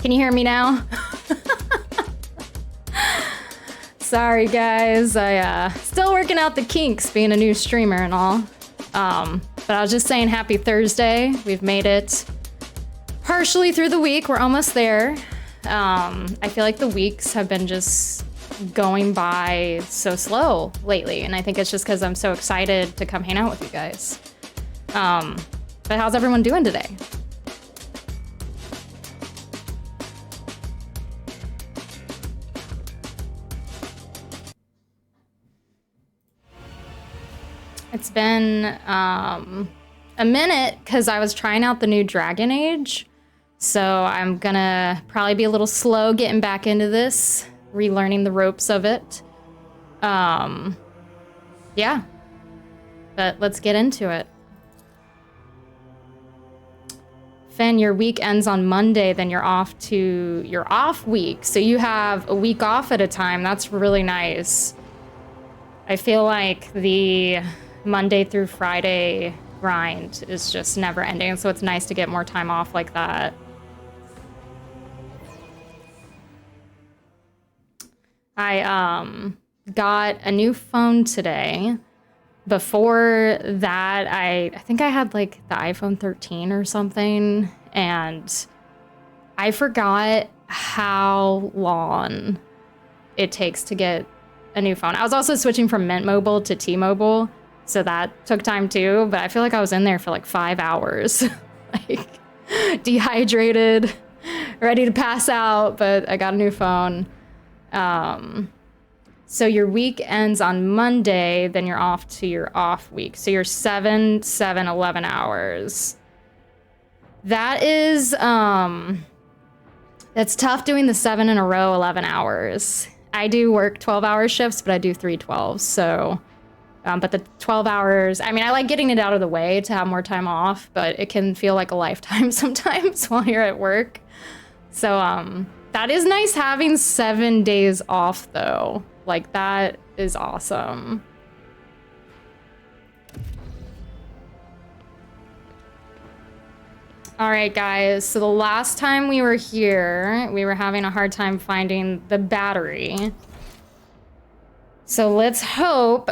Can you hear me now? Sorry guys, I still working out the kinks being a new streamer and all. But I was just saying happy Thursday. We've made it partially through the week. We're almost there. I feel like the weeks have been just going by so slow lately, and I think it's just because I'm so excited to come hang out with you guys. But how's everyone doing today? It's been a minute because I was trying out the new Dragon Age. So I'm gonna probably be a little slow getting back into this, relearning the ropes of it. Yeah, but let's get into it. Fen, your week ends on Monday, then you're off to your off week. So you have a week off at a time. That's really nice. I feel like the Monday through Friday grind is just never ending, so it's nice to get more time off like that. I got a new phone today. Before that, I think I had like the iPhone 13 or something, and I forgot how long it takes to get a new phone. I was also switching from Mint Mobile to T-Mobile, so that took time too, but I feel like I was in there for like 5 hours, like dehydrated, ready to pass out, but I got a new phone. So your week ends on Monday, then you're off to your off week. So you're 7, 11 hours. That is, that's tough doing the 7 in a row, 11 hours. I do work 12-hour shifts, but I do 3 12s, so... but the 12 hours, I mean, I like getting it out of the way to have more time off, but it can feel like a lifetime sometimes while you're at work. So, that is nice having 7 days off, though. Like, that is awesome. All right, guys, so the last time we were here, we were having a hard time finding the battery. So let's hope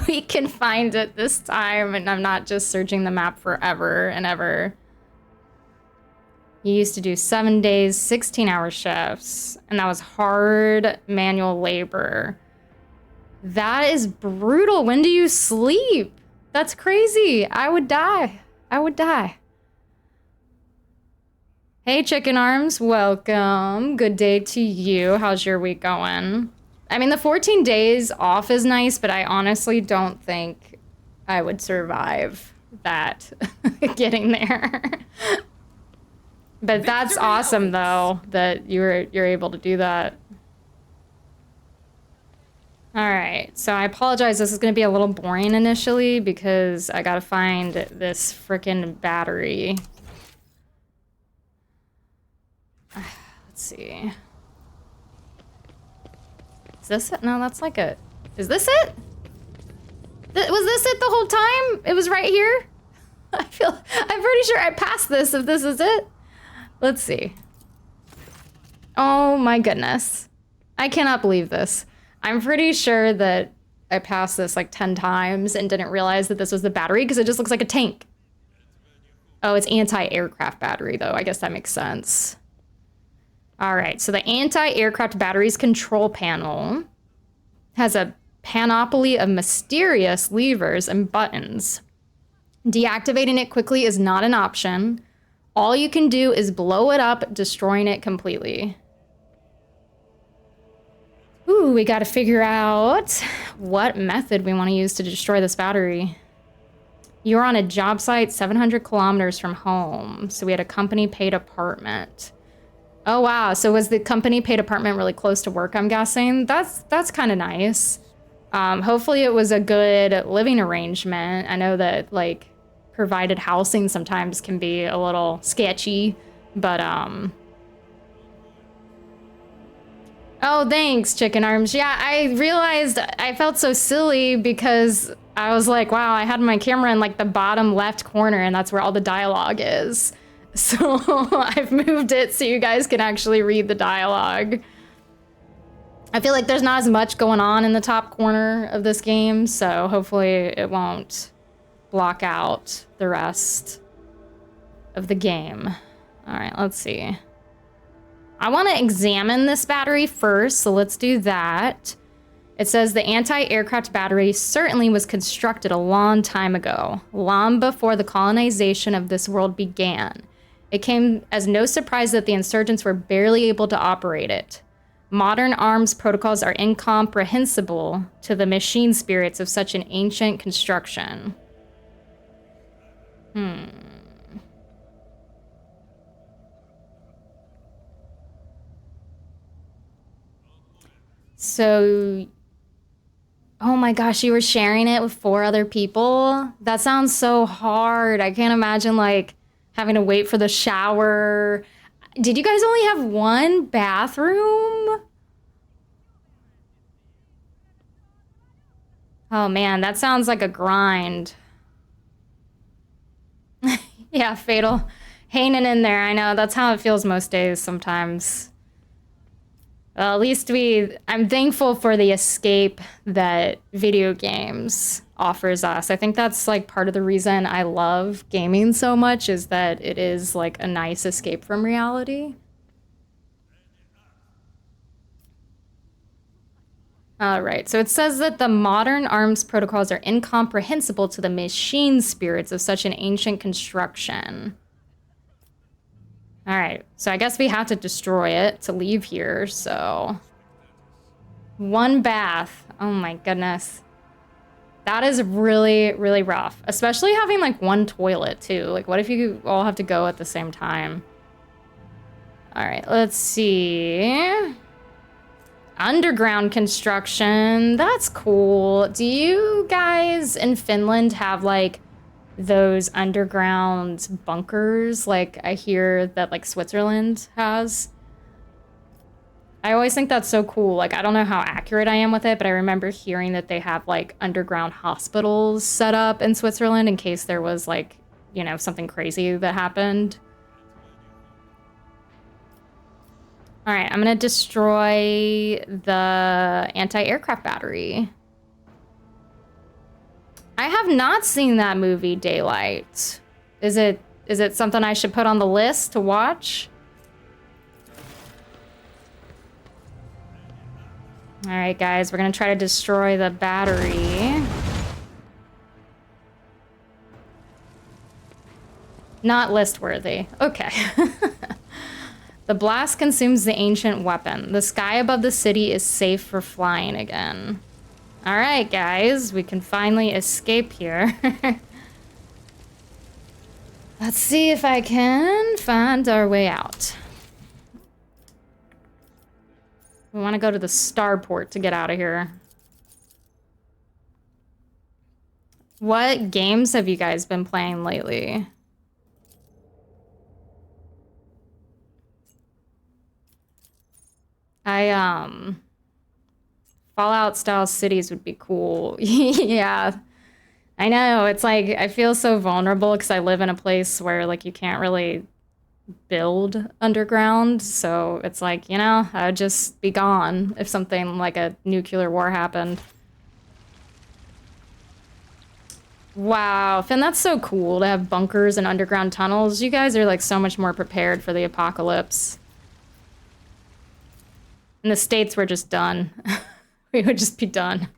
we can find it this time and I'm not just searching the map forever and ever. You used to do 7 days, 16-hour shifts, and that was hard manual labor. That is brutal. When do you sleep? That's crazy. I would die. I would die. Hey, Chicken Arms, welcome. Good day to you. How's your week going? I mean, the 14 days off is nice, but I honestly don't think I would survive that getting there. But that's awesome, though, that you're able to do that. All right, so I apologize. This is going to be a little boring initially because I got to find this frickin' battery. Let's see. Is this it? No, that's like a... Is this it? Was this it the whole time? It was right here? I'm pretty sure I passed this if this is it. Let's see. Oh my goodness. I cannot believe this. I'm pretty sure that I passed this like 10 times and didn't realize that this was the battery because it just looks like a tank. Oh, it's anti-aircraft battery though. I guess that makes sense. All right, so the anti-aircraft batteries control panel has a panoply of mysterious levers and buttons. Deactivating it quickly is not an option. All you can do is blow it up, destroying it completely. Ooh, we gotta figure out what method we wanna use to destroy this battery. You're on a job site 700 kilometers from home, so we had a company paid apartment. Oh wow, so was the company paid apartment really close to work, I'm guessing? That's kind of nice. Hopefully it was a good living arrangement. I know that like provided housing sometimes can be a little sketchy, but oh, thanks, Chicken Arms. Yeah, I realized I felt so silly because I was like, wow, I had my camera in like the bottom left corner and that's where all the dialogue is. So I've moved it so you guys can actually read the dialogue. I feel like there's not as much going on in the top corner of this game, so hopefully it won't block out the rest of the game. All right, let's see. I want to examine this battery first, so let's do that. It says the anti-aircraft battery certainly was constructed a long time ago, long before the colonization of this world began. It came as no surprise that the insurgents were barely able to operate it. Modern arms protocols are incomprehensible to the machine spirits of such an ancient construction. So, oh my gosh, you were sharing it with 4 other people? That sounds so hard. I can't imagine like having to wait for the shower. Did you guys only have 1 bathroom? Oh man, that sounds like a grind. Yeah, Fatal. Hanging in there, I know. That's how it feels most days sometimes. Well, at least I'm thankful for the escape that video games offers us. I think that's like part of the reason I love gaming so much, is that it is like a nice escape from reality. All right, so it says that the modern arms protocols are incomprehensible to the machine spirits of such an ancient construction. All right, so I guess we have to destroy it to leave here, so... 1 bath. Oh my goodness. That is really, really rough. Especially having like 1 toilet too. Like what if you all have to go at the same time? All right, let's see. Underground construction. That's cool. Do you guys in Finland have like those underground bunkers like I hear that like Switzerland has? I always think that's so cool. Like, I don't know how accurate I am with it, but I remember hearing that they have like underground hospitals set up in Switzerland in case there was like, you know, something crazy that happened. All right, I'm gonna destroy the anti-aircraft battery. I have not seen that movie, Daylight. Is it something I should put on the list to watch? All right, guys, we're gonna try to destroy the battery. Not list worthy. Okay. The blast consumes the ancient weapon. The sky above the city is safe for flying again. All right, guys, we can finally escape here. Let's see if I can find our way out. We want to go to the starport to get out of here. What games have you guys been playing lately? Fallout style cities would be cool. Yeah. I know, it's like, I feel so vulnerable because I live in a place where like you can't really build underground. So it's like, you know, I would just be gone if something like a nuclear war happened. Wow, Finn, that's so cool to have bunkers and underground tunnels. You guys are like so much more prepared for the apocalypse. In the States, we're just done. We would just be done.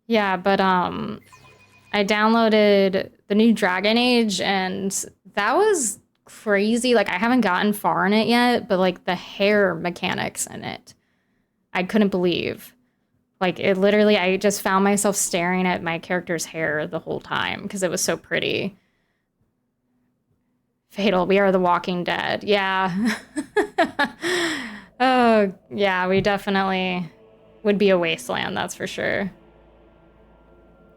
Yeah, but I downloaded the new Dragon Age and that was crazy. Like I haven't gotten far in it yet, but like the hair mechanics in it, I couldn't believe. Like it literally, I just found myself staring at my character's hair the whole time because it was so pretty. Fatal, we are the Walking Dead. Yeah. Oh, yeah, we definitely would be a wasteland, that's for sure.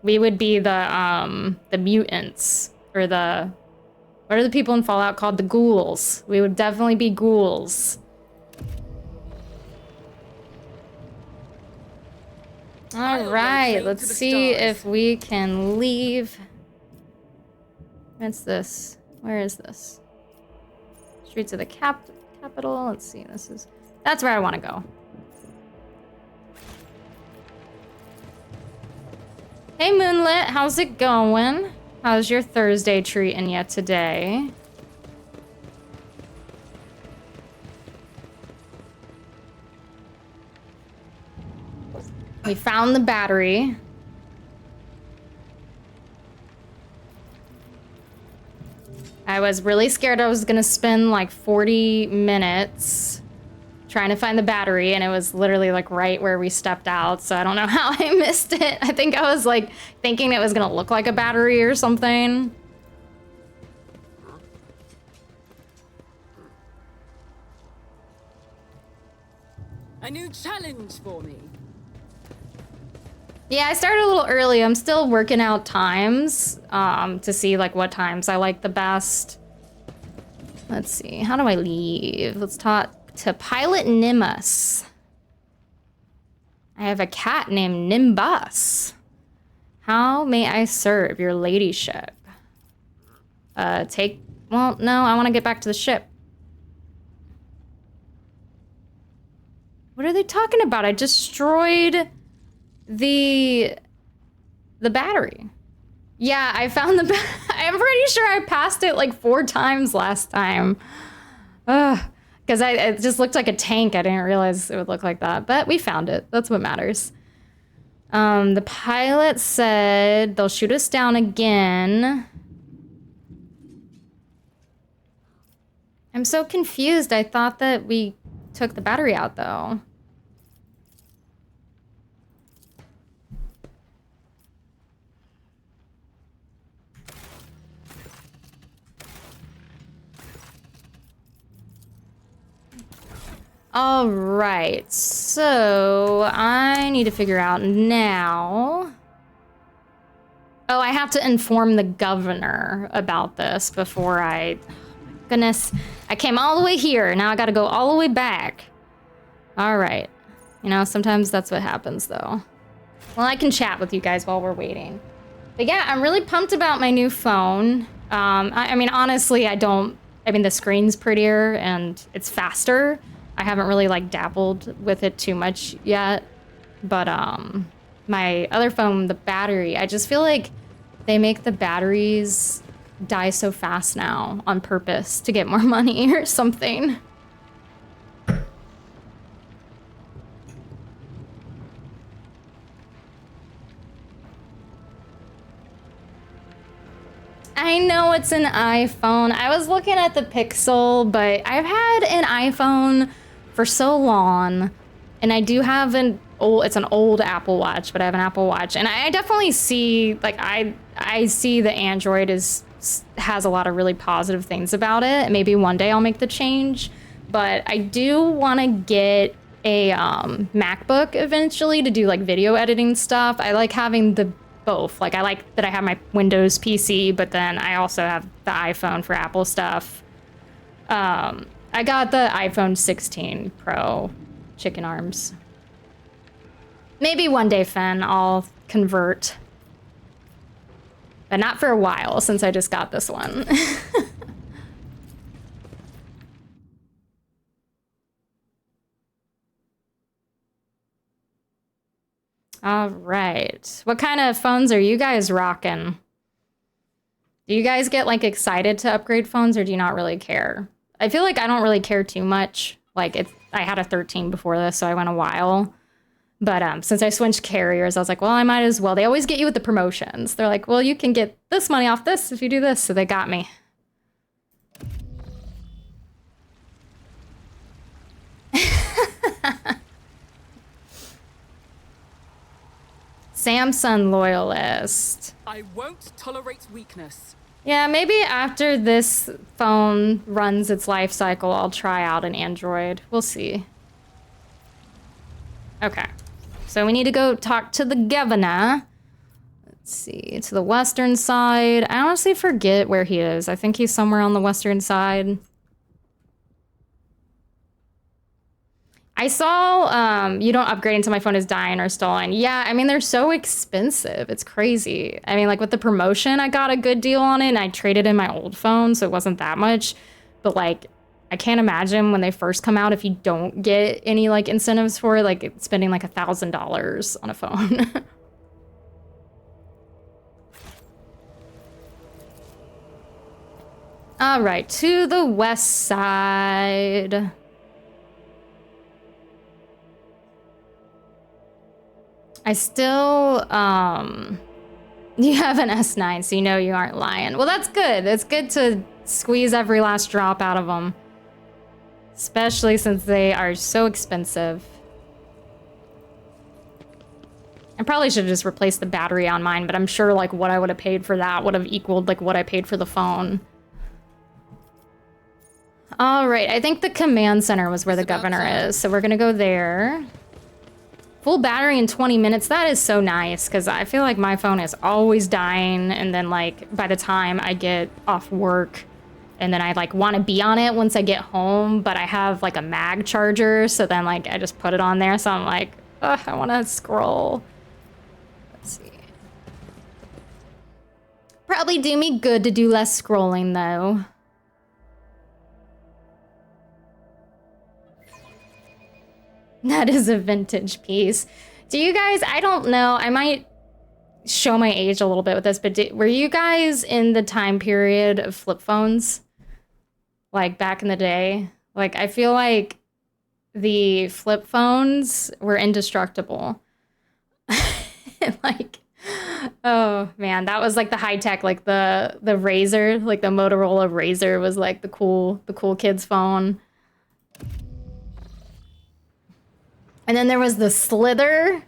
We would be the mutants, or the, what are the people in Fallout called? The ghouls. We would definitely be ghouls. All right, let's see if we can leave. What's this? Where is this? Streets of the capital. Let's see. That's where I want to go. Hey Moonlit, how's it going? How's your Thursday treating you today? We found the battery. I was really scared I was gonna spend like 40 minutes trying to find the battery, and it was literally like right where we stepped out, so I don't know how I missed it. I think I was like thinking it was gonna look like a battery or something. A new challenge for me. Yeah, I started a little early. I'm still working out times to see like what times I like the best. Let's see, how do I leave? Let's talk to Pilot Nimbus. I have a cat named Nimbus. How may I serve your ladyship? Well, no, I want to get back to the ship. What are they talking about? I destroyed the battery. Yeah, I found the I'm pretty sure I passed it like 4 times last time. Because it just looked like a tank. I didn't realize it would look like that. But we found it. That's what matters. The pilot said they'll shoot us down again. I'm so confused. I thought that we took the battery out, though. All right, so I need to figure out now. Oh, I have to inform the governor about this before I... Oh my goodness, I came all the way here. Now I gotta go all the way back. All right. You know, sometimes that's what happens, though. Well, I can chat with you guys while we're waiting. But yeah, I'm really pumped about my new phone. I mean, honestly, the screen's prettier and it's faster. I haven't really like dabbled with it too much yet, but my other phone, the battery, I just feel like they make the batteries die so fast now on purpose to get more money or something. I know it's an iPhone. I was looking at the Pixel, but I've had an iPhone for so long, and I do have it's an old Apple Watch, but I have an Apple Watch, and I definitely see, like, I see the Android has a lot of really positive things about it. Maybe one day I'll make the change, but I do want to get a MacBook eventually to do like video editing stuff. I like having both. Like, I like that I have my Windows PC, but then I also have the iPhone for Apple stuff. I got the iPhone 16 Pro chicken arms. Maybe one day, Finn, I'll convert. But not for a while, since I just got this one. All right. What kind of phones are you guys rocking? Do you guys get like excited to upgrade phones, or do you not really care? I feel like I don't really care too much. Like, I had a 13 before this, so I went a while. But since I switched carriers, I was like, well, I might as well. They always get you with the promotions. They're like, well, you can get this money off this if you do this. So they got me. Samsung loyalist. I won't tolerate weakness. Yeah, maybe after this phone runs its life cycle, I'll try out an Android. We'll see. Okay. So we need to go talk to the governor. Let's see, to the western side. I honestly forget where he is. I think he's somewhere on the western side. I saw you don't upgrade until my phone is dying or stolen. Yeah, I mean, they're so expensive. It's crazy. I mean, like with the promotion, I got a good deal on it and I traded in my old phone, so it wasn't that much. But like, I can't imagine when they first come out if you don't get any like incentives for it, like spending like $1,000 on a phone. All right, to the west side. I still, you have an S9, so you know you aren't lying. Well, that's good. It's good to squeeze every last drop out of them. Especially since they are so expensive. I probably should have just replaced the battery on mine, but I'm sure like what I would have paid for that would have equaled like what I paid for the phone. All right, I think the command center was where the governor is, so we're gonna go there. Full battery in 20 minutes, that is so nice, because I feel like my phone is always dying, and then like by the time I get off work, and then I like want to be on it once I get home, but I have like a mag charger, so then like I just put it on there, so I'm like, ugh, I want to scroll. Let's see. Probably do me good to do less scrolling though. That is a vintage piece. Do you guys, I don't know, I might show my age a little bit with this, but were you guys in the time period of flip phones? Like back in the day? Like I feel like the flip phones were indestructible. Like, oh man, that was like the high tech, like the Razr, like the Motorola Razr was like the cool kid's phone. And then there was the Slither.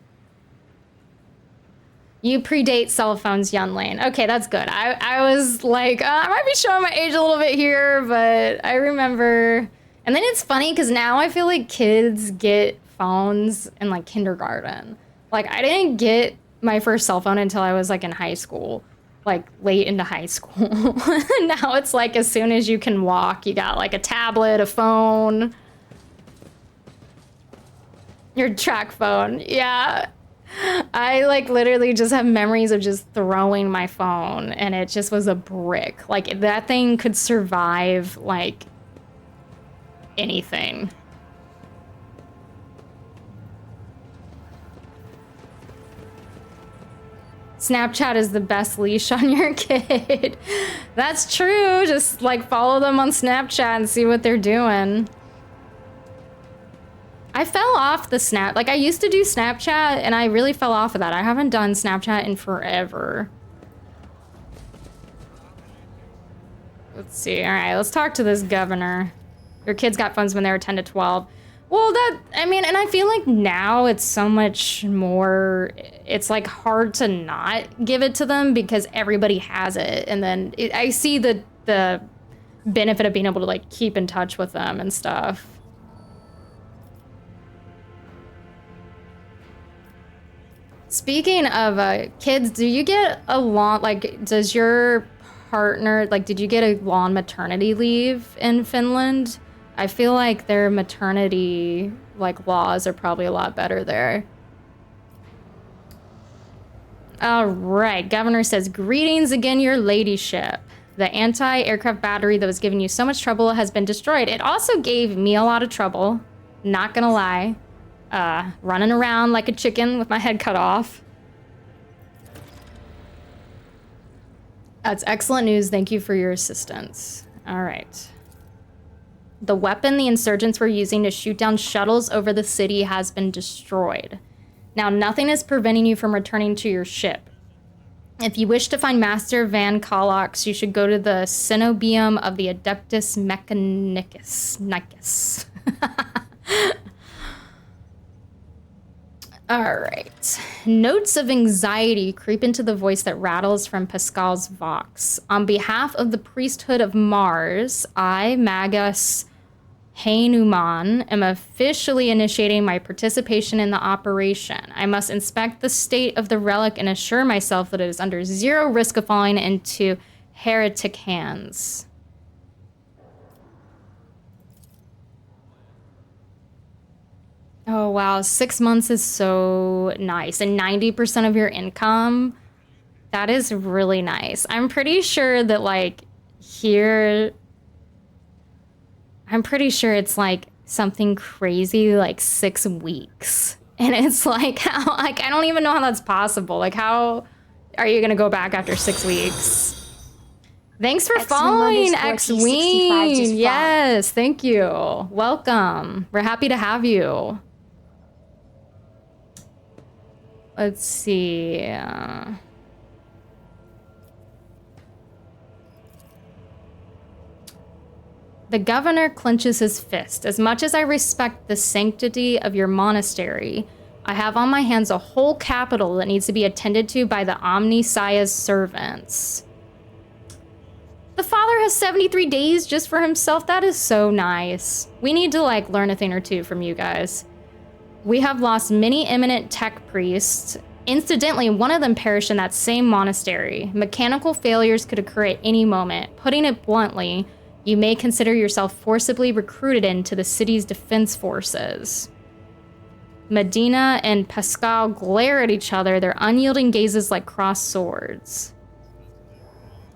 You predate cell phones, Yunlane. Okay, that's good. I was like, I might be showing my age a little bit here, but I remember. And then it's funny because now I feel like kids get phones in like kindergarten. Like I didn't get my first cell phone until I was like in high school, like late into high school. Now it's like as soon as you can walk, you got like a tablet, a phone. Your track phone, yeah. I like literally just have memories of just throwing my phone and it just was a brick. Like that thing could survive like anything. Snapchat is the best leash on your kid. That's true. Just like follow them on Snapchat and see what they're doing. I fell off the Snap. Like I used to do Snapchat and I really fell off of that. I haven't done Snapchat in forever. Let's see. All right, let's talk to this governor. Your kids got phones when they were 10 to 12. Well, I mean, and I feel like now it's so much more, it's like hard to not give it to them because everybody has it. And then I see the benefit of being able to like keep in touch with them and stuff. Speaking of kids, do you get a long, like, does your partner, like, did you get a long maternity leave in Finland? I feel like their maternity, like, laws are probably a lot better there. All right, governor says, greetings again, your ladyship. The anti-aircraft battery that was giving you so much trouble has been destroyed. It also gave me a lot of trouble, not gonna lie. Running around like a chicken with my head cut off. That's excellent news. Thank you for your assistance. All right. The weapon the insurgents were using to shoot down shuttles over the city has been destroyed. Now, nothing is preventing you from returning to your ship. If you wish to find Master Van Kalox, you should go to the Cenobium of the Adeptus Mechanicus. All right. Notes of anxiety creep into the voice that rattles from Pascal's vox. On behalf of the priesthood of Mars, I, Magus Hanuman, am officially initiating my participation in the operation. I must inspect the state of the relic and assure myself that it is under zero risk of falling into heretic hands. Oh, wow. 6 months is so nice. And 90% of your income, that is really nice. I'm pretty sure that, like, here, I'm pretty sure it's, like, something crazy, like 6 weeks. And it's like, how, like, I don't even know how that's possible. Like, how are you going to go back after 6 weeks? Thanks for following, X-Ween. Yes, thank you. Welcome. We're happy to have you. Let's see. The governor clenches his fist. As much as I respect the sanctity of your monastery, I have on my hands a whole capital that needs to be attended to by the Omnisaya's servants. The father has 73 days just for himself. That is so nice. We need to, like, learn a thing or two from you guys. We have lost many eminent tech priests. Incidentally, one of them perished in that same monastery. Mechanical failures could occur at any moment. Putting it bluntly, you may consider yourself forcibly recruited into the city's defense forces. Medina and Pascal glare at each other, their unyielding gazes like crossed swords.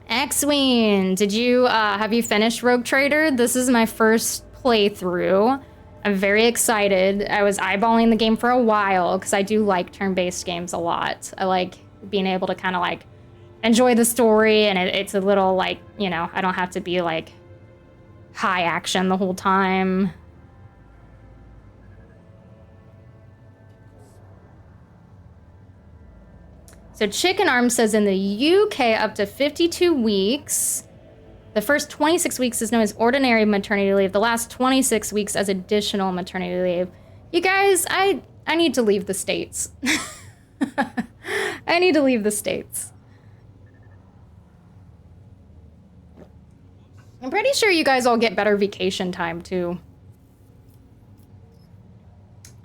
X-Ween, have you finished Rogue Trader? This is my first playthrough. I'm very excited. I was eyeballing the game for a while because I do like turn-based games a lot. I like being able to kind of like enjoy the story, and it's a little like, you know, I don't have to be like high action the whole time. So Chicken Arm says in the UK up to 52 weeks. The first 26 weeks is known as ordinary maternity leave. The last 26 weeks as additional maternity leave. You guys, I need to leave the States. I need to leave the States. I'm pretty sure you guys all get better vacation time too.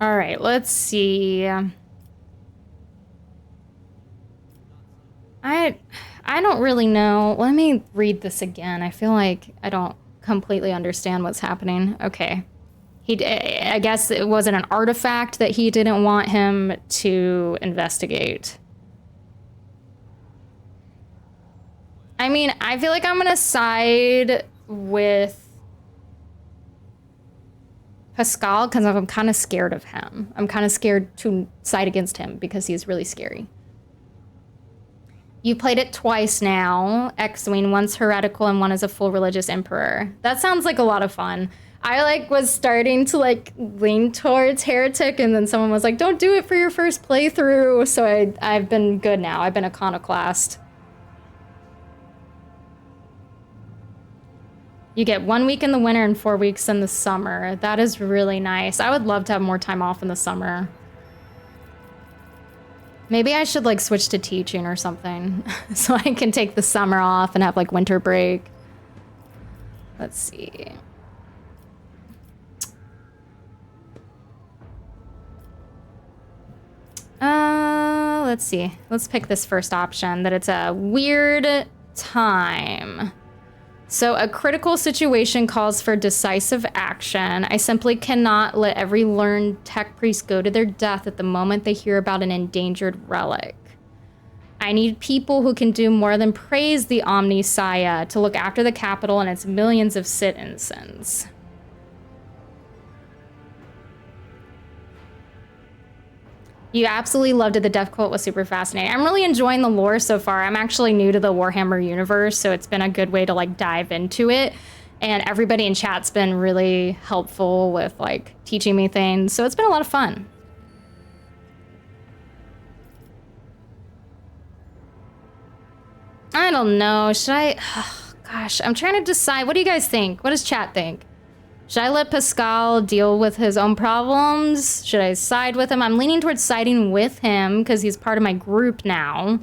All right, let's see. I don't really know. Let me read this again. I feel like I don't completely understand what's happening. Okay. I guess it wasn't an artifact that he didn't want him to investigate. I mean, I feel like I'm gonna side with Pascal because I'm kind of scared of him. I'm kind of scared to side against him because he's really scary. You played it twice now. X-Wing, once heretical and one as a full religious emperor. That sounds like a lot of fun. I like was starting to like lean towards heretic, and then someone was like, don't do it for your first playthrough. So I've been good now. I've been iconoclast. You get 1 week in the winter and 4 weeks in the summer. That is really nice. I would love to have more time off in the summer. Maybe I should like switch to teaching or something so I can take the summer off and have like winter break. Let's see. Let's see. Let's pick this first option, that it's a weird time. So a critical situation calls for decisive action. I simply cannot let every learned tech priest go to their death at the moment they hear about an endangered relic. I need people who can do more than praise the Omnisaya to look after the capital and its millions of citizens. You absolutely loved it. The Death Cult was super fascinating. I'm really enjoying the lore so far. I'm actually new to the Warhammer universe, so it's been a good way to like dive into it. And everybody in chat's been really helpful with like teaching me things. So it's been a lot of fun. I don't know. Should I? Oh, gosh, I'm trying to decide. What do you guys think? What does chat think? Should I let Pascal deal with his own problems? Should I side with him? I'm leaning towards siding with him because he's part of my group now.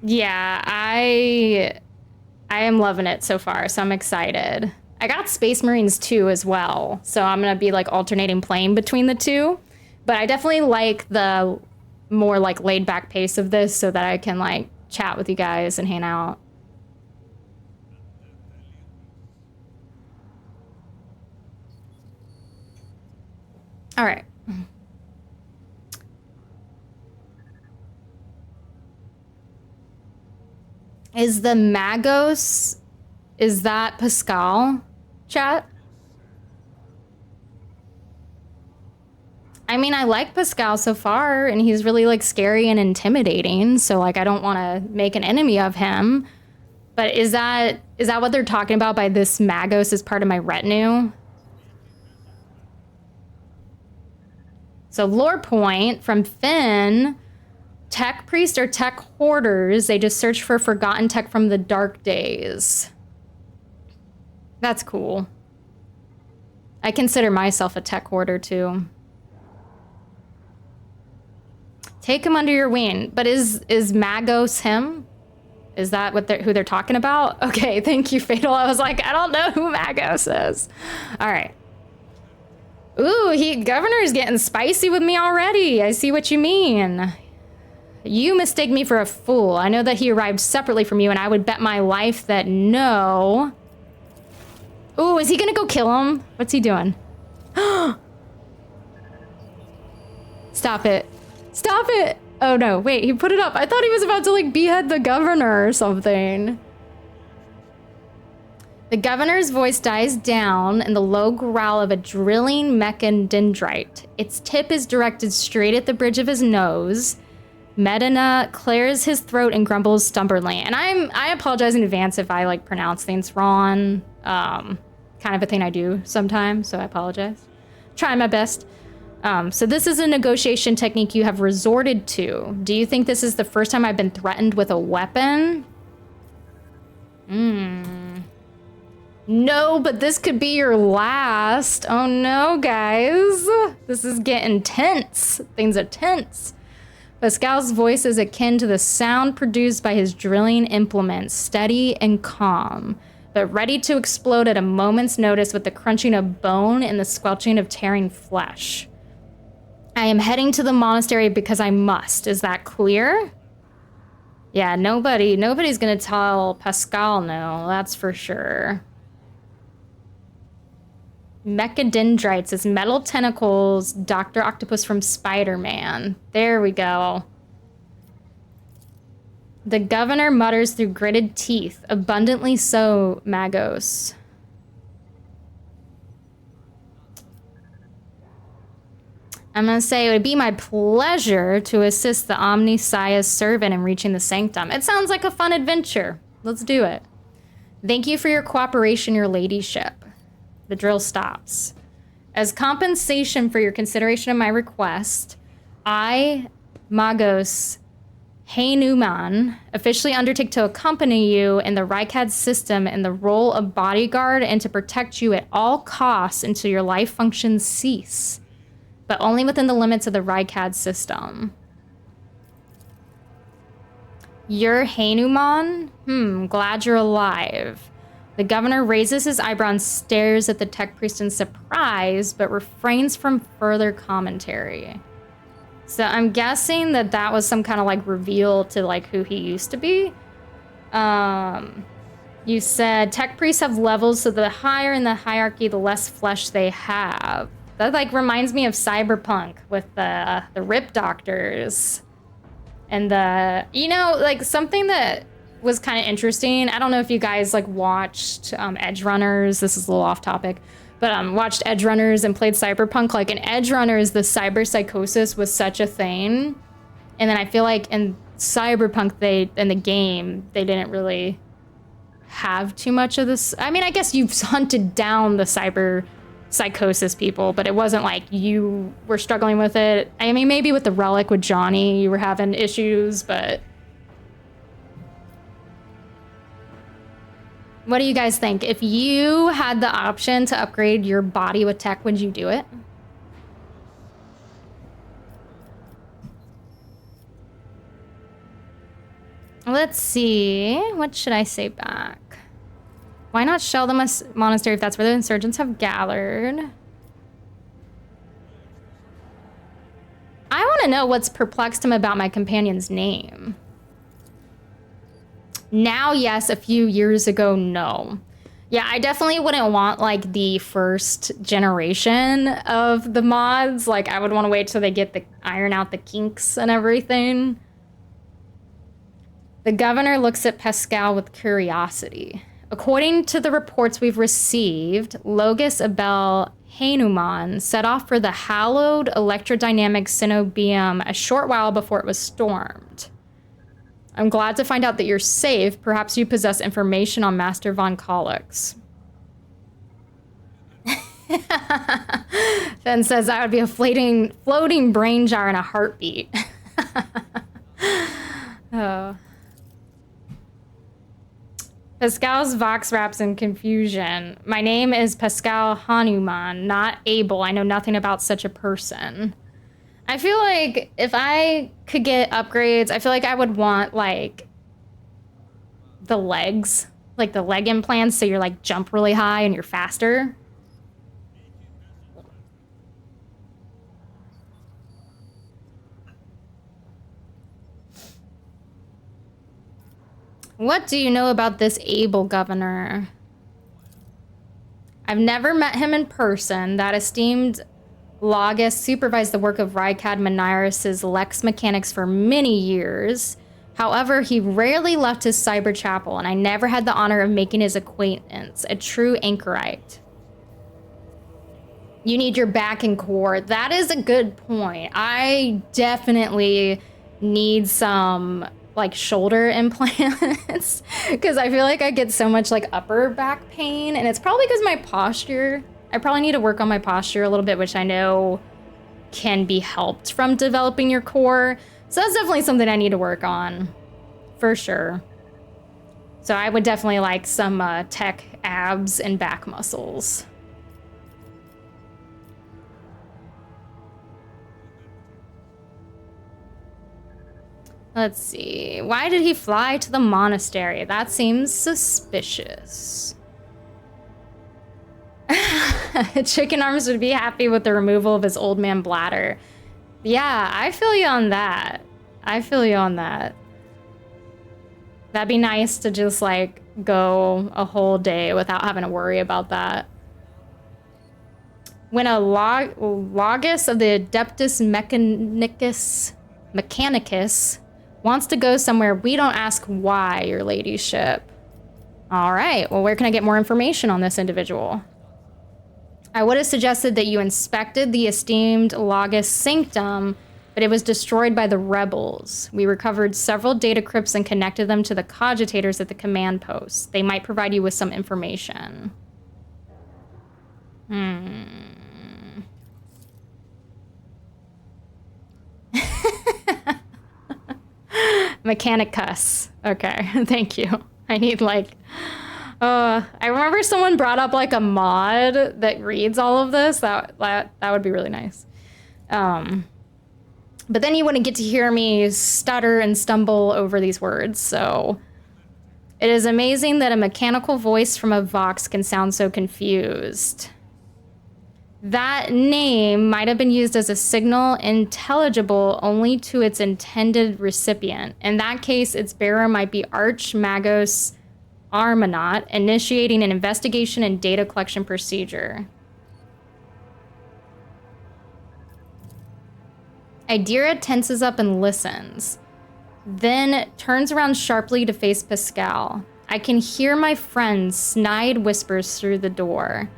Yeah, I am loving it so far, so I'm excited. I got Space Marines too as well, so I'm gonna be like alternating playing between the two. But I definitely like the more like laid back pace of this so that I can like chat with you guys and hang out. All right. Is the Magos, is that Pascal, chat? I mean, I like Pascal so far, and he's really, like, scary and intimidating, so, like, I don't want to make an enemy of him. But is that what they're talking about by this Magos as part of my retinue? So, lore point from Finn, tech priest or tech hoarders, they just search for forgotten tech from the dark days. That's cool. I consider myself a tech hoarder, too. Take him under your wing. But is Magos him? Is that what who they're talking about? Okay, thank you, Fatal. I was like, I don't know who Magos is. All right. Ooh, Governor's getting spicy with me already. I see what you mean. You mistake me for a fool. I know that he arrived separately from you, and I would bet my life that no. Ooh, is he gonna go kill him? What's he doing? Stop it. Stop it! Oh no, wait, he put it up. I thought he was about to, like, behead the governor or something. The governor's voice dies down in the low growl of a drilling mechadendrite. Its tip is directed straight at the bridge of his nose. Medina clears his throat and grumbles stubbornly. And I apologize in advance if I, like, pronounce things wrong. Kind of a thing I do sometimes, so I apologize. Try my best. So this is a negotiation technique you have resorted to. Do you think this is the first time I've been threatened with a weapon? No, but this could be your last. Oh no, guys. This is getting tense. Things are tense. Pascal's voice is akin to the sound produced by his drilling implement, steady and calm, but ready to explode at a moment's notice with the crunching of bone and the squelching of tearing flesh. I am heading to the monastery because I must. Is that clear? Yeah, nobody's gonna tell Pascal no, that's for sure. Mechadendrites is metal tentacles, Dr. Octopus from Spider-Man. There we go. The governor mutters through gritted teeth. Abundantly so, Magos. I'm gonna say it would be my pleasure to assist the Omnissiah's servant in reaching the sanctum. It sounds like a fun adventure. Let's do it. Thank you for your cooperation, your ladyship. The drill stops. As compensation for your consideration of my request, I, Magos Heinuman, officially undertake to accompany you in the Rykad system in the role of bodyguard and to protect you at all costs until your life functions cease, but only within the limits of the Rykad system. You're Heinuman? Glad you're alive. The governor raises his eyebrow and stares at the tech priest in surprise, but refrains from further commentary. So I'm guessing that that was some kind of like reveal to like who he used to be. You said tech priests have levels, so the higher in the hierarchy, the less flesh they have. That like reminds me of Cyberpunk with the Rip Doctors. And the, you know, like something that was kind of interesting. I don't know if you guys like watched Edge Runners. This is a little off topic, but watched Edge Runners and played Cyberpunk. Like in Edge Runners, the cyber psychosis was such a thing. And then I feel like in Cyberpunk, in the game, they didn't really have too much of this. I mean, I guess you've hunted down the cyber psychosis people, but it wasn't like you were struggling with it. I mean, maybe with the relic with Johnny, you were having issues, but what do you guys think? If you had the option to upgrade your body with tech, would you do it? Let's see. What should I say back? Why not shell the monastery if that's where the insurgents have gathered? I want to know what's perplexed him about my companion's name. Now, yes. A few years ago, no. Yeah, I definitely wouldn't want like the first generation of the mods. Like I would want to wait till they get the iron out the kinks and everything. The governor looks at Pascal with curiosity. According to the reports we've received, Logis Abel Hanuman set off for the hallowed electrodynamic Cenobium a short while before it was stormed. I'm glad to find out that you're safe. Perhaps you possess information on Master von Collix. Fen says that would be a floating brain jar in a heartbeat. Oh. Pascal's vox raps in confusion. My name is Pascal Hanuman, not Abel. I know nothing about such a person. I feel like if I could get upgrades, I feel like I would want like the legs, like the leg implants, so you're like jump really high and you're faster. What do you know about this Abel governor? I've never met him in person. That esteemed Logis supervised the work of Rykad Maniris' Lex Mechanics for many years. However, he rarely left his cyber chapel, and I never had the honor of making his acquaintance. A true anchorite. You need your back and core. That is a good point. I definitely need some like shoulder implants because I feel like I get so much like upper back pain, and it's probably because my posture. I probably need to work on my posture a little bit, which I know can be helped from developing your core. So that's definitely something I need to work on for sure. So I would definitely like some tech abs and back muscles. Let's see. Why did he fly to the monastery? That seems suspicious. Chicken Arms would be happy with the removal of his old man bladder. Yeah, I feel you on that. I feel you on that. That'd be nice to just like go a whole day without having to worry about that. When a Logis of the Adeptus Mechanicus wants to go somewhere, we don't ask why, your ladyship. All right, well, where can I get more information on this individual? I would have suggested that you inspected the esteemed Logis Sanctum, but it was destroyed by the rebels. We recovered several data crypts and connected them to the cogitators at the command post. They might provide you with some information. Mechanicus. Okay, thank you. I need like... I remember someone brought up like a mod that reads all of this. That would be really nice. But then you wouldn't get to hear me stutter and stumble over these words. So it is amazing that a mechanical voice from a Vox can sound so confused. That name might have been used as a signal intelligible only to its intended recipient. In that case, its bearer might be Archmagos Armanaut, initiating an investigation and data collection procedure. Idira tenses up and listens, then turns around sharply to face Pascal. I can hear my friend's snide whispers through the door.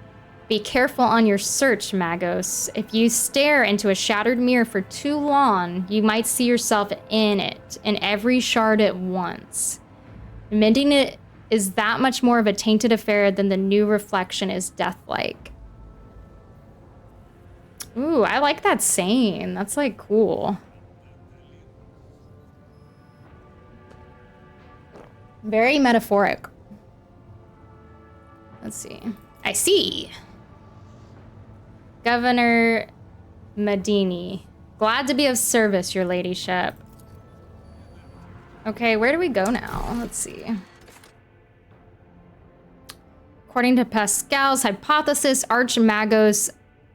Be careful on your search, Magos. If you stare into a shattered mirror for too long, you might see yourself in it, in every shard at once. Mending it is that much more of a tainted affair than the new reflection is death-like. Ooh, I like that saying. That's like cool. Very metaphoric. Let's see. I see. Governor Medini. Glad to be of service, your ladyship. Okay, where do we go now? Let's see. According to Pascal's hypothesis, Archmagos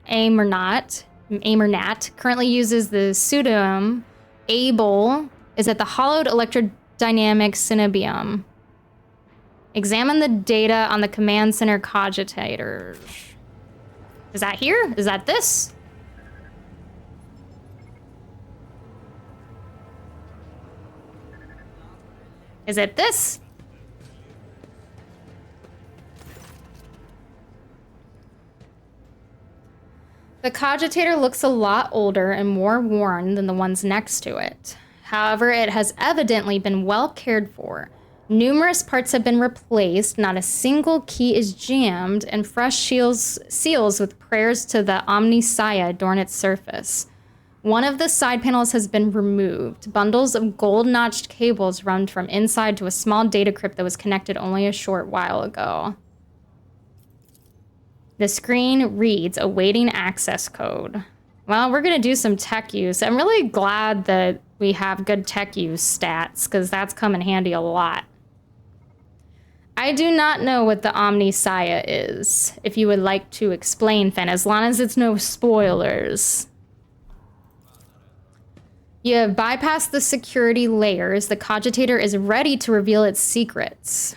Amernat currently uses the pseudonym Abel is at the hollowed electrodynamic Cenobium. Examine the data on the command center cogitators. Is that here? Is that this? Is it this? The cogitator looks a lot older and more worn than the ones next to it. However, it has evidently been well cared for. Numerous parts have been replaced, not a single key is jammed, and fresh seals with prayers to the Omnisaya adorn its surface. One of the side panels has been removed. Bundles of gold-notched cables run from inside to a small data crypt that was connected only a short while ago. The screen reads, awaiting access code. Well, we're going to do some tech use. I'm really glad that we have good tech use stats, because that's come in handy a lot. I do not know what the Omnisaya is, if you would like to explain, Fen, as long as it's no spoilers. You have bypassed the security layers. The cogitator is ready to reveal its secrets.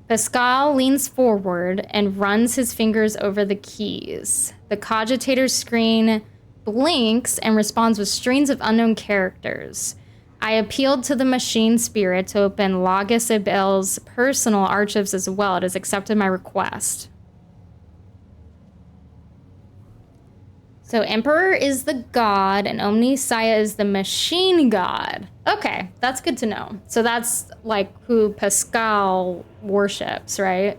Pascal leans forward and runs his fingers over the keys. The cogitator's screen blinks and responds with strings of unknown characters. I appealed to the machine spirit to open Lagus Abel's personal archives as well. It has accepted my request. So Emperor is the god and Omnisaya is the machine god. Okay, that's good to know. So that's like who Pascal worships, right?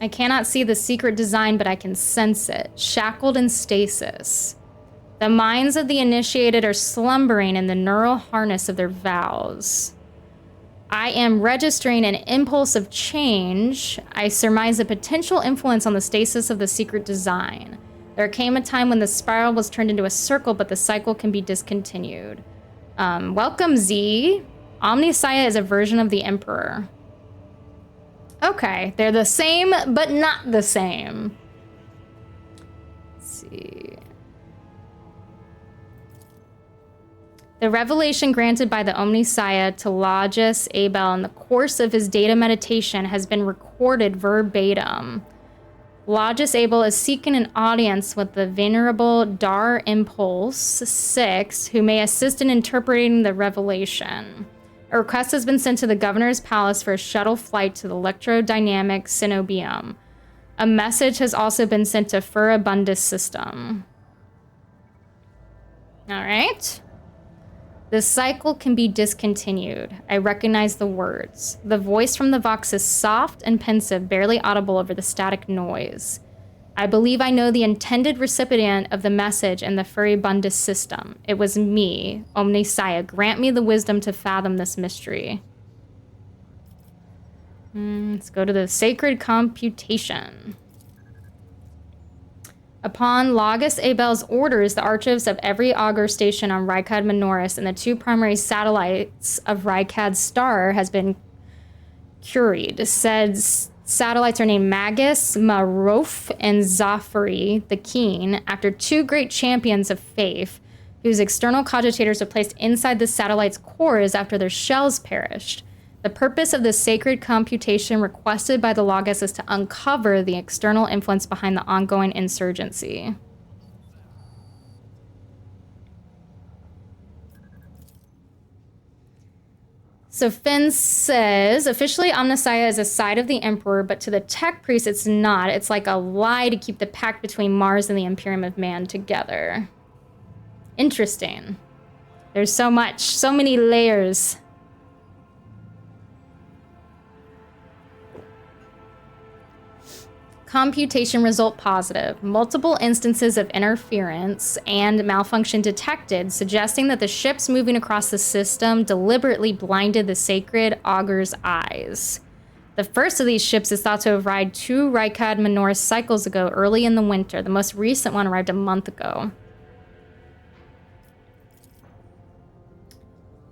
I cannot see the secret design, but I can sense it. Shackled in stasis. The minds of the initiated are slumbering in the neural harness of their vows. I am registering an impulse of change. I surmise a potential influence on the stasis of the secret design. There came a time when the spiral was turned into a circle, but the cycle can be discontinued. Welcome, Z. Omnisaya is a version of the Emperor. Okay, they're the same, but not the same. Let's see. The revelation granted by the Omnisaya to Lagus Abel in the course of his data meditation has been recorded verbatim. Lagus Abel is seeking an audience with the venerable Dar Impulse 6, who may assist in interpreting the revelation. A request has been sent to the governor's palace for a shuttle flight to the electrodynamic Cenobium. A message has also been sent to Furibundus system. All right. The cycle can be discontinued. I recognize the words. The voice from the Vox is soft and pensive, barely audible over the static noise. I believe I know the intended recipient of the message in the Furibundus system. It was me, Omnisaya. Grant me the wisdom to fathom this mystery. Let's go to the sacred computation. Upon Lagus Abel's orders, the archives of every augur station on Rykad Minoris and the two primary satellites of Rykad's star has been curied. Said satellites are named Magus, Marof, and Zafari, the Keen, after two great champions of faith, whose external cogitators were placed inside the satellite's cores after their shells perished. The purpose of this sacred computation requested by the Lagus is to uncover the external influence behind the ongoing insurgency. So Finn says, officially Omnisaya is a side of the Emperor, but to the tech priest it's not. It's like a lie to keep the pact between Mars and the Imperium of Man together. Interesting. There's so much, so many layers. Computation result positive. Multiple instances of interference and malfunction detected, suggesting that the ships moving across the system deliberately blinded the sacred augur's eyes. The first of these ships is thought to have arrived 2 Rykad Minoris cycles ago, early in the winter. The most recent one arrived a month ago.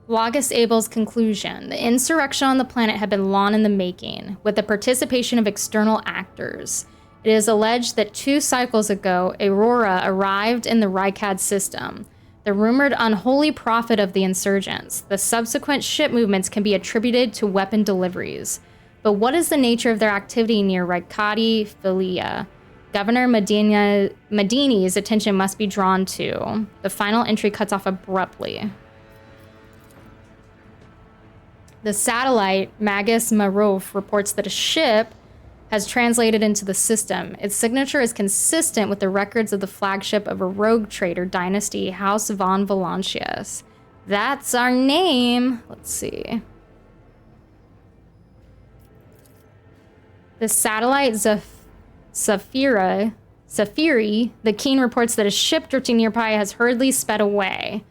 Lagus Abel's conclusion. The insurrection on the planet had been long in the making, with the participation of external actors. It is alleged that 2 cycles ago, Aurora arrived in the Rykad system, the rumored unholy prophet of the insurgents. The subsequent ship movements can be attributed to weapon deliveries. But what is the nature of their activity near Rykadi Philia? Governor Medini's attention must be drawn to. The final entry cuts off abruptly. The satellite, Magus Marov, reports that a ship has translated into the system. Its signature is consistent with the records of the flagship of a rogue trader dynasty, House von Valancius. That's our name. Let's see. The satellite Safiri, the Keen reports that a ship drifting nearby has hurriedly sped away.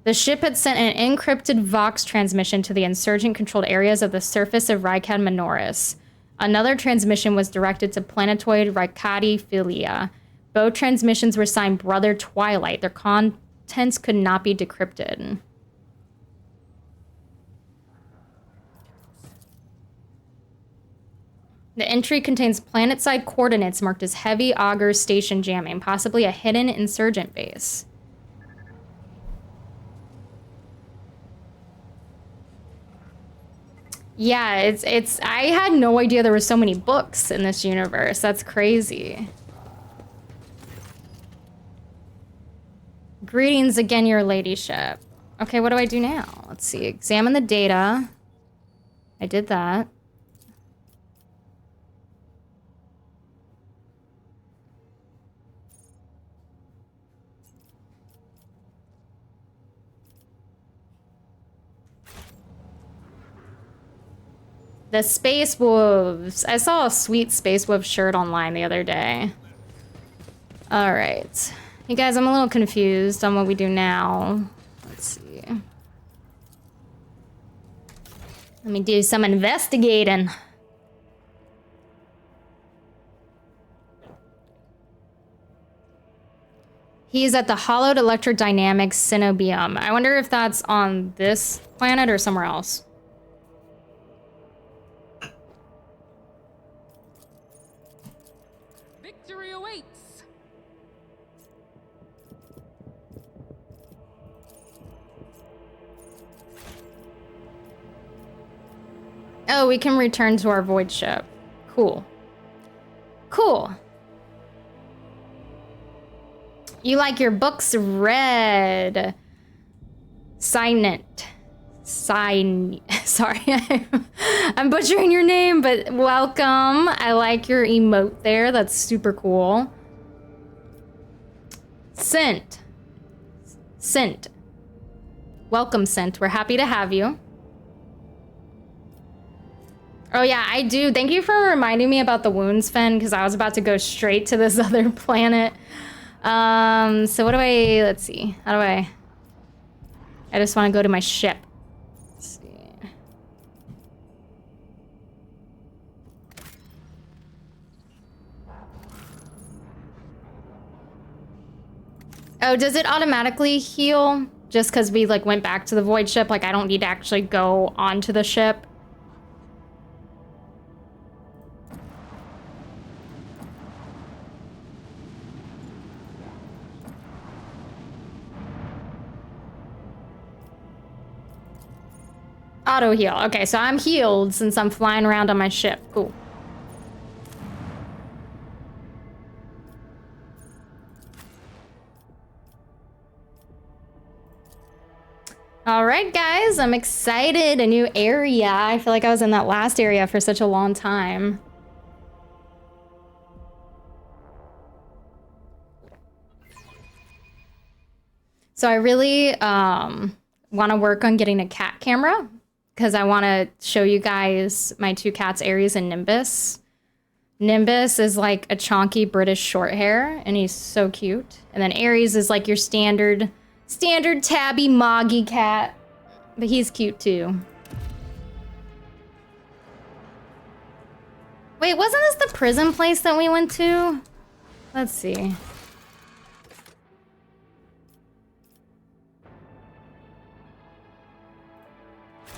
The ship had sent an encrypted Vox transmission to the insurgent-controlled areas of the surface of Rykad Minoris. Another transmission was directed to planetoid Rykadi Philia. Both transmissions were signed Brother Twilight. Their contents could not be decrypted. The entry contains planet-side coordinates marked as Heavy Augur Station jamming, possibly a hidden insurgent base. Yeah, it's I had no idea there were so many books in this universe. That's crazy. Greetings again, your ladyship. Okay, what do I do now? Let's see. Examine the data. I did that. The Space Wolves. I saw a sweet Space Wolf shirt online the other day. All right. You guys, I'm a little confused on what we do now. Let's see. Let me do some investigating. He's at the Hollowed Electrodynamics Cenobium. I wonder if that's on this planet or somewhere else. Victory awaits. Oh, we can return to our void ship. Cool. Cool. You like your books read. Signet. Sorry, I'm butchering your name, but welcome. I like your emote there. That's super cool. Sent. Welcome, Sent. We're happy to have you. Oh yeah, I do. Thank you for reminding me about the wounds, Fen, because I was about to go straight to this other planet. So what do let's see. How do I just want to go to my ship. Let's see. Oh, does it automatically heal just because we like went back to the void ship? Like I don't need to actually go onto the ship? Auto heal. Okay, so I'm healed since I'm flying around on my ship. Cool. All right, guys, I'm excited. A new area. I feel like I was in that last area for such a long time. So I really want to work on getting a cat camera, because I want to show you guys my 2 cats, Aries and Nimbus. Nimbus is like a chonky British short hair, and he's so cute. And then Aries is like your standard tabby moggy cat, but he's cute too. Wait, wasn't this the prison place that we went to? Let's see.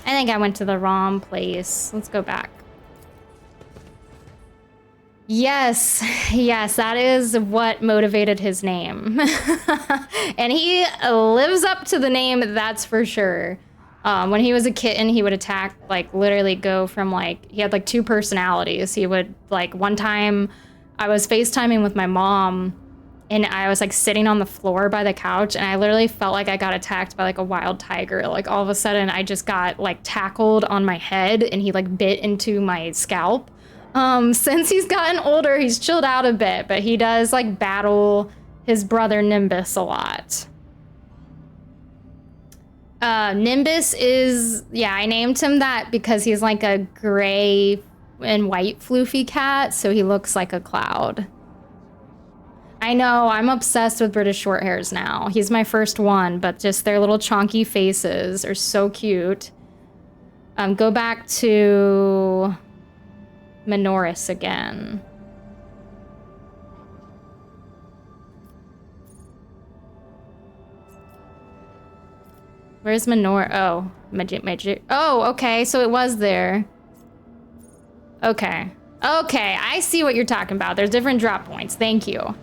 I think I went to the wrong place. Let's go back. Yes, yes, that is what motivated his name. And he lives up to the name, that's for sure. When he was a kitten, he would attack, like, literally go from, like, he had, like, two personalities. He would, like, one time I was FaceTiming with my mom, and I was, like, sitting on the floor by the couch, and I literally felt like I got attacked by, like, a wild tiger. Like, all of a sudden, I just got, like, tackled on my head, and he, like, bit into my scalp. Since he's gotten older, he's chilled out a bit, but he does, like, battle his brother Nimbus a lot. Nimbus is, yeah, I named him that because he's like a gray and white floofy cat, so he looks like a cloud. I know, I'm obsessed with British Shorthairs now. He's my first one, but just their little chonky faces are so cute. Go back to Minoris again. Where's Minor? Oh, Magic. Oh, okay, so it was there. Okay. Okay, I see what you're talking about. There's different drop points. Thank you.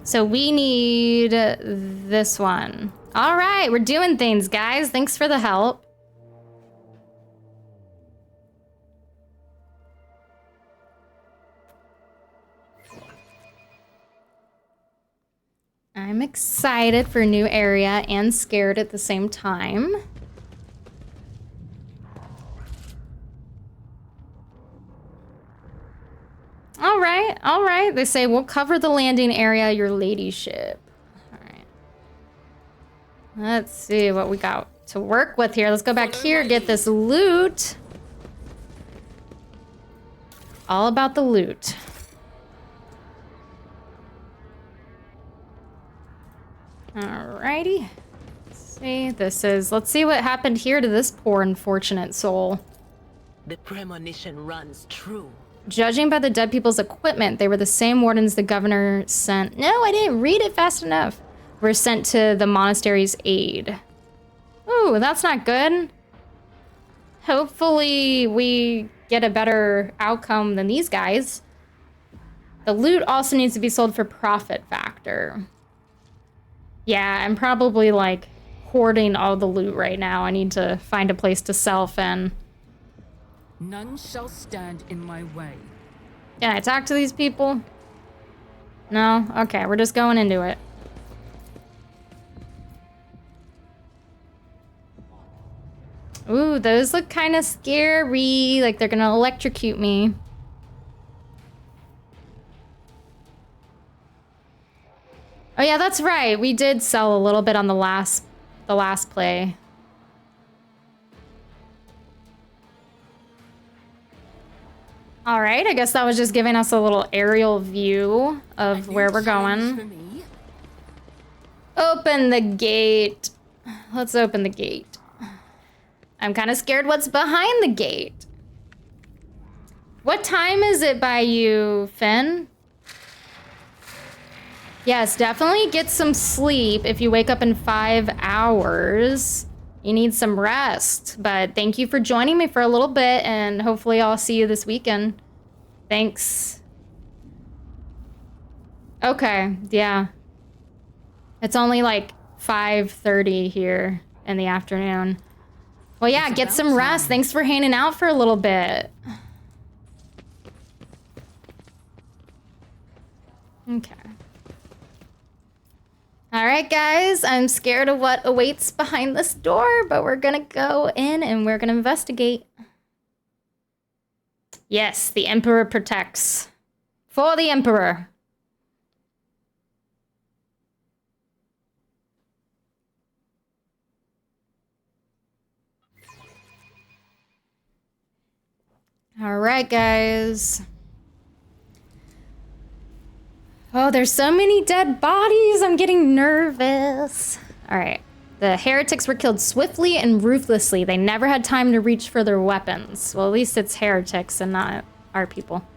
So we need this one. All right, we're doing things, guys. Thanks for the help. I'm excited for a new area and scared at the same time. All right, all right. They say we'll cover the landing area, your ladyship. All right. Let's see what we got to work with here. Let's go back here, get this loot. All about the loot. Alrighty. Let's see, let's see what happened here to this poor unfortunate soul. The premonition runs true. Judging by the dead people's equipment, they were the same wardens the governor sent. No, I didn't read it fast enough. Were sent to the monastery's aid. Ooh, that's not good. Hopefully we get a better outcome than these guys. The loot also needs to be sold for profit factor. Yeah, I'm probably like hoarding all the loot right now. I need to find a place to sell, Finn. None shall stand in my way. Can I talk to these people? No? Okay, we're just going into it. Ooh, those look kind of scary. Like they're gonna electrocute me. Oh yeah, that's right. We did sell a little bit on the last play. All right, I guess that was just giving us a little aerial view of where we're going. Open the gate. Let's open the gate. I'm kind of scared what's behind the gate. What time is it by you, Finn? Yes, definitely get some sleep if you wake up in 5 hours. You need some rest, but thank you for joining me for a little bit, and hopefully I'll see you this weekend. Thanks. Okay, yeah. It's only like 5:30 here in the afternoon. Well, yeah, get some rest. Thanks for hanging out for a little bit. Okay. All right, guys, I'm scared of what awaits behind this door, but we're gonna go in and we're gonna investigate. Yes, the Emperor protects. For the Emperor. All right, guys. Oh, there's so many dead bodies. I'm getting nervous. All right. The heretics were killed swiftly and ruthlessly. They never had time to reach for their weapons. Well, at least it's heretics and not our people.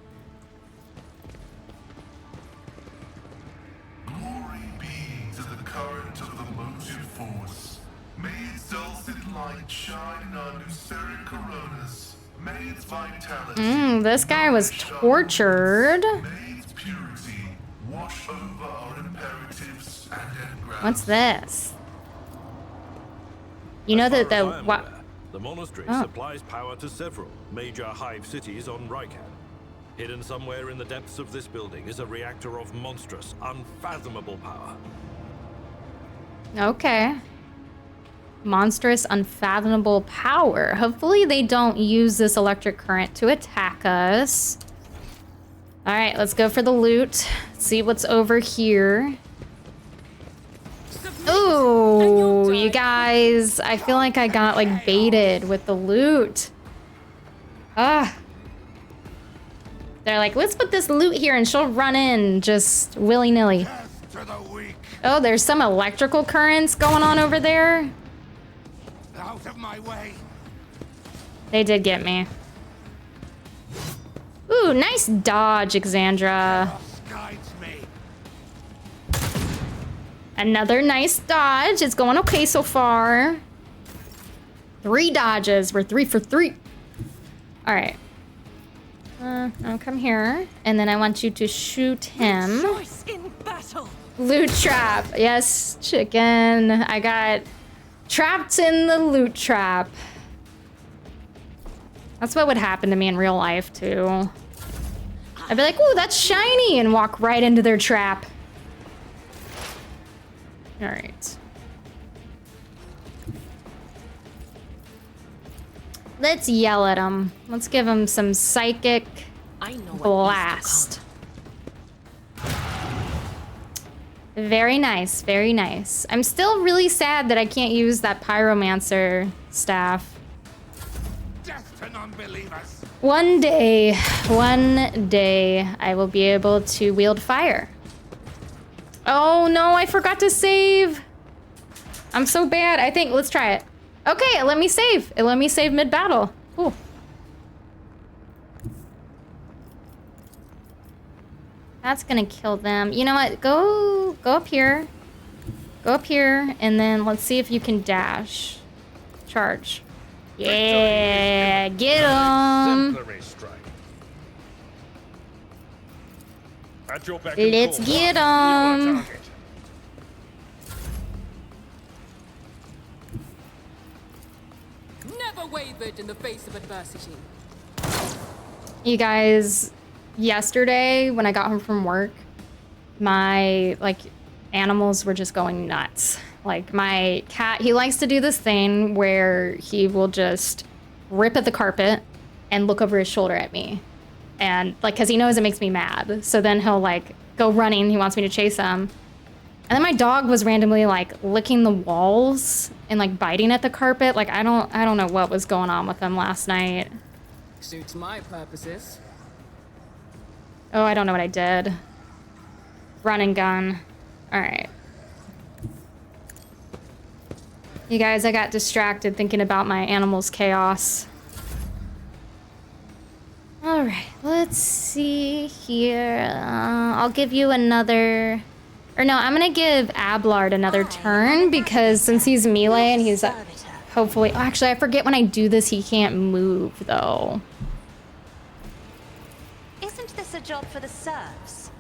Glory be to the current of the motive force. May its dulcet light shine in our Lucerian coronas. May its vitality. This guy was tortured. May its purity wash over our imperatives and engrams. What's this? You know that the what? The monastery Oh. supplies power to several major hive cities on Rykan. Hidden somewhere in the depths of this building is a reactor of monstrous, unfathomable power. Okay. Monstrous, unfathomable power. Hopefully they don't use this electric current to attack us. All right, let's go for the loot. See what's over here. Ooh, you guys, I feel like I got like baited with the loot. Ah. They're like, let's put this loot here and she'll run in just willy-nilly. Oh, there's some electrical currents going on over there. Out of my way. They did get me. Ooh, nice dodge, Exandra. Guides me. Another nice dodge. It's going okay so far. 3 dodges. We're 3 for 3. All right. Now come here. And then I want you to shoot him. Choice in battle. Loot trap. Yes, chicken. I got trapped in the loot trap. That's what would happen to me in real life, too. I'd be like, ooh, that's shiny, and walk right into their trap. All right. Let's yell at him. Let's give him some psychic I know what blast. Very nice, very nice. I'm still really sad that I can't use that pyromancer staff. Death to non-believers. One day, I will be able to wield fire. Oh no, I forgot to save. I'm so bad. I think, let's try it. Okay, it let me save. It let me save mid-battle. Cool. That's gonna kill them. You know what? Go up here. Go up here, and then let's see if you can dash. Charge. Yeah, get him. Let's get him. Never wavered in the face of adversity. You guys, yesterday when I got home from work, my animals were just going nuts. Like my cat, he likes to do this thing where he will just rip at the carpet and look over his shoulder at me. And cause he knows it makes me mad. So then he'll go running. He wants me to chase him. And then my dog was randomly licking the walls and biting at the carpet. I don't know what was going on with him last night. Suits my purposes. Oh, I don't know what I did. Run and gun. All right. You guys, I got distracted thinking about my animals' chaos. All right, let's see here. I'll give you another... Or no, I'm gonna give Ablard another turn because since he's melee and he's hopefully... Oh, actually, I forget when I do this, he can't move though. Isn't this a job for the serfs?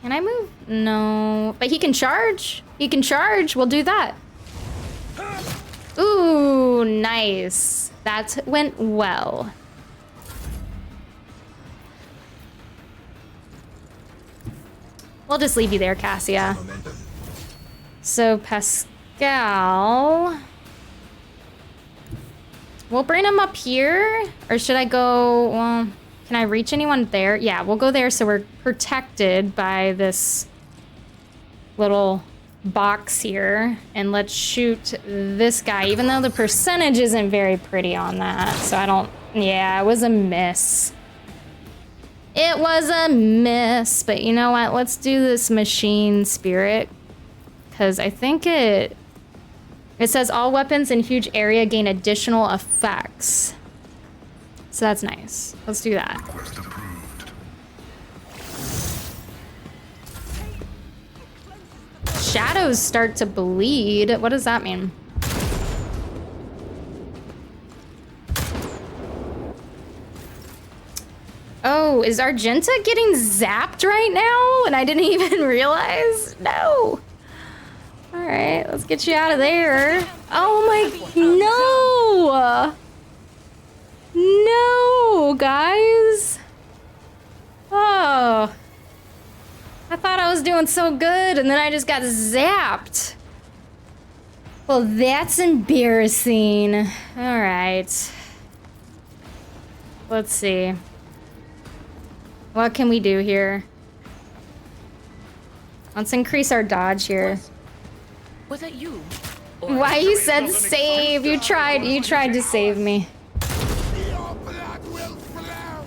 Can I move? No, but he can charge. He can charge. We'll do that. Ooh, nice. That went well. We'll just leave you there, Cassia. So Pascal, we'll bring him up here, or should I go? Well, can I reach anyone there? Yeah, we'll go there so we're protected by this little box here. And let's shoot this guy, even though the percentage isn't very pretty on that. So I don't, yeah, it was a miss. It was a miss, but you know what? Let's do this machine spirit. Because I think it says all weapons in huge area gain additional effects. So that's nice. Let's do that. Request approved. Shadows start to bleed. What does that mean? Oh, is Argenta getting zapped right now? And I didn't even realize? No. All right, let's get you out of there. Oh my, no. No, guys. Oh. I thought I was doing so good and then I just got zapped. Well, that's embarrassing. All right. Let's see. What can we do here? Let's increase our dodge here. Was it you? Why you said save? You tried to save me. Your blood will flow.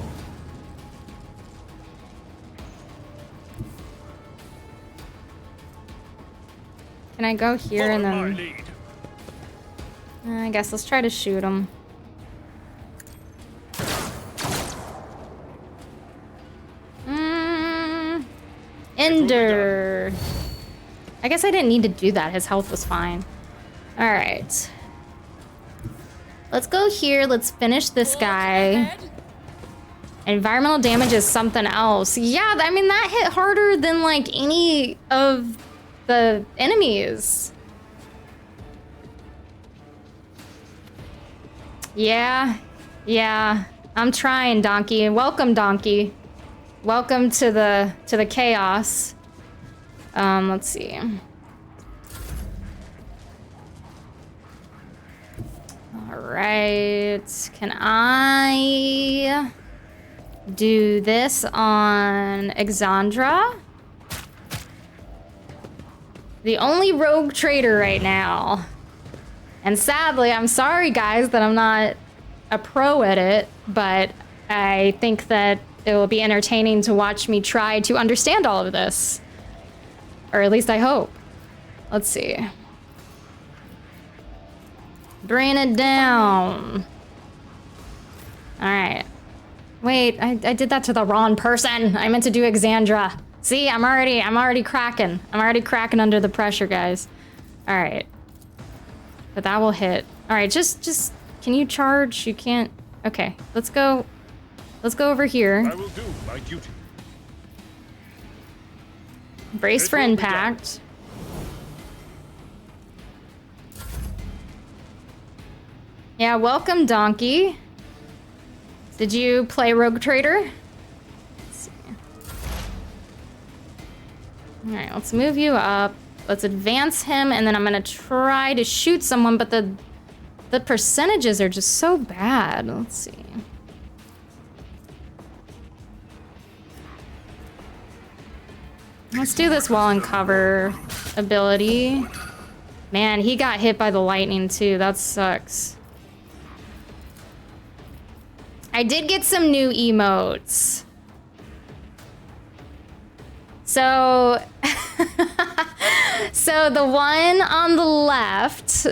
Can I go here and Follow my then... lead. I guess let's try to shoot him. Ender. I guess I didn't need to do that. His health was fine. All right. Let's go here. Let's finish this guy. Environmental damage is something else. Yeah, I mean, that hit harder than like any of the enemies. Yeah. I'm trying, Donkey. Welcome, Donkey. Welcome to the chaos. Let's see. All right. Can I do this on Exandra? The only rogue trader right now. And sadly, I'm sorry guys that I'm not a pro at it, but I think that it will be entertaining to watch me try to understand all of this. Or at least I hope. Let's see. Bring it down. All right. Wait, I did that to the wrong person. I meant to do Exandra. See, I'm already cracking. I'm already cracking under the pressure, guys. All right. But that will hit. All right, just, can you charge? You can't. Okay, let's go. Let's go over here. I will do my duty. Brace for impact. Yeah, welcome, Donkey. Did you play Rogue Trader? Let's see. All right, let's move you up. Let's advance him, and then I'm gonna try to shoot someone, but the percentages are just so bad. Let's see. Let's do this wall and cover ability. Man, he got hit by the lightning too. That sucks. I did get some new emotes. So, so the one on the left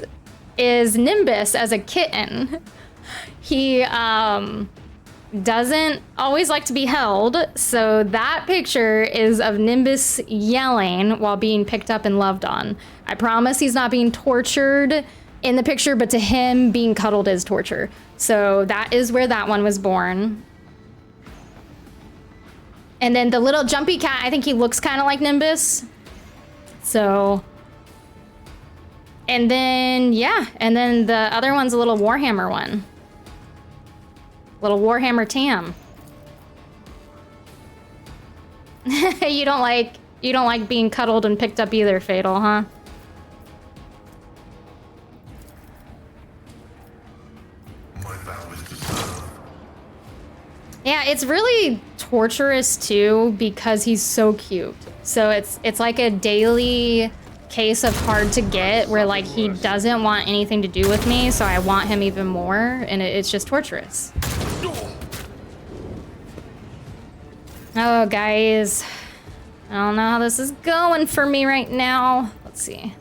is Nimbus as a kitten. He doesn't always like to be held, so that picture is of Nimbus yelling while being picked up and loved on. I promise he's not being tortured in the picture, but to him, being cuddled is torture. So that is where that one was born. And then the little jumpy cat, I think he looks kind of like Nimbus. So, and then, yeah, and then the other one's a little Warhammer one. Little Warhammer Tam. You don't like being cuddled and picked up either, Fatal, huh? My vow is to serve. Yeah, it's really torturous too because he's so cute. So it's like a daily case of hard to get where like he doesn't want anything to do with me, so I want him even more, and it's just torturous. Oh, guys. I don't know how this is going for me right now. Let's see.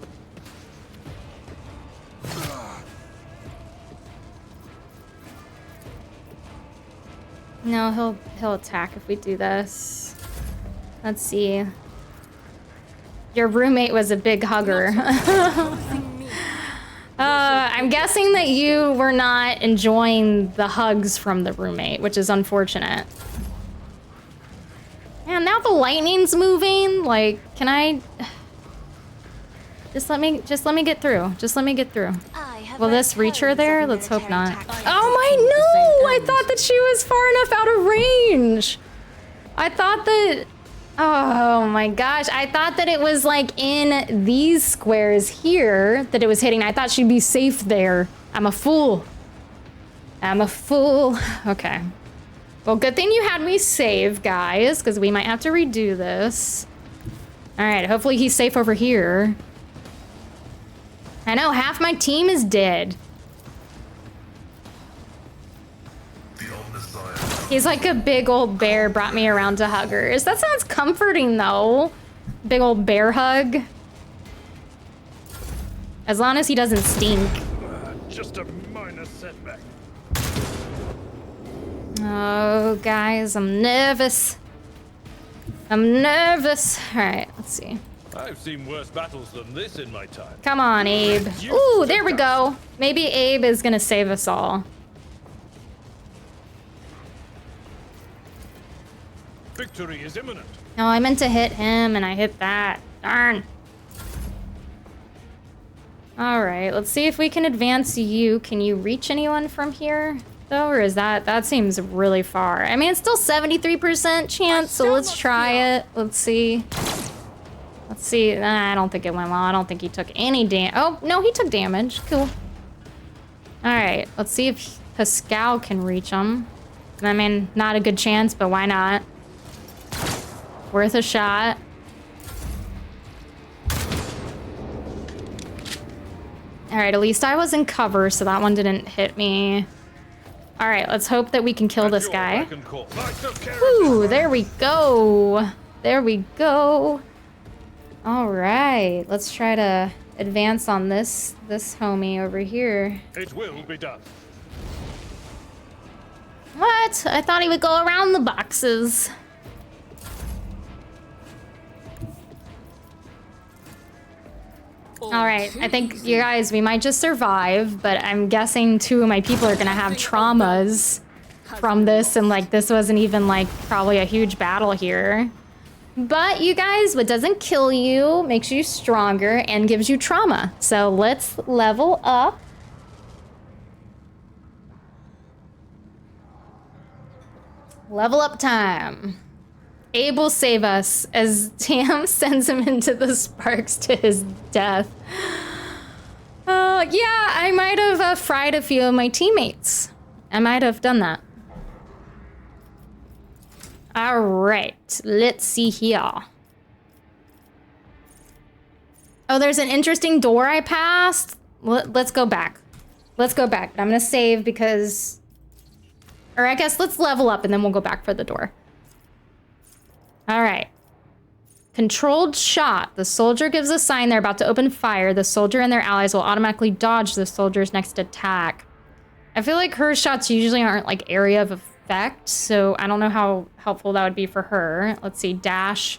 No, he'll attack if we do this. Let's see. Your roommate was a big hugger. I'm guessing that you were not enjoying the hugs from the roommate, which is unfortunate. Man, now the lightning's moving. Like, can I... Just let me get through. Just let me get through. Will this reach her there? Let's hope not. Oh my, no! I thought that she was far enough out of range. I thought that... Oh my gosh. I thought that it was like in these squares here that it was hitting. I thought she'd be safe there. I'm a fool. I'm a fool. Okay. Well, good thing you had me save, guys, because we might have to redo this. All right, hopefully he's safe over here. I know, half my team is dead. He's like a big old bear brought me around to huggers. That sounds comforting, though. Big old bear hug. As long as he doesn't stink. Just a minor setback. Oh, guys, I'm nervous. I'm nervous. All right, let's see. I've seen worse battles than this in my time. Come on, Abe. Ooh, there we go. Maybe Abe is gonna save us all. Victory is imminent. No, I meant to hit him and I hit that. Darn. All right, let's see if we can advance you. Can you reach anyone from here, though? Or is that seems really far. I mean, it's still 73% chance, so let's try it. Let's see. Let's see. Nah, I don't think it went well. I don't think he took any damage. Oh, no, he took damage. Cool. All right, let's see if Pascal can reach him. I mean, not a good chance, but why not? Worth a shot. All right, at least I was in cover, so that one didn't hit me. All right, let's hope that we can kill this guy. Ooh, there we go. There we go. All right, let's try to advance on this homie over here. It will be done. What? I thought he would go around the boxes. All right, I think you guys, we might just survive, but I'm guessing 2 of my people are gonna have traumas from this, and like this wasn't even like probably a huge battle here. But you guys, what doesn't kill you makes you stronger and gives you trauma. So let's level up. Level up time. Abe will save us as Tam sends him into the sparks to his death. Yeah, I might have fried a few of my teammates. I might have done that. All right, let's see here. Oh, there's an interesting door I passed. Let's go back. Let's go back. I'm gonna save because, or I guess let's level up and then we'll go back for the door. All right. Controlled shot. The soldier gives a sign they're about to open fire. The soldier and their allies will automatically dodge the soldier's next attack. I feel like her shots usually aren't like area of effect, so I don't know how helpful that would be for her. Let's see, dash.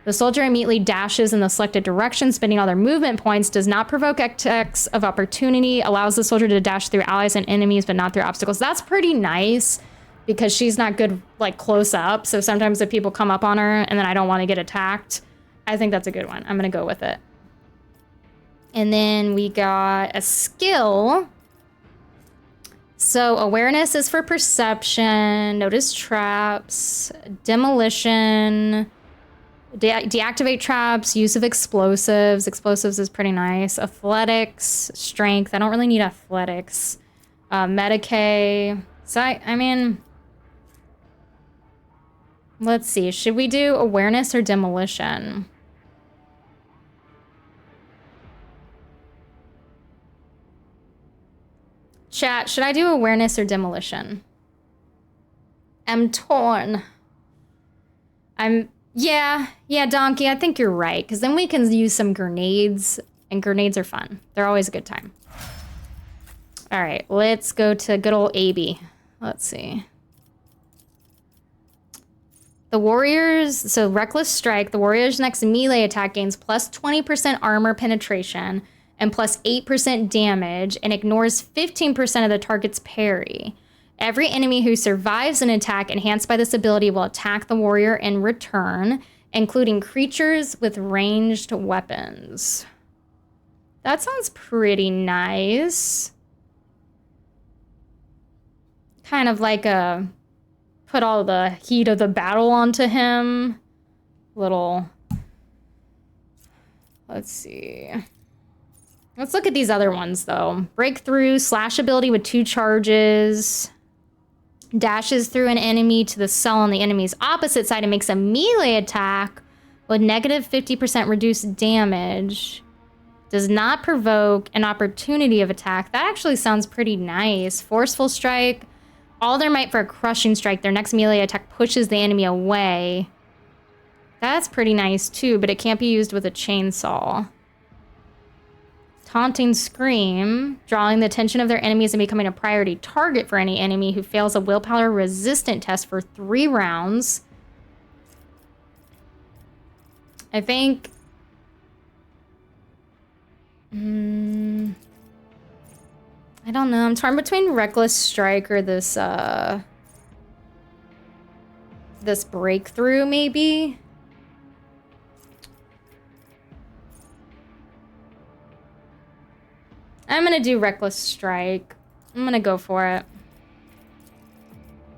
The soldier immediately dashes in the selected direction, spending all their movement points, does not provoke attacks of opportunity, allows the soldier to dash through allies and enemies, but not through obstacles. That's pretty nice because she's not good like close up. So sometimes if people come up on her and then I don't want to get attacked, I think that's a good one. I'm gonna go with it. And then we got a skill. So awareness is for perception, notice traps, demolition, deactivate traps, use of explosives. Explosives is pretty nice. Athletics, strength. I don't really need athletics. Medicae. So I mean, let's see. Should we do awareness or demolition? Chat, should I do awareness or demolition? I'm torn. Yeah, Donkey, I think you're right, because then we can use some grenades, and grenades are fun. They're always a good time. All right, let's go to good old Abby. Let's see. The warriors, so Reckless Strike, the warrior's next melee attack gains plus 20% armor penetration and plus 8% damage and ignores 15% of the target's parry. Every enemy who survives an attack enhanced by this ability will attack the warrior in return, including creatures with ranged weapons. That sounds pretty nice. Kind of like a put all the heat of the battle onto him. Little, let's see. Let's look at these other ones though. Breakthrough, slash ability with 2 charges. Dashes through an enemy to the cell on the enemy's opposite side and makes a melee attack with negative 50% reduced damage. Does not provoke an opportunity of attack. That actually sounds pretty nice. Forceful strike. All their might for a crushing strike. Their next melee attack pushes the enemy away. That's pretty nice too, but it can't be used with a chainsaw. Taunting Scream, drawing the attention of their enemies and becoming a priority target for any enemy who fails a willpower resistant test for 3 rounds. I think... I don't know. I'm torn between Reckless Strike or this, this Breakthrough, maybe? I'm gonna do Reckless Strike. I'm gonna go for it.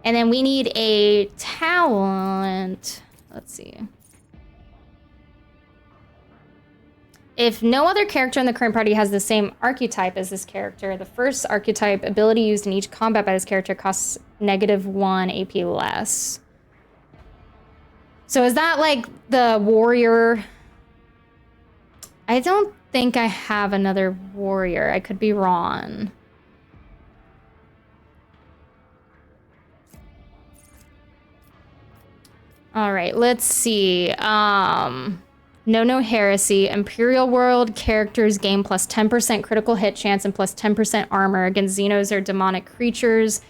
And then we need a talent. Let's see. If no other character in the current party has the same archetype as this character, the first archetype ability used in each combat by this character costs -1 AP less. So is that like the warrior? I don't think I have another warrior. I could be wrong. All right, let's see. No Heresy. Imperial World characters gain plus 10% critical hit chance and plus 10% armor against Xenos or demonic creatures.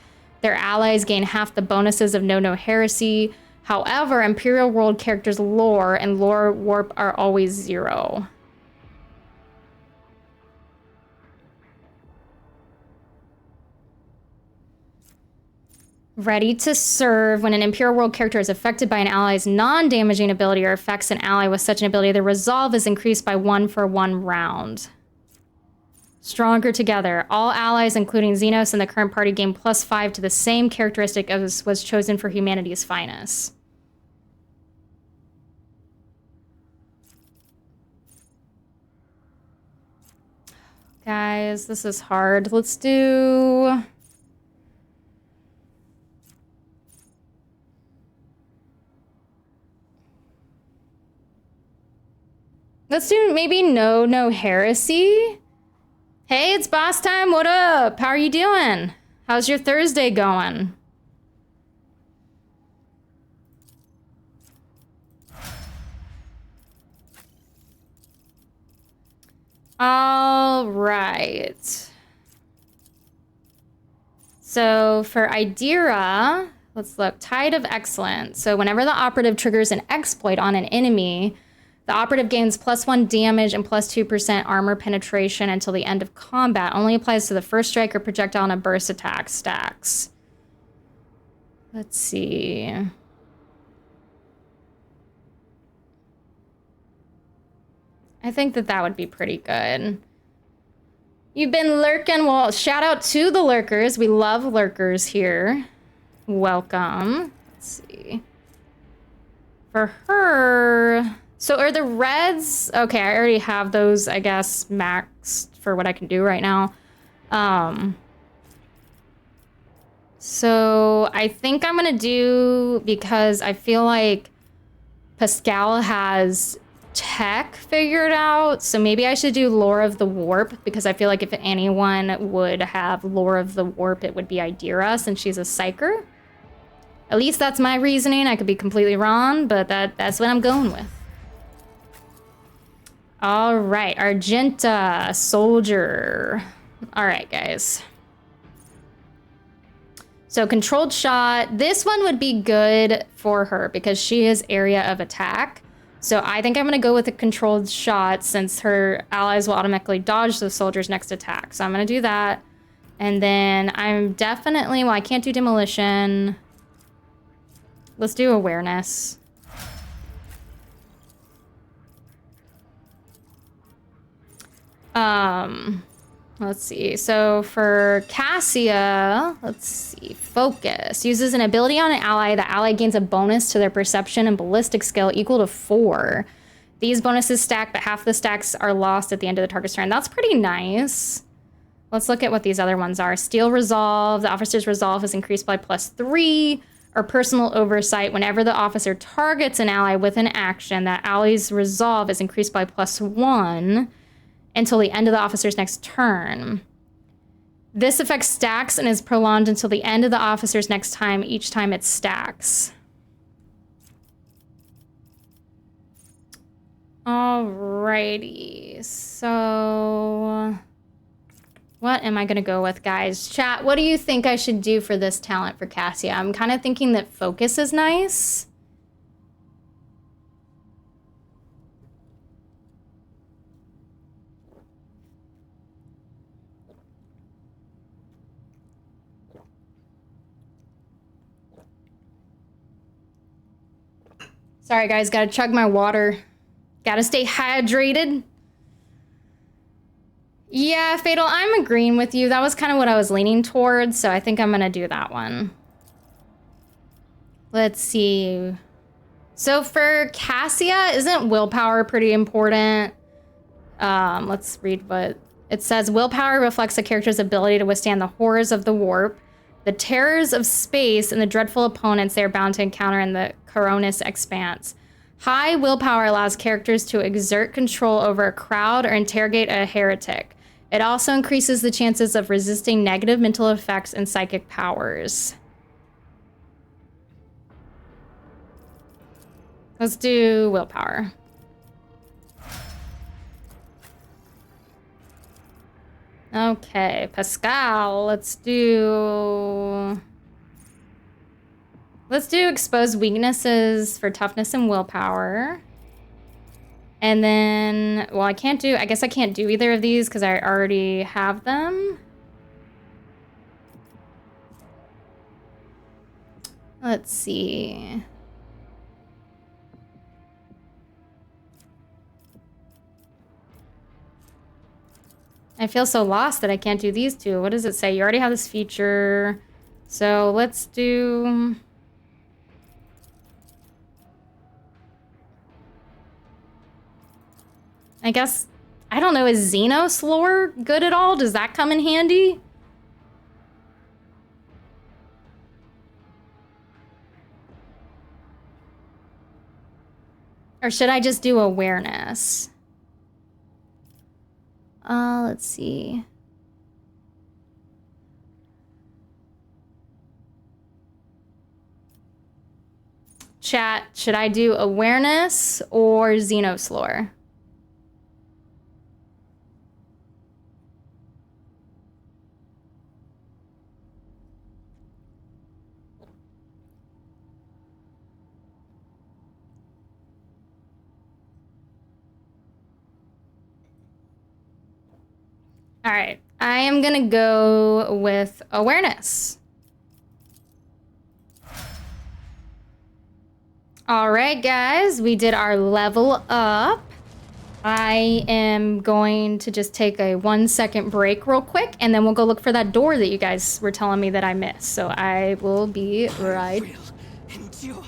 Their allies gain half the bonuses of No Heresy. However, Imperial World characters' lore and lore warp are always 0. Ready to serve. When an Imperial World character is affected by an ally's non-damaging ability or affects an ally with such an ability, their resolve is increased by 1 for 1 round. Stronger together. All allies, including Xenos and the current party, gain plus 5 to the same characteristic as was chosen for humanity's finest. Guys, this is hard. Let's do... Let's do maybe No Heresy. Hey, it's boss time. What up? How are you doing? How's your Thursday going? All right. So for Idira, let's look. Tide of Excellence. So whenever the operative triggers an exploit on an enemy, the operative gains plus 1 damage and plus 2% armor penetration until the end of combat. Only applies to the first strike or projectile on a burst attack stacks. Let's see. I think that would be pretty good. You've been lurking. Well, shout out to the lurkers. We love lurkers here. Welcome. Let's see. For her... So are the reds... Okay, I already have those, I guess, maxed for what I can do right now. So I think I'm going to do... Because I feel like Pascal has tech figured out. So maybe I should do Lore of the Warp. Because I feel like if anyone would have Lore of the Warp, it would be Idira, since she's a psyker. At least that's my reasoning. I could be completely wrong, but that's what I'm going with. All right, Argenta, soldier. All right, guys. So controlled shot. This one would be good for her because she is area of attack. So I think I'm gonna go with a controlled shot since her allies will automatically dodge the soldier's next attack. So I'm gonna do that. And then I'm definitely, well, I can't do demolition. Let's do awareness. Let's see. So for Cassia, let's see. Focus. Uses an ability on an ally. The ally gains a bonus to their perception and ballistic skill equal to 4. These bonuses stack, but half the stacks are lost at the end of the target's turn. That's pretty nice. Let's look at what these other ones are. Steel Resolve. The officer's resolve is increased by +3. Or personal oversight. Whenever the officer targets an ally with an action, that ally's resolve is increased by +1 until the end of the officer's next turn. This effect stacks and is prolonged until the end of the officer's next time, each time it stacks. Alrighty, so what am I gonna go with, guys? Chat, what do you think I should do for this talent for Cassia? I'm kind of thinking that focus is nice. Sorry, guys, gotta chug my water. Gotta stay hydrated. Yeah, Fatal, I'm agreeing with you. That was kind of what I was leaning towards, so I think I'm gonna do that one. Let's see. So for Cassia, isn't willpower pretty important? Let's read what it says. Willpower reflects a character's ability to withstand the horrors of the warp, the terrors of space, and the dreadful opponents they are bound to encounter in the Coronis expanse. High willpower allows characters to exert control over a crowd or interrogate a heretic. It also increases the chances of resisting negative mental effects and psychic powers. Let's do willpower. Okay, Pascal, let's do exposed weaknesses for toughness and willpower. And then, well, I guess I can't do either of these because I already have them. Let's see. I feel so lost that I can't do these two. What does it say? You already have this feature. So let's do... I guess, I don't know, is Xenos lore good at all? Does that come in handy? Or should I just do awareness? Let's see. Chat, should I do awareness or Xenos lore? All right, I am gonna go with awareness. All right, guys, we did our level up. I am going to just take a 1-second break real quick, and then we'll go look for that door that you guys were telling me that I missed. So I will be right. Endure.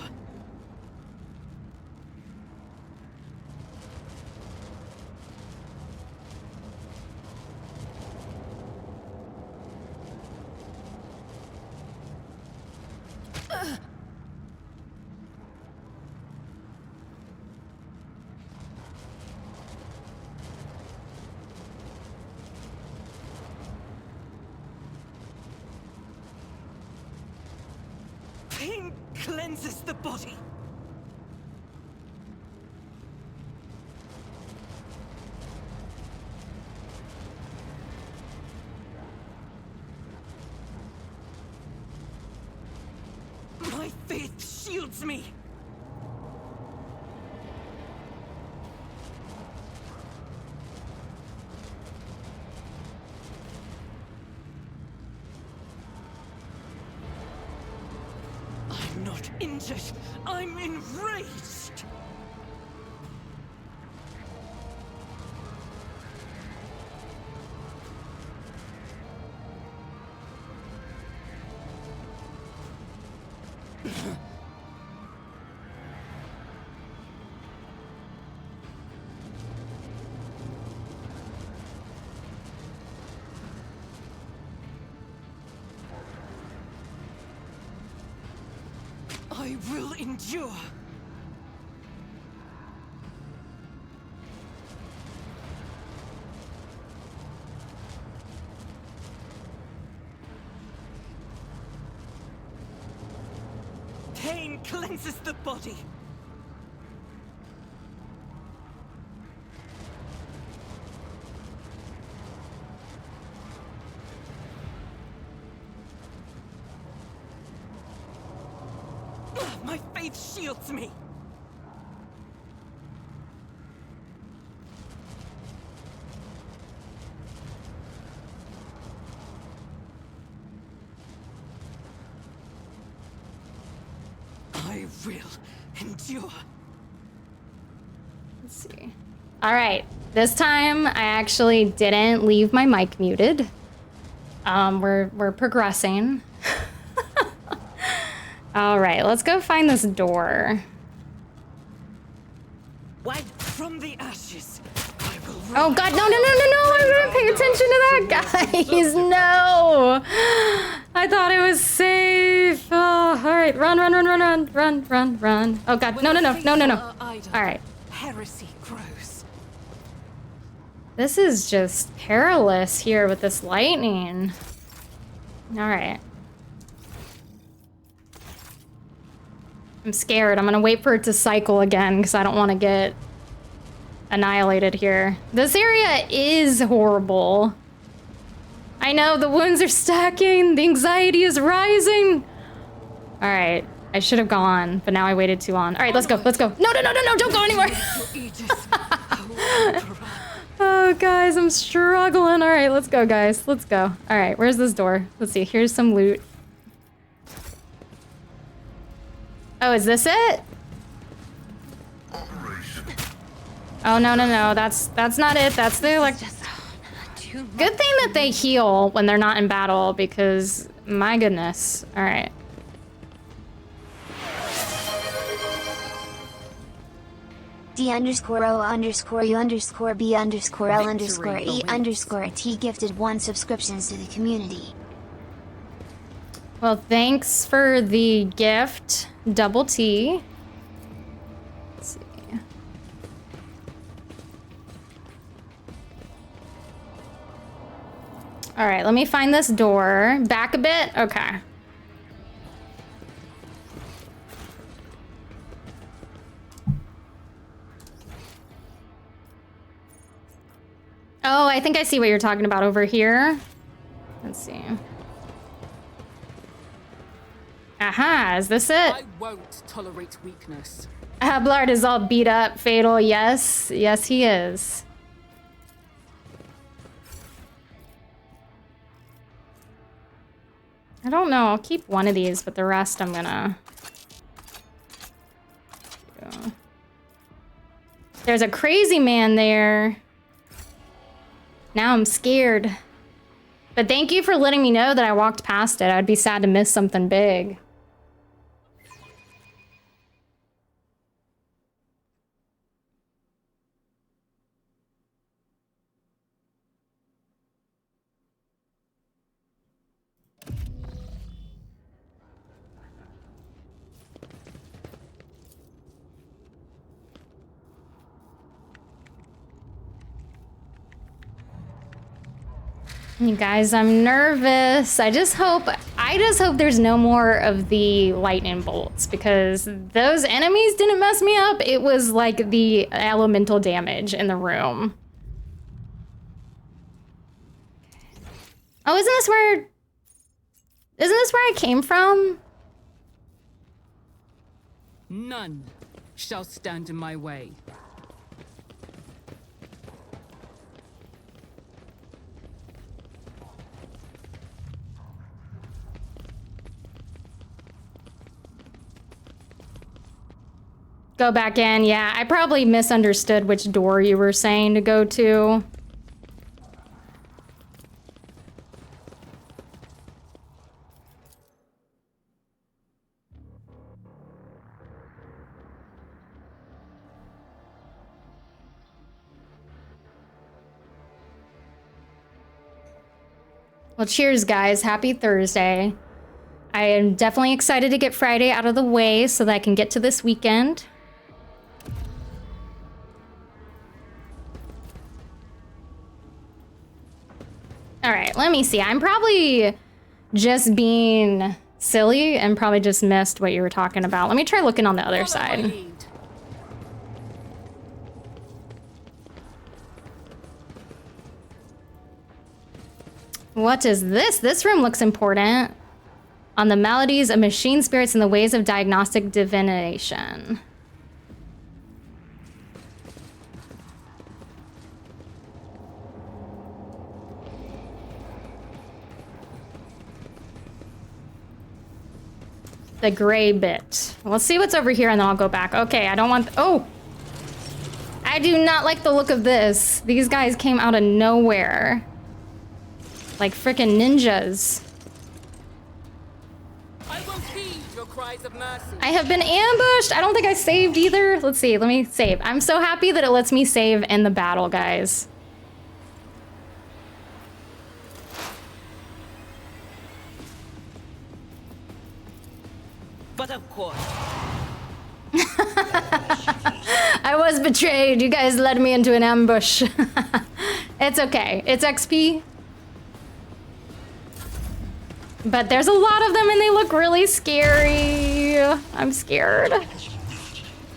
Pain cleanses the body. My faith shields me. injured. I'm enraged. I will endure. Pain cleanses the body. My faith shields me. I will endure. Let's see. All right, this time I actually didn't leave my mic muted. We're progressing. All right, let's go find this door. Why, from the ashes, I will Oh God, no, I didn't pay attention to that, guys, no. I thought it was safe. Oh, all right, run. Oh God, no. All right. Heresy grows. This is just perilous here with this lightning. All right. I'm scared. I'm gonna wait for it to cycle again because I don't want to get annihilated here. This area is horrible. I know, the wounds are stacking. The anxiety is rising. All right. I should have gone, but now I waited too long. All right, let's go. No, don't go anywhere. Oh, guys, I'm struggling. All right, let's go, guys. Let's go. All right, where's this door? Let's see. Here's some loot. Oh, is this it? Oh, no. That's not it. That's the, like... Good thing that they heal when they're not in battle, because, my goodness. All right. D_O_U_B_B_L_B_L_E_T gifted 1 subscriptions to the community. Well, thanks for the gift, Double T. Let's see. All right, let me find this door. Back a bit? Okay. Oh, I think I see what you're talking about over here. Let's see. Aha, is this it? I won't tolerate weakness. Ablard is all beat up, Fatal. Yes, yes he is. I don't know, I'll keep one of these, but the rest I'm gonna... do. There's a crazy man there. Now I'm scared. But thank you for letting me know that I walked past it. I'd be sad to miss something big. You guys, I'm nervous. I just hope there's no more of the lightning bolts, because those enemies didn't mess me up. It was like the elemental damage in the room. Oh, isn't this where I came from? None shall stand in my way. Go back in. Yeah, I probably misunderstood which door you were saying to go to. Well, cheers, guys. Happy Thursday. I am definitely excited to get Friday out of the way so that I can get to this weekend. All right, let me see. I'm probably just being silly and probably just missed what you were talking about. Let me try looking on the other side. What is this? This room looks important. On the maladies of machine spirits and the ways of diagnostic divination. The gray bit. Let's see what's over here and then I'll go back. Okay, I don't want... Oh! I do not like the look of this. These guys came out of nowhere. Like frickin' ninjas. I will heed your cries of mercy. I have been ambushed. I don't think I saved either. Let's see. Let me save. I'm so happy that it lets me save in the battle, guys. But of course. I was betrayed. You guys led me into an ambush. It's okay. It's XP. But there's a lot of them and they look really scary. I'm scared.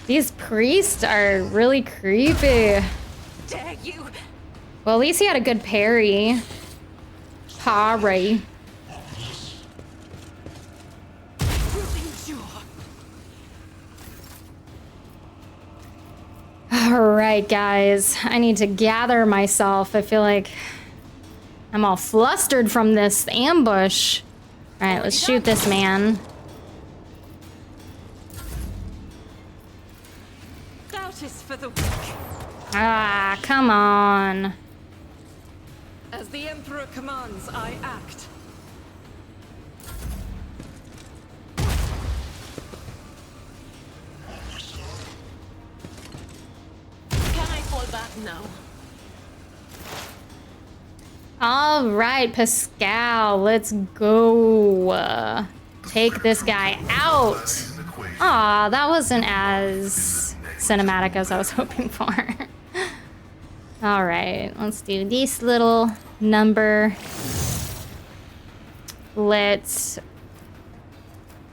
These priests are really creepy. Dare you? Well, at least he had a good parry. Parry. All right, guys. I need to gather myself. I feel like I'm all flustered from this ambush. All right, let's shoot this man. Doubt is for the weak. Ah, come on. As the Emperor commands, I act. Can I fall back now? All right, Pascal, let's go. Take this guy out. Aw, that wasn't as cinematic as I was hoping for. All right, let's do this little number. Let's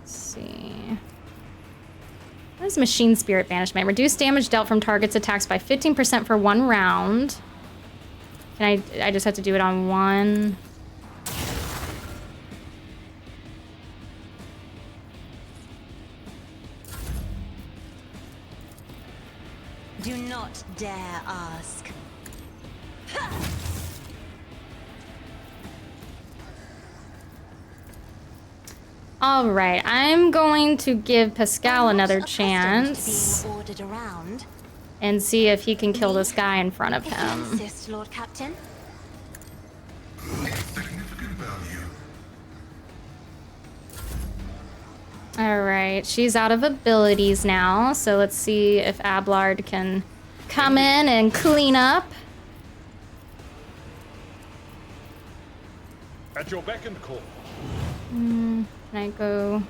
see. What is Machine Spirit Banishment? Reduce damage dealt from targets attacks by 15% for 1 round. Can I just have to do it on one? Do not dare ask. All right, I'm going to give Pascal another Being chance ordered around. and see if he can kill this guy in front of If you him. insist, Lord Captain. Significant value. All right, she's out of abilities now, so let's see if Ablard can come in and clean up. At your beck and call. Can I go?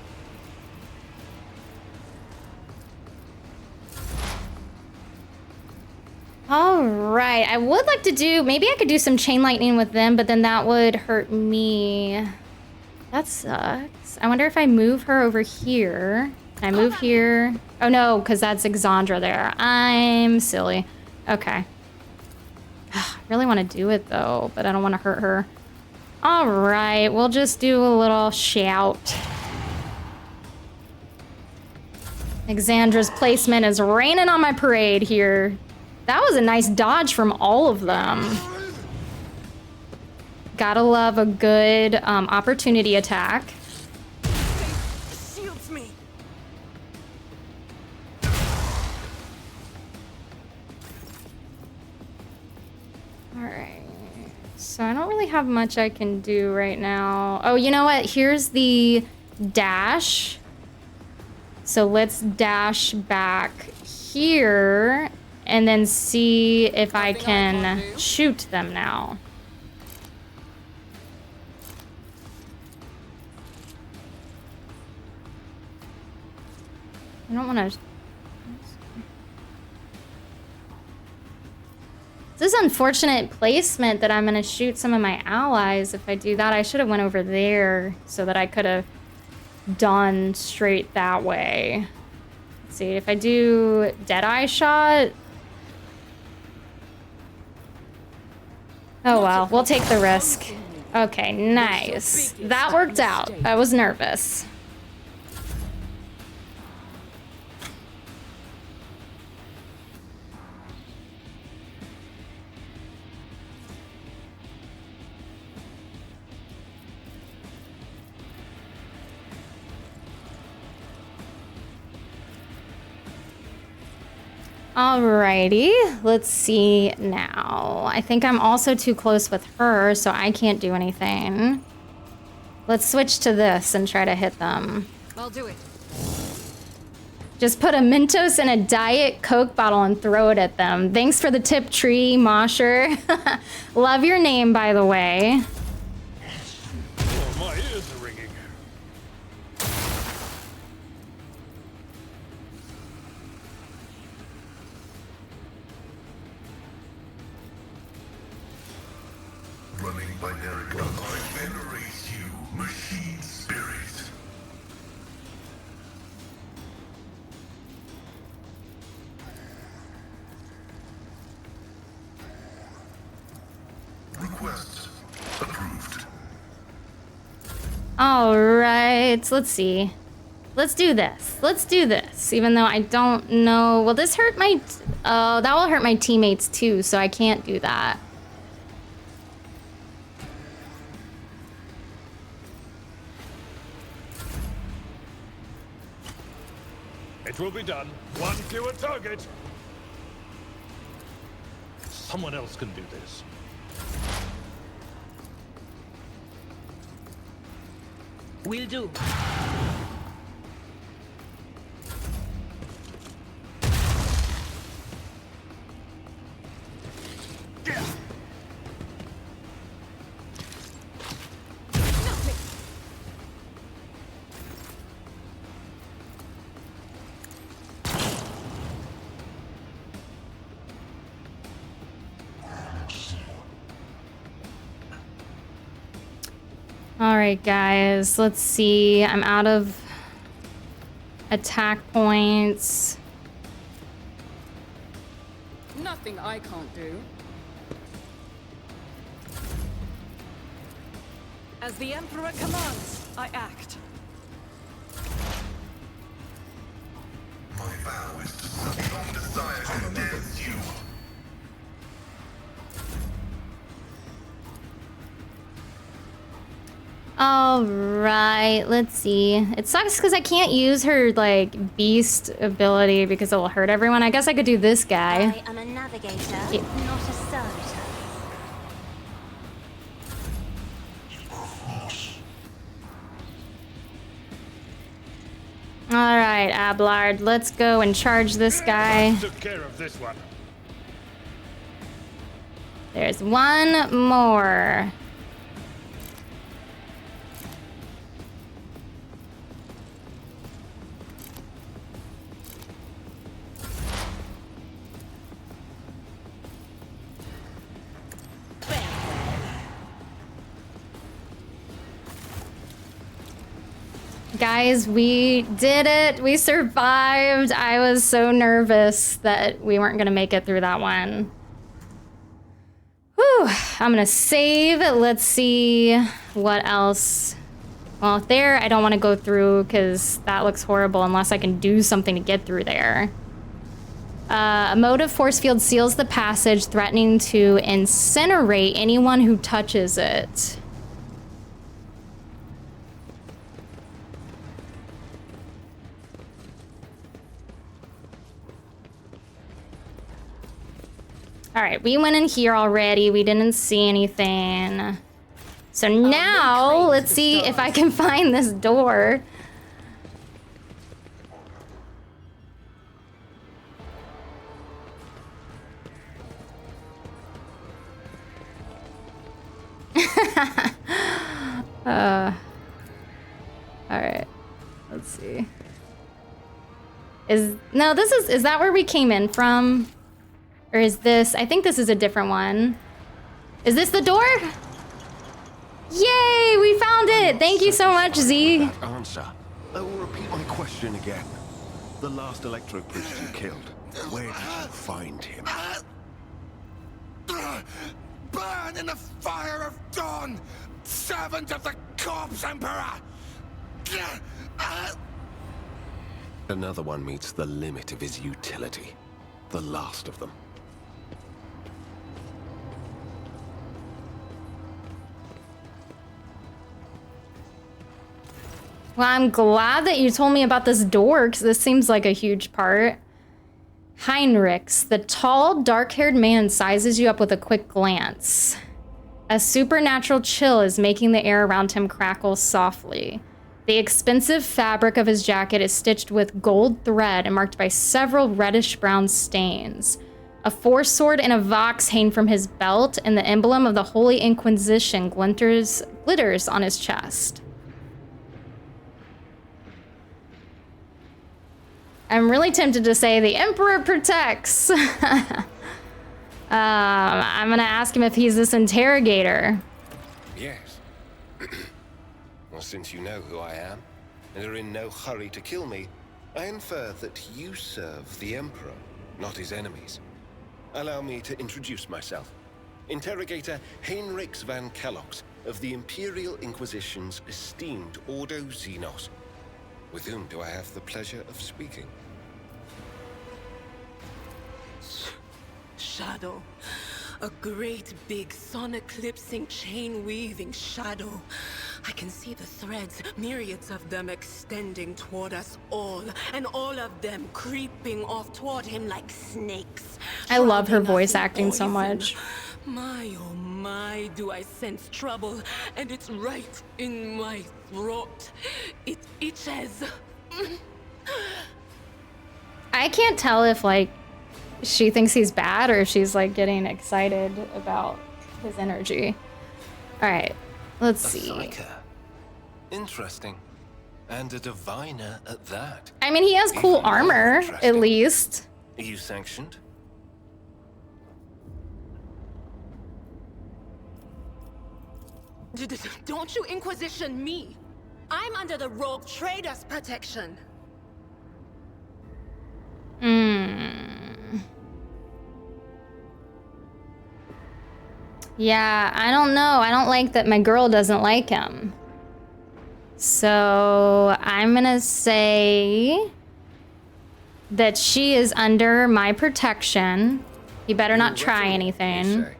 All right, I would like to do, maybe I could do some chain lightning with them, but then that would hurt me. That sucks. I wonder if I move her over here. Can I move here? Oh no, because that's Exandra there. I'm silly. Okay. I really want to do it though, but I don't want to hurt her. All right, we'll just do a little shout. Exandra's placement is raining on my parade here. That was a nice dodge from all of them. Gotta love a good opportunity attack. Shields me. Alright. So I don't really have much I can do right now. Oh, you know what? Here's the dash. So let's dash back here and then see if I can shoot them now. I don't want to... This is unfortunate placement that I'm going to shoot some of my allies. If I do that, I should have went over there so that I could have done straight that way. Let's see, if I do Deadeye shot... Oh well, we'll take the risk. Okay, nice. That worked out. I was nervous. Alrighty, let's see now. I think I'm also too close with her, so I can't do anything. Let's switch to this and try to hit them. I'll do it. Just put a Mentos in a Diet Coke bottle and throw it at them. Thanks for the tip, Tree Mosher. Love your name, by the way. Oh, my ears are ringing. Running binary gun. I venerate you, machine spirit. Request approved. All right, let's see. Let's do this. Let's do this. Even though I don't know. Will this hurt my... Oh, that will hurt my teammates too, so I can't do that. It will be done. One fewer target. Someone else can do this. Will do. All right, guys, let's see. I'm out of attack points. Nothing I can't do. As the Emperor commands, I act. My vow is to suck on desire to dance you. All right, let's see. It sucks because I can't use her, like, beast ability because it will hurt everyone. I guess I could do this guy. I am a navigator, not a servitor. All right, Ablard, let's go and charge this guy. Took care of this one. There's one more. Guys, we did it. We survived. I was so nervous that we weren't going to make it through that one. Whew. I'm going to save. Let's see what else. Well, there, I don't want to go through because that looks horrible unless I can do something to get through there. A motive force field seals the passage, threatening to incinerate anyone who touches it. All right, we went in here already. We didn't see anything. So now, let's see if I can find this door. All right, let's see. Is that where we came in from? Or is this, I think this is a different one. Is this the door? Yay, we found it. Thank you so much, Z. That answer. I will repeat my question again. The last electro priest you killed, where did you find him? Burn in the fire of dawn, servant of the corpse emperor! Another one meets the limit of his utility. The last of them. Well, I'm glad that you told me about this door, because this seems like a huge part. Heinrichs, the tall, dark-haired man, sizes you up with a quick glance. A supernatural chill is making the air around him crackle softly. The expensive fabric of his jacket is stitched with gold thread and marked by several reddish-brown stains. A foresword and a vox hang from his belt, and the emblem of the Holy Inquisition glitters on his chest. I'm really tempted to say the Emperor protects. I'm gonna ask him if he's this interrogator. Yes. Well, since you know who I am, and are in no hurry to kill me, I infer that you serve the Emperor, not his enemies. Allow me to introduce myself. Interrogator Heinrichs van Kellogg's of the Imperial Inquisition's esteemed Ordo Xenos. With whom do I have the pleasure of speaking? Shadow. A great big sun-eclipsing, chain-weaving shadow. I can see the threads, myriads of them extending toward us all, and all of them creeping off toward him like snakes. I love her shrouding us voice in acting so poison. much. My, oh my, do I sense trouble, and it's right in my throat. It itches. I can't tell if, like, she thinks he's bad or if she's, like, getting excited about his energy. All right, let's see. Psyker. Interesting. And a diviner at that. I mean, he has cool Even more armor, at interesting. least. Are you sanctioned? Don't you Inquisition me. I'm under the rogue trader's protection. Yeah, I don't know. I don't like that my girl doesn't like him. So I'm gonna say that she is under my protection. He better not try You anything. say.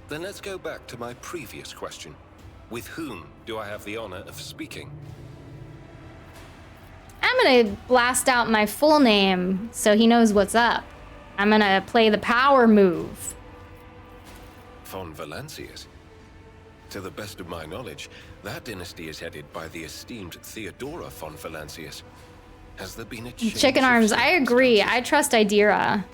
Then let's go back to my previous question. With whom do I have the honor of speaking? I'm gonna blast out my full name so he knows what's up. I'm gonna play the power move. Von Valancius. To the best of my knowledge, that dynasty is headed by the esteemed Theodora von Valancius. Has there been a change Chicken of arms, I agree. circumstances? I trust Idira.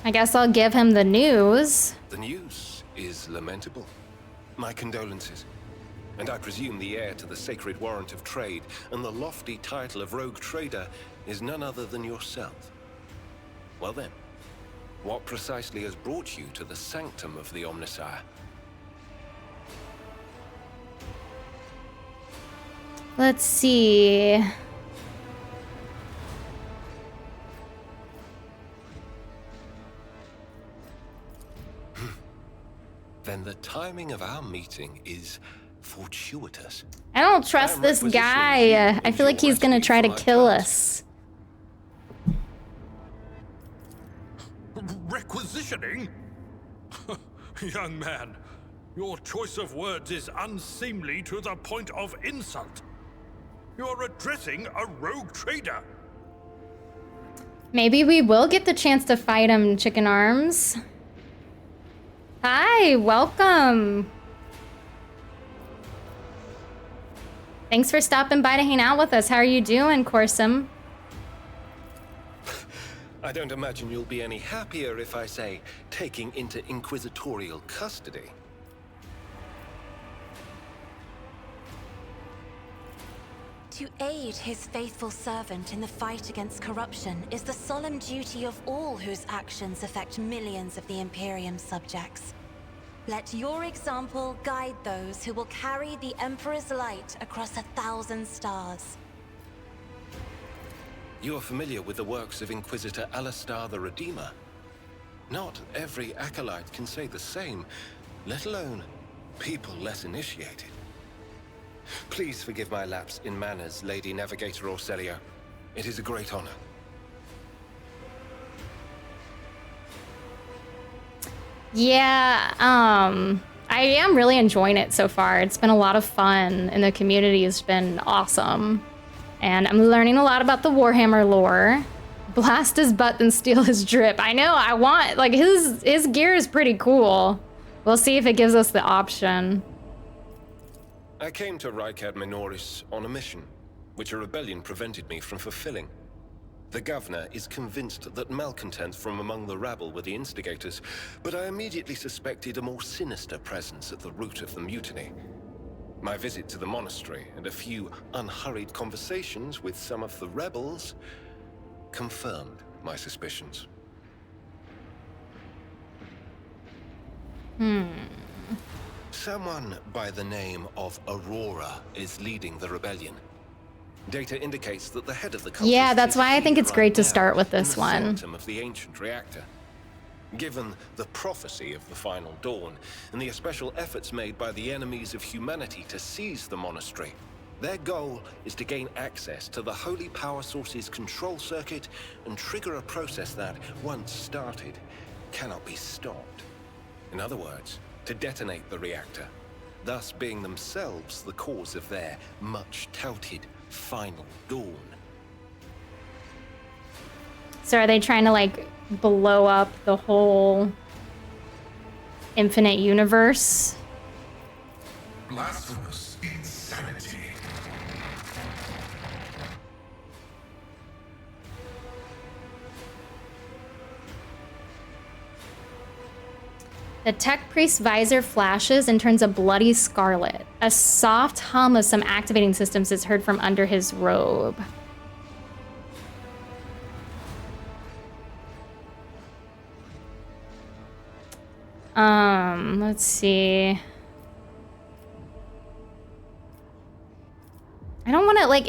I guess I'll give him the news. The news is lamentable. My condolences. And I presume the heir to the sacred warrant of trade and the lofty title of rogue trader is none other than yourself. Well then, what precisely has brought you to the sanctum of the Omnissiah? Let's see. Then the timing of our meeting is fortuitous. I don't trust this guy. I feel like he's gonna try to kill us. Requisitioning? Young man, Your choice of words is unseemly to the point of insult. You're addressing a rogue trader. Maybe we will get the chance to fight him, Chicken Arms. Hi, welcome. Thanks for stopping by to hang out with us. How are you doing, Corsum? I don't imagine you'll be any happier if I say taking into inquisitorial custody. To aid his faithful servant in the fight against corruption is the solemn duty of all whose actions affect millions of the Imperium subjects. Let your example guide those who will carry the Emperor's light across 1,000 stars. You are familiar with the works of Inquisitor Alistar the Redeemer. Not every acolyte can say the same, let alone people less initiated. Please forgive my lapse in manners, Lady Navigator Orselio. It is a great honor. Yeah, I am really enjoying it so far. It's been a lot of fun, and the community has been awesome. And I'm learning a lot about the Warhammer lore. Blast his butt and steal his drip. I know, I want, like, his gear is pretty cool. We'll see if it gives us the option. I came to Rykad Minoris on a mission, which a rebellion prevented me from fulfilling. The governor is convinced that malcontents from among the rabble were the instigators, but I immediately suspected a more sinister presence at the root of the mutiny. My visit to the monastery and a few unhurried conversations with some of the rebels confirmed my suspicions. Someone by the name of Aurora is leading the rebellion. Data indicates that the head of the cult Yeah, is that's why I think it's right great to now start with in this the one. sanctum of the ancient reactor. Given the prophecy of the final dawn and the especial efforts made by the enemies of humanity to seize the monastery, their goal is to gain access to the holy power source's control circuit and trigger a process that, once started, cannot be stopped. In other words, to detonate the reactor, thus being themselves the cause of their much-touted final dawn. So are they trying to, like, blow up the whole infinite universe? Blasphemous insanity. The tech priest's visor flashes and turns a bloody scarlet. A soft hum of some activating systems is heard from under his robe. Let's see. I don't want to, like,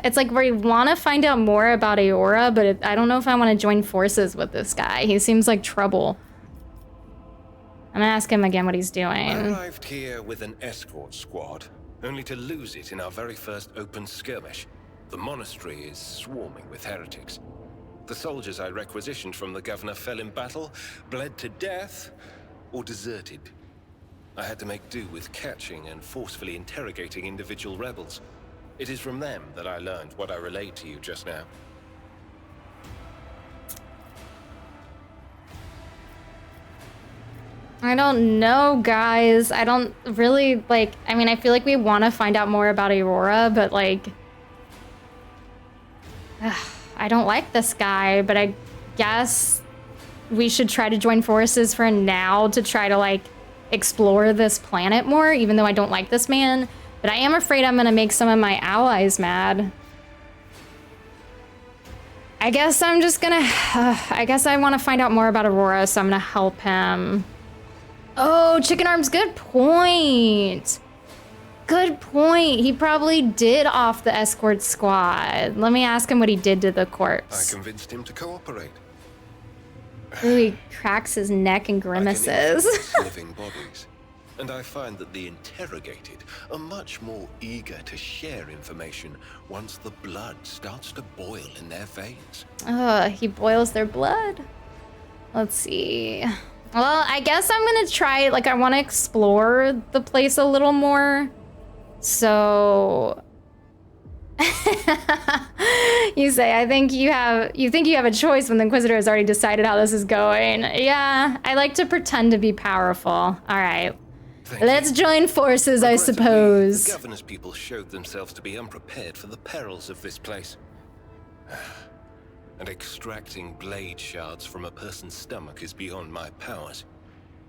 it's like we want to find out more about Aora, but I don't know if I want to join forces with this guy. He seems like trouble. I'm gonna ask him again what he's doing. I arrived here with an escort squad, only to lose it in our very first open skirmish. The monastery is swarming with heretics. The soldiers I requisitioned from the governor fell in battle, bled to death, or deserted. I had to make do with catching and forcefully interrogating individual rebels. It is from them that I learned what I relayed to you just now. I don't know, guys. I don't really, like, I mean, I feel like we want to find out more about Aurora, but, like, I don't like this guy, but I guess we should try to join forces for now to try to, like, explore this planet more, even though I don't like this man. But I am afraid I'm gonna make some of my allies mad. I guess I'm just gonna, I guess I want to find out more about Aurora, so I'm gonna help him. Oh, Chicken Arms, good point. Good point. He probably did off the escort squad. Let me ask him what he did to the corpse. I convinced him to cooperate. Ooh, he cracks his neck and grimaces. I can influence living bodies, and I find that the interrogated are much more eager to share information once the blood starts to boil in their veins. He boils their blood. Let's see. Well, I guess I'm gonna try, like, I want to explore the place a little more. So... You say, I think you think you have a choice when the Inquisitor has already decided how this is going. Yeah, I like to pretend to be powerful. All right. Let's join forces, I suppose. The governor's people showed themselves to be unprepared for the perils of this place. And extracting blade shards from a person's stomach is beyond my powers.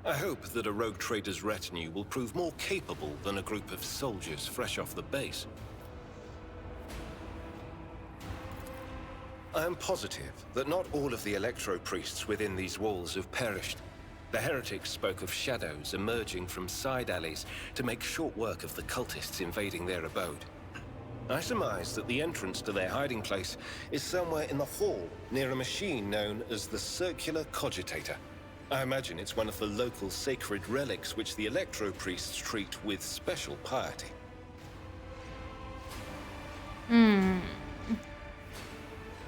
I hope that a rogue trader's retinue will prove more capable than a group of soldiers fresh off the base. I am positive that not all of the electro-priests within these walls have perished. The heretics spoke of shadows emerging from side alleys to make short work of the cultists invading their abode. I surmise that the entrance to their hiding place is somewhere in the hall, near a machine known as the Circular Cogitator. I imagine it's one of the local sacred relics which the electro-priests treat with special piety.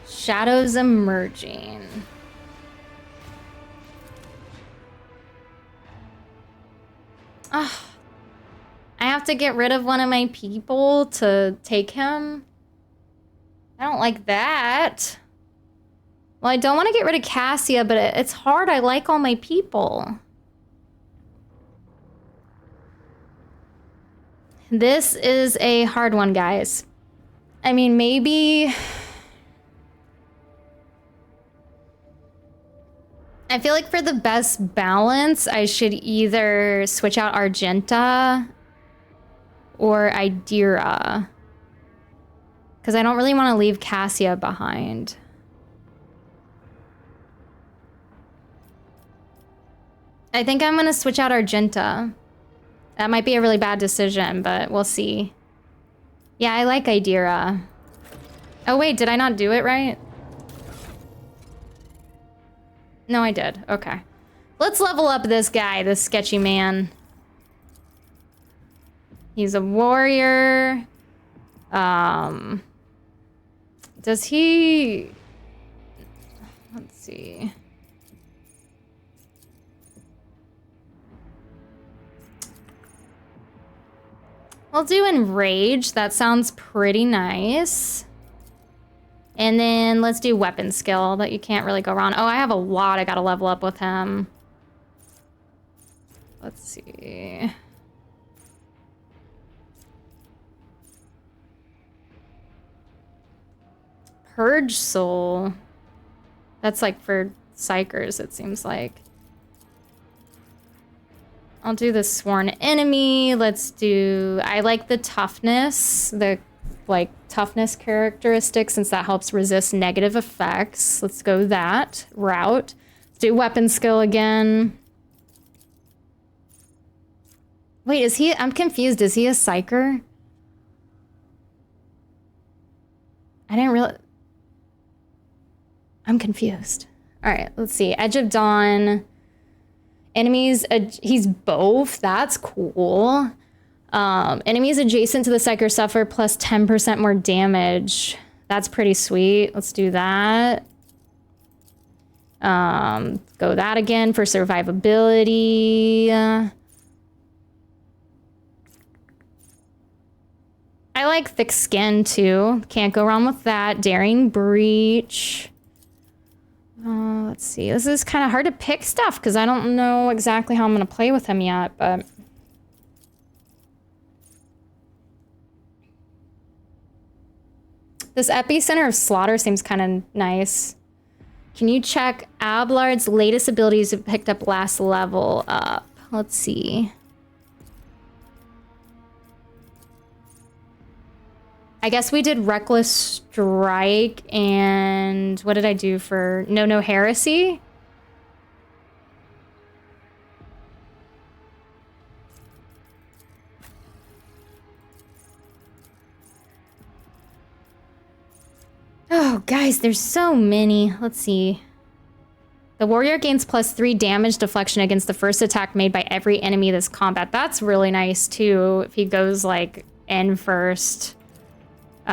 Shadows emerging. Ugh. I have to get rid of one of my people to take him. I don't like that. Well, I don't want to get rid of Cassia, but it's hard. I like all my people. This is a hard one, guys. I mean, maybe... I feel like for the best balance, I should either switch out Argenta or Idira. Because I don't really want to leave Cassia behind. I think I'm going to switch out Argenta. That might be a really bad decision, but we'll see. Yeah, I like Idira. Oh wait, did I not do it right? No, I did. Okay. Let's level up this guy, this sketchy man. He's a warrior. Does he... Let's see. We'll do Enrage. That sounds pretty nice. And then let's do weapon skill, that you can't really go wrong. Oh, I have a lot I gotta level up with him. Let's see. Purge Soul. That's like for psychers, it seems like. I'll do the Sworn Enemy. Let's do... I like the toughness, the like toughness characteristic, since that helps resist negative effects. Let's go that route. Let's do weapon skill again. Wait, is he... I'm confused. Is he a psyker? I didn't realize... I'm confused. All right, let's see. Edge of Dawn. Enemies... he's both. That's cool. Enemies adjacent to the psyker suffer plus 10% more damage. That's pretty sweet. Let's do that. Go that again for survivability. I like thick skin too. Can't go wrong with that. Daring breach. Let's see. This is kind of hard to pick stuff because I don't know exactly how I'm going to play with him yet, but... This Epicenter of Slaughter seems kind of nice. Can you check Ablard's latest abilities picked up last level up? Let's see. I guess we did Reckless Strike and what did I do for No Heresy? Oh, guys, there's so many. Let's see. The warrior gains plus 3 damage deflection against the first attack made by every enemy this combat. That's really nice, too, if he goes, like, in first. Oh,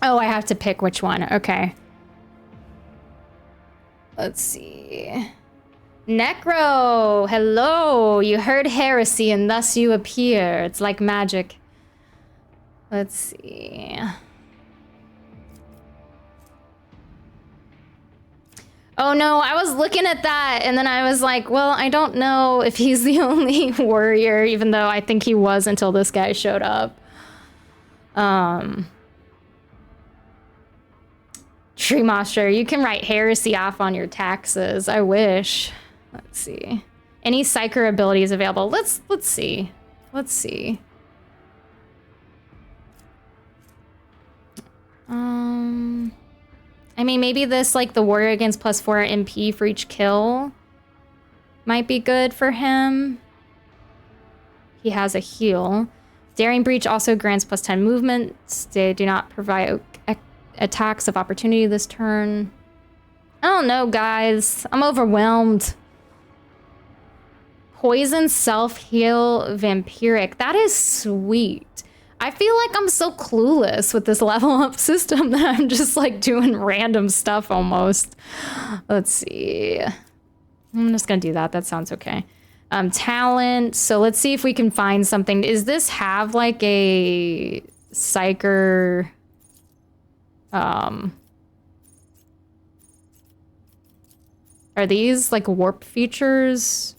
I have to pick which one. Okay. Let's see. Necro, hello. You heard heresy and thus you appear. It's like magic. Let's see. Oh no, I was looking at that and then I was like, well, I don't know if he's the only warrior, even though I think he was until this guy showed up. Tree Monster, you can write heresy off on your taxes. I wish. Let's see. Any psyker abilities available? Let's see. Let's see. I mean, maybe this, like, the warrior gains +4 MP for each kill might be good for him. He has a heal. Daring Breach also grants +10 movement. They do not provide attacks of opportunity this turn. I don't know, guys. I'm overwhelmed. Poison Self-Heal Vampiric. That is sweet. I feel like I'm so clueless with this level up system that I'm just like doing random stuff almost. Let's see. I'm just gonna do that. That sounds okay. Talent. So let's see if we can find something. Does this have like a psyker? Are these like warp features?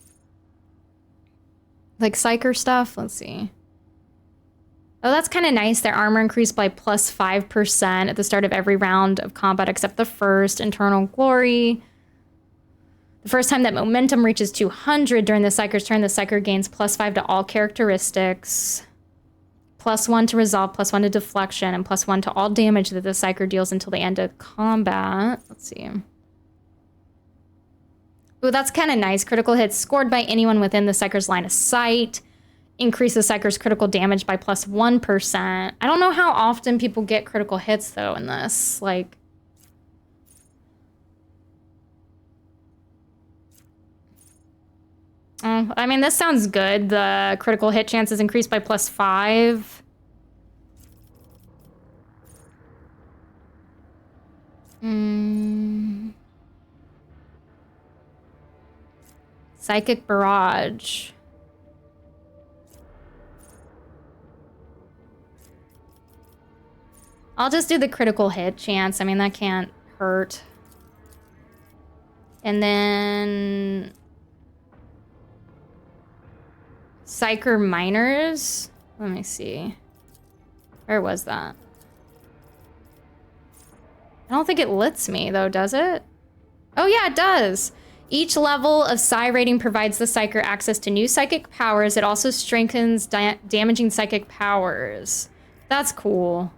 Like psyker stuff? Let's see. Oh, that's kind of nice. Their armor increased by +5% at the start of every round of combat except the first. Internal Glory. The first time that momentum reaches 200 during the Psyker's turn, the Psyker gains +5 to all characteristics, +1 to resolve, +1 to deflection, and +1 to all damage that the Psyker deals until the end of combat. Let's see. Ooh, that's kind of nice. Critical hits scored by anyone within the Psyker's line of sight. Increases Psyker's critical damage by +1%. I don't know how often people get critical hits, though, in this. Like... I mean, this sounds good. The critical hit chance is increased by +5. Psychic Barrage. I'll just do the critical hit chance. I mean, that can't hurt. And then... Psyker Miners? Let me see. Where was that? I don't think it lets me, though, does it? Oh, yeah, it does. Each level of Psi rating provides the Psyker access to new psychic powers. It also strengthens damaging psychic powers. That's cool.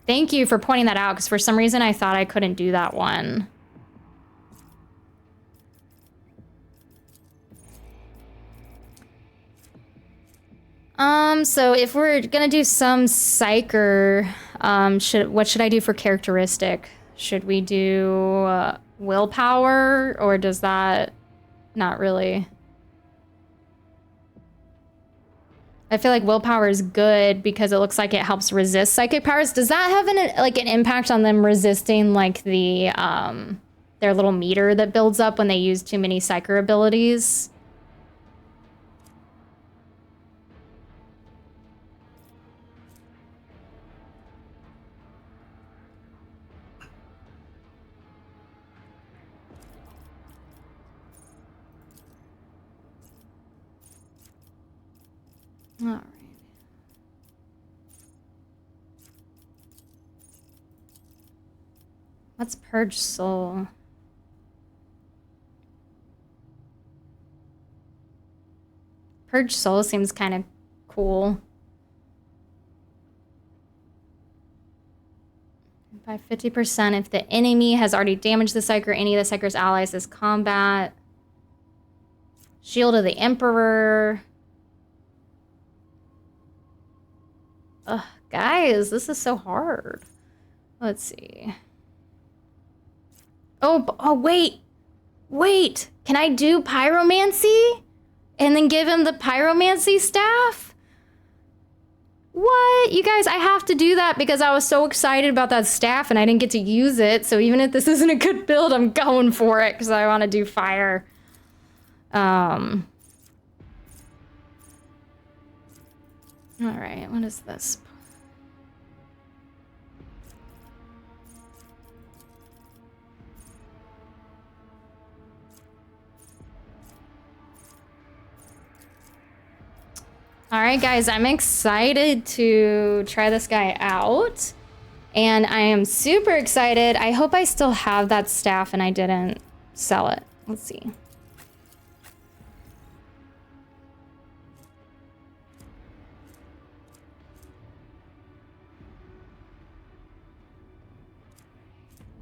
Thank you for pointing that out, because for some reason I thought I couldn't do that one. So if we're gonna do some Psyker, what should I do for characteristic? Should we do willpower, or does that not really? I feel like willpower is good because it looks like it helps resist psychic powers. Does that have an impact on them resisting like the their little meter that builds up when they use too many Psyker abilities? All right. Let's purge soul. Purge soul seems kind of cool. By 50% if the enemy has already damaged the Psyker or any of the Psyker's allies this combat. Shield of the Emperor. Ugh, guys, this is so hard. Let's see. Oh, wait. Wait, can I do pyromancy? And then give him the pyromancy staff? What? it? You guys, I have to do that because I was so excited about that staff and I didn't get to use it. So even if this isn't a good build, I'm going for it because I want to do fire. All right, what is this? All right, guys, I'm excited to try this guy out. And I am super excited. I hope I still have that staff and I didn't sell it. Let's see.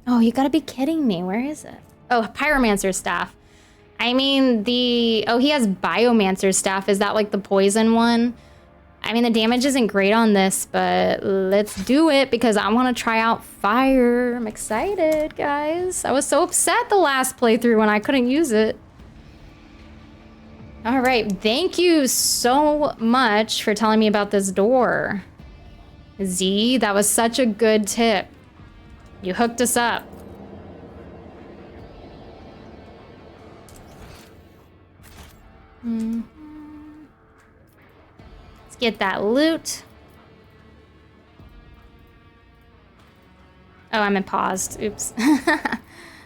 Oh, you gotta be kidding me. Where is it? Oh, Pyromancer staff. I mean, oh, he has Biomancer staff. Is that like the poison one? I mean, the damage isn't great on this, but let's do it because I want to try out fire. I'm excited, guys. I was so upset the last playthrough when I couldn't use it. All right, thank you so much for telling me about this door. Z, that was such a good tip. You hooked us up. Let's get that loot. Oh, I'm in paused. Oops. I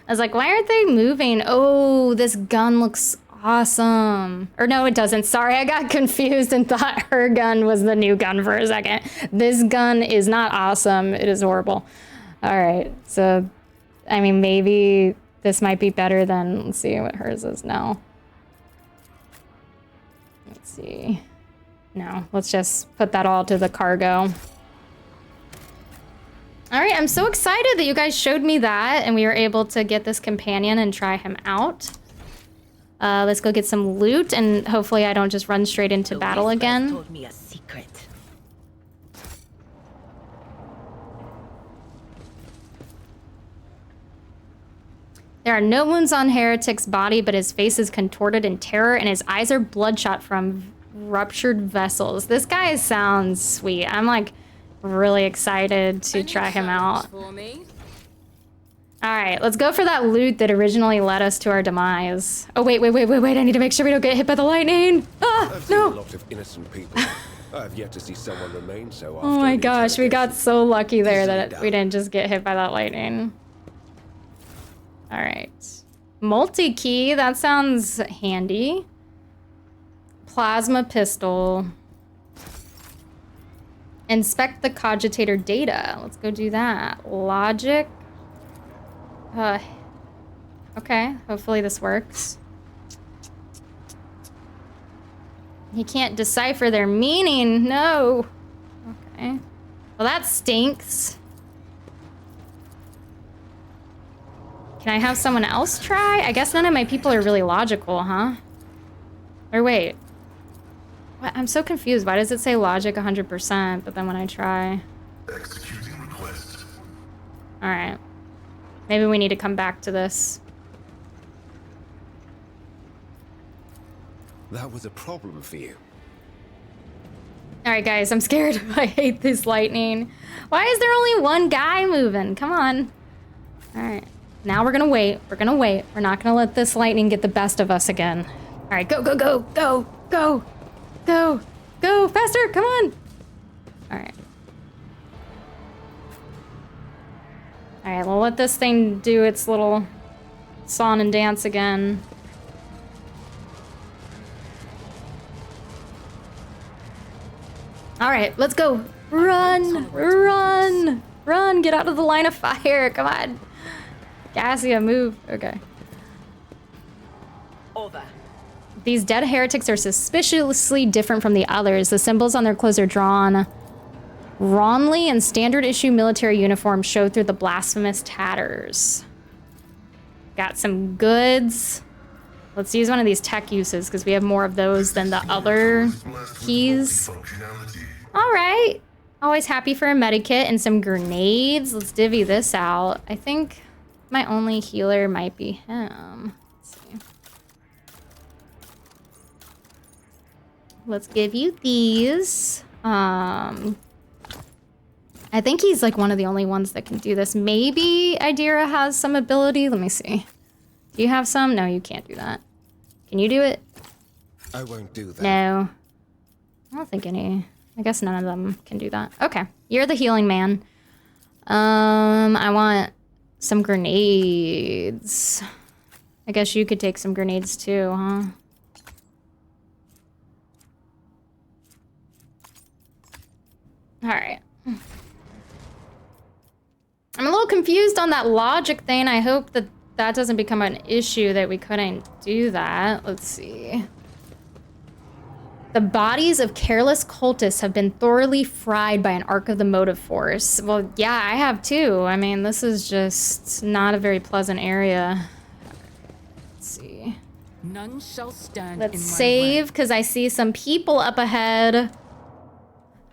was like, why aren't they moving? Oh, this gun looks awesome. Or no, it doesn't. Sorry, I got confused and thought her gun was the new gun for a second. This gun is not awesome. It is horrible. All right. So, I mean, maybe this might be better than, let's see what hers is now. Let's see. No, let's just put that all to the cargo. All right, I'm so excited that you guys showed me that and we were able to get this companion and try him out. Let's go get some loot and hopefully I don't just run straight into battle again. Told me a secret. There are no wounds on Heretic's body, but his face is contorted in terror and his eyes are bloodshot from ruptured vessels. This guy sounds sweet. I'm like really excited to try him out. All right, let's go for that loot that originally led us to our demise. Oh, wait. I need to make sure we don't get hit by the lightning. Ah, I've seen no. a lot of innocent people. I've yet to see someone remain so after Oh my an gosh, we got interrogation. so lucky there Easily that done. we didn't just get hit by that lightning. All right. Multi-key, that sounds handy. Plasma pistol. Inspect the cogitator data. Let's go do that. Logic. Okay, hopefully this works. He can't decipher their meaning. No. Okay. Well, that stinks. Can I have someone else try? I guess none of my people are really logical, huh? Or wait. What? I'm so confused. Why does it say logic 100%, but then when I try... Executing request. Alright. Maybe we need to come back to this. That was a problem for you. Alright, guys, I'm scared. I hate this lightning. Why is there only one guy moving? Come on. Alright. Now we're gonna wait. We're gonna wait. We're not gonna let this lightning get the best of us again. Alright, go, go, go, go, go, go, go, faster, come on. Alright. Alright, we'll let this thing do its little song and dance again. Alright, let's go. Run, run, run, get out of the line of fire, come on. Gassia, move. Okay. Over. These dead heretics are suspiciously different from the others. The symbols on their clothes are drawn wrongly, and standard issue military uniforms show through the blasphemous tatters. Got some goods. Let's use one of these tech uses because we have more of those than the other keys. All right. Always happy for a medikit and some grenades. Let's divvy this out. I think my only healer might be him. Let's see. Let's give you these. I think he's like one of the only ones that can do this. Maybe Idira has some ability. Let me see. Do you have some? No, you can't do that. Can you do it? I won't do that. No. I don't think any. I guess none of them can do that. Okay. You're the healing man. I want some grenades. I guess you could take some grenades too, huh? Alright. I'm a little confused on that logic thing. I hope that that doesn't become an issue that we couldn't do that. Let's see. The bodies of careless cultists have been thoroughly fried by an arc of the motive force. Well, yeah, I have too. I mean, this is just not a very pleasant area. Let's see. None shall stand Let's in my save, because I see some people up ahead.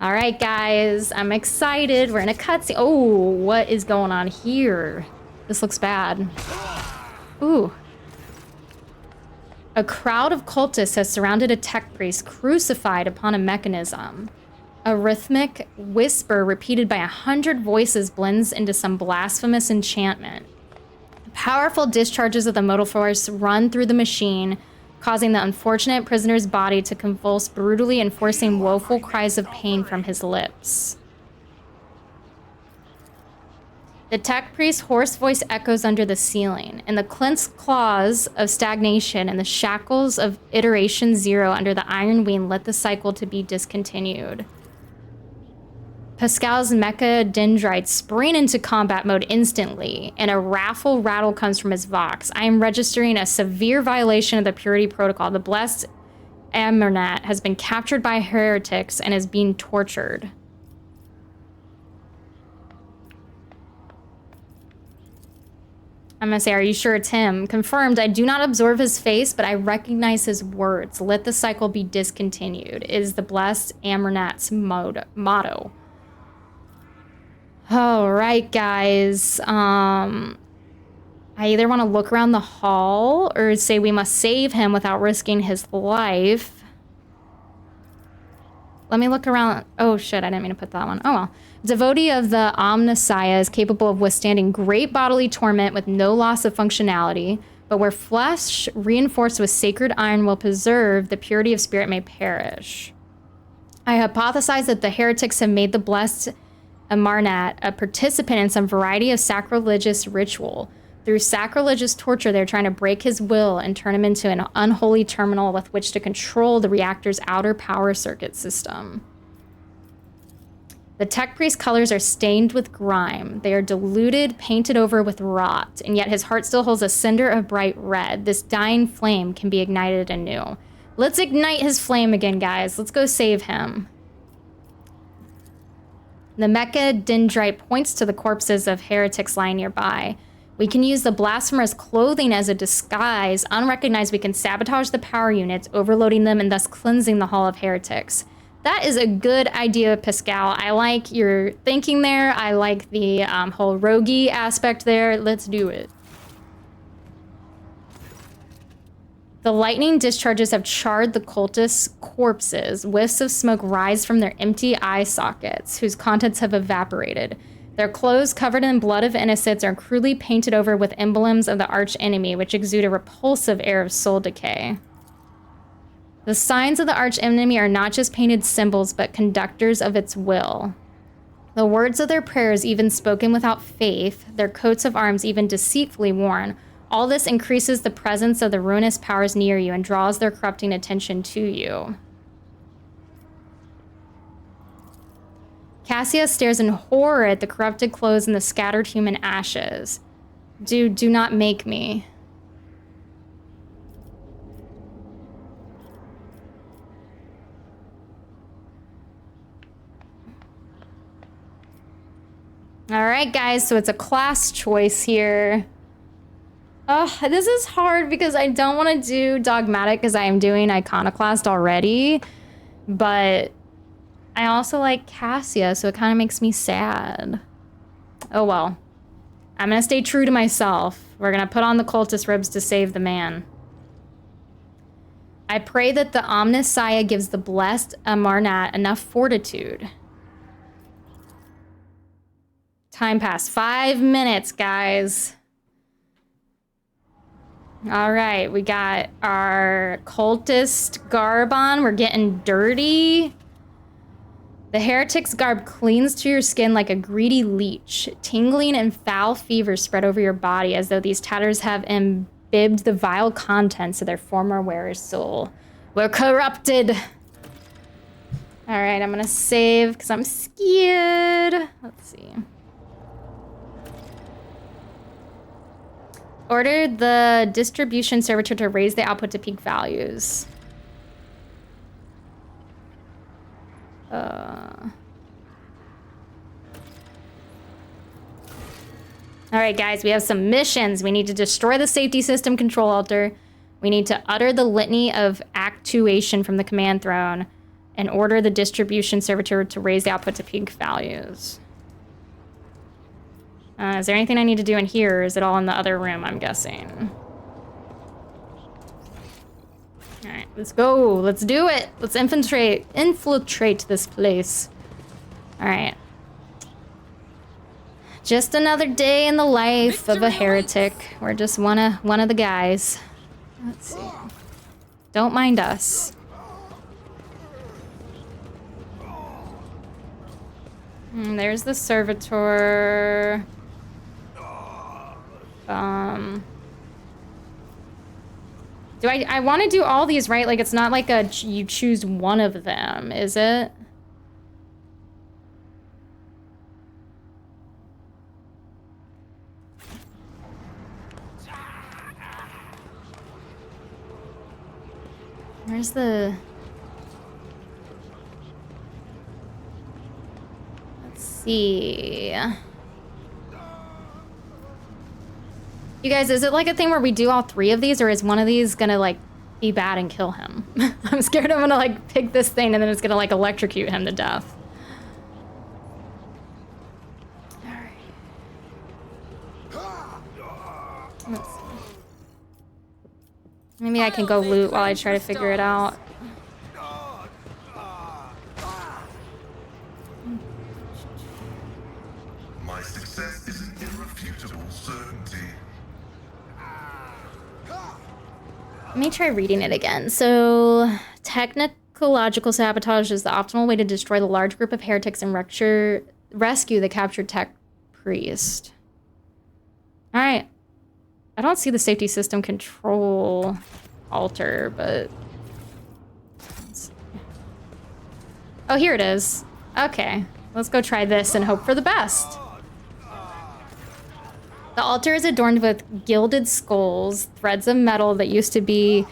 All right, guys, I'm excited. We're in a cutscene. Oh, what is going on here? This looks bad. Ooh. A crowd of cultists has surrounded a tech priest crucified upon a mechanism. A rhythmic whisper repeated by 100 voices blends into some blasphemous enchantment. Powerful discharges of the motive force run through the machine, causing the unfortunate prisoner's body to convulse brutally and forcing woeful cries of pain from his lips. The tech priest's hoarse voice echoes under the ceiling, and the clenched claws of stagnation and the shackles of iteration 0 under the iron wing let the cycle to be discontinued. Pascal's mecha dendrites spring into combat mode instantly, and a wrathful rattle comes from his vox. I am registering a severe violation of the purity protocol. The blessed Amernat has been captured by heretics and is being tortured. I'm gonna say, are you sure it's him? Confirmed, I do not observe his face, but I recognize his words. Let the cycle be discontinued is the blessed Amernat's motto. All right, guys. I either want to look around the hall or say we must save him without risking his life. Let me look around. Oh, shit. I didn't mean to put that one. Oh, well. Devotee of the Omnissiah is capable of withstanding great bodily torment with no loss of functionality, but where flesh reinforced with sacred iron will preserve, the purity of spirit may perish. I hypothesize that the heretics have made the blessed Amarnat a participant in some variety of sacrilegious ritual. Through sacrilegious torture, they're trying to break his will and turn him into an unholy terminal with which to control the reactor's outer power circuit system. The tech priest's colors are stained with grime. They are diluted, painted over with rot, and yet his heart still holds a cinder of bright red. This dying flame can be ignited anew. Let's ignite his flame again, guys. Let's go save him. The mecha dendrite points to the corpses of heretics lying nearby. We can use the blasphemer's clothing as a disguise. Unrecognized, we can sabotage the power units, overloading them and thus cleansing the Hall of Heretics. That is a good idea, Pascal. I like your thinking there. I like the whole roguey aspect there. Let's do it. The lightning discharges have charred the cultists' corpses. Whiffs of smoke rise from their empty eye sockets, whose contents have evaporated. Their clothes, covered in blood of innocents, are crudely painted over with emblems of the arch enemy, which exude a repulsive air of soul decay. The signs of the arch enemy are not just painted symbols, but conductors of its will. The words of their prayers, even spoken without faith, their coats of arms, even deceitfully worn, all this increases the presence of the ruinous powers near you and draws their corrupting attention to you. Cassia stares in horror at the corrupted clothes and the scattered human ashes. Do not make me. All right, guys, so it's a class choice here. This is hard because I don't want to do Dogmatic because I am doing Iconoclast already, but I also like Cassia, so it kind of makes me sad. Oh well. I'm gonna stay true to myself. We're gonna put on the cultist robes to save the man. I pray that the Omnissiah gives the blessed Amarnat enough fortitude. time passed. 5 minutes, guys. All right, we got our cultist garb on. We're getting dirty. The heretic's garb clings to your skin like a greedy leech. Tingling and foul fever spread over your body as though these tatters have imbibed the vile contents of their former wearer's soul. We're corrupted. All right, I'm gonna save because I'm scared. Let's see. Order the distribution servitor to raise the output to peak values. All right, guys, we have some missions. We need to destroy the safety system control altar. We need to utter the litany of actuation from the command throne and order the distribution servitor to raise the output to peak values. Is there anything I need to do in here, or is it all in the other room, I'm guessing? All right, let's go. Let's do it. Let's infiltrate this place. All right. Just another day in the life of a heretic. We're just one of the guys. Let's see. Don't mind us. There's the servitor. Do I want to do all these, right? Like, it's not like you choose one of them, is it? Where's the... Let's see... You guys, is it like a thing where we do all 3 of these, or is one of these gonna, like, be bad and kill him? I'm scared I'm gonna, like, pick this thing and then it's gonna, like, electrocute him to death. Alright. Let's see. Maybe I can go loot while I try to figure it out. My success is an irrefutable certainty. Let me try reading it again. So, technological sabotage is the optimal way to destroy the large group of heretics and rescue the captured tech priest. All right. I don't see the safety system control altar, but... Oh, here it is. Okay. Let's go try this and hope for the best. The altar is adorned with gilded skulls. Threads of metal that used to be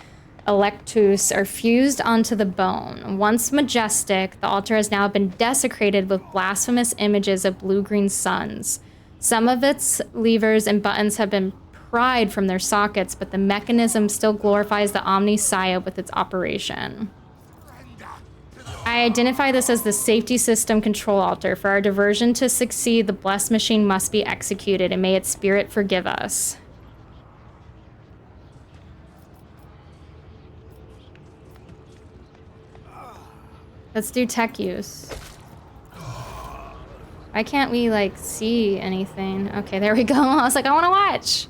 electus are fused onto the bone. Once majestic, the altar has now been desecrated with blasphemous images of blue-green suns. Some of its levers and buttons have been pried from their sockets, but the mechanism still glorifies the Omnisaya with its operation. I identify this as the safety system control altar. For our diversion to succeed, the blessed machine must be executed, and may its spirit forgive us. Let's do tech use. Why can't we, like, see anything? Okay, there we go. I was like, I want to watch.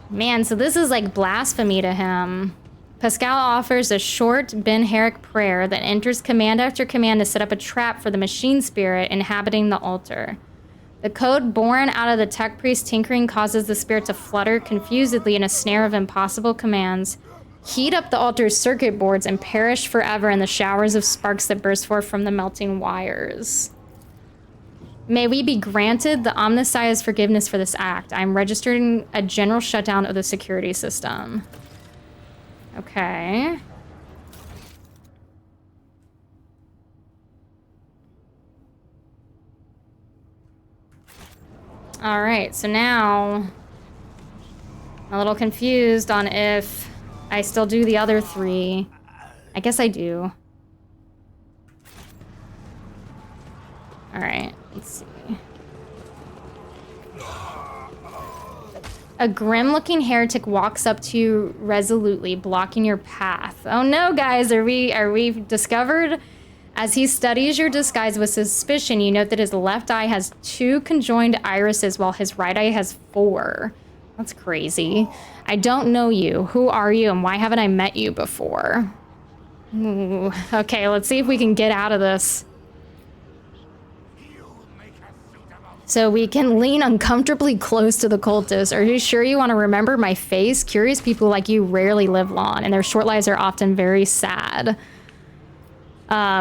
Man, so this is like blasphemy to him. Pascal offers a short Ben Herrick prayer that enters command after command to set up a trap for the machine spirit inhabiting the altar. The code born out of the tech priest's tinkering causes the spirit to flutter confusedly in a snare of impossible commands, heat up the altar's circuit boards, and perish forever in the showers of sparks that burst forth from the melting wires. May we be granted the Omnisaya's forgiveness for this act. I'm registering a general shutdown of the security system. Okay. All right, so now I'm a little confused on if I still do the other 3. I guess I do. All right, let's see. A grim-looking heretic walks up to you resolutely, blocking your path. Oh no, guys, are we discovered? As he studies your disguise with suspicion, you note that his left eye has 2 conjoined irises while his right eye has 4. That's crazy. I don't know you. Who are you and why haven't I met you before? Ooh. Okay, let's see if we can get out of this. So we can lean uncomfortably close to the cultists. Are you sure you want to remember my face? Curious people like you rarely live long, and their short lives are often very sad.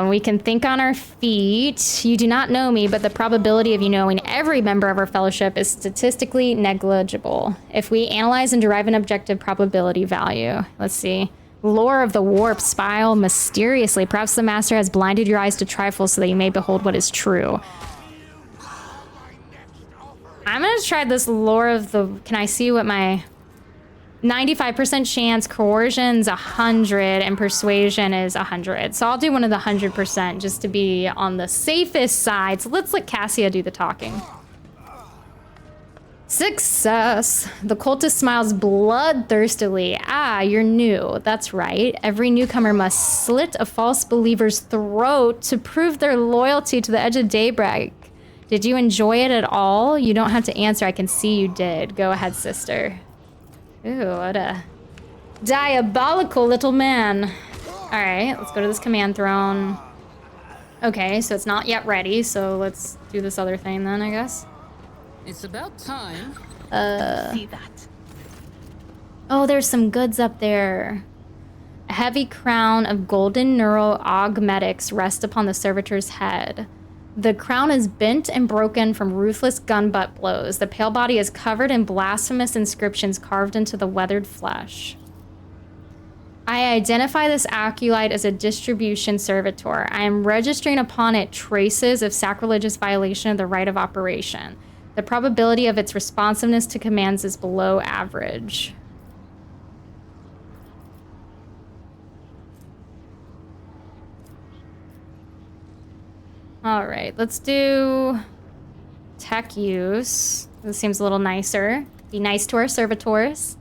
We can think on our feet. You do not know me, but the probability of you knowing every member of our fellowship is statistically negligible. If we analyze and derive an objective probability value. Let's see. Lore of the warp, spile mysteriously. Perhaps the master has blinded your eyes to trifles so that you may behold what is true. I'm gonna try this lore of the... Can I see what my... 95% chance, coercion's 100, and persuasion is 100. So I'll do one of the 100% just to be on the safest side. So let's let Cassia do the talking. Success. The cultist smiles bloodthirstily. Ah, you're new. That's right. Every newcomer must slit a false believer's throat to prove their loyalty to the edge of daybreak. Did you enjoy it at all? You don't have to answer. I can see you did. Go ahead, sister. Ooh, what a diabolical little man. All right, let's go to this command throne. Okay, so it's not yet ready, so let's do this other thing then, I guess. It's about time. See that? Oh, there's some goods up there. A heavy crown of golden neural augmetics rests upon the servitor's head. The crown is bent and broken from ruthless gun butt blows. The pale body is covered in blasphemous inscriptions carved into the weathered flesh. I identify this acolyte as a distribution servitor. I am registering upon it traces of sacrilegious violation of the right of operation. The probability of its responsiveness to commands is below average. All right, let's do tech use. This seems a little nicer. Be nice to our servitors.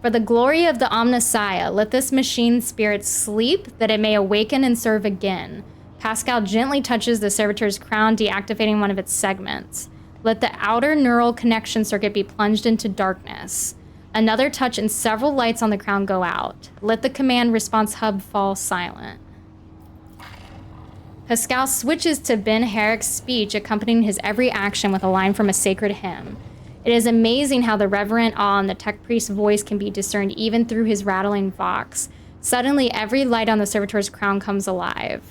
For the glory of the Omnissiah, let this machine spirit sleep that it may awaken and serve again. Pascal gently touches the servitor's crown, deactivating one of its segments. Let the outer neural connection circuit be plunged into darkness. Another touch and several lights on the crown go out. Let the command response hub fall silent. Pascal switches to Ben Herrick's speech, accompanying his every action with a line from a sacred hymn. It is amazing how the reverent awe in the tech priest's voice can be discerned even through his rattling vox. Suddenly, every light on the servitor's crown comes alive.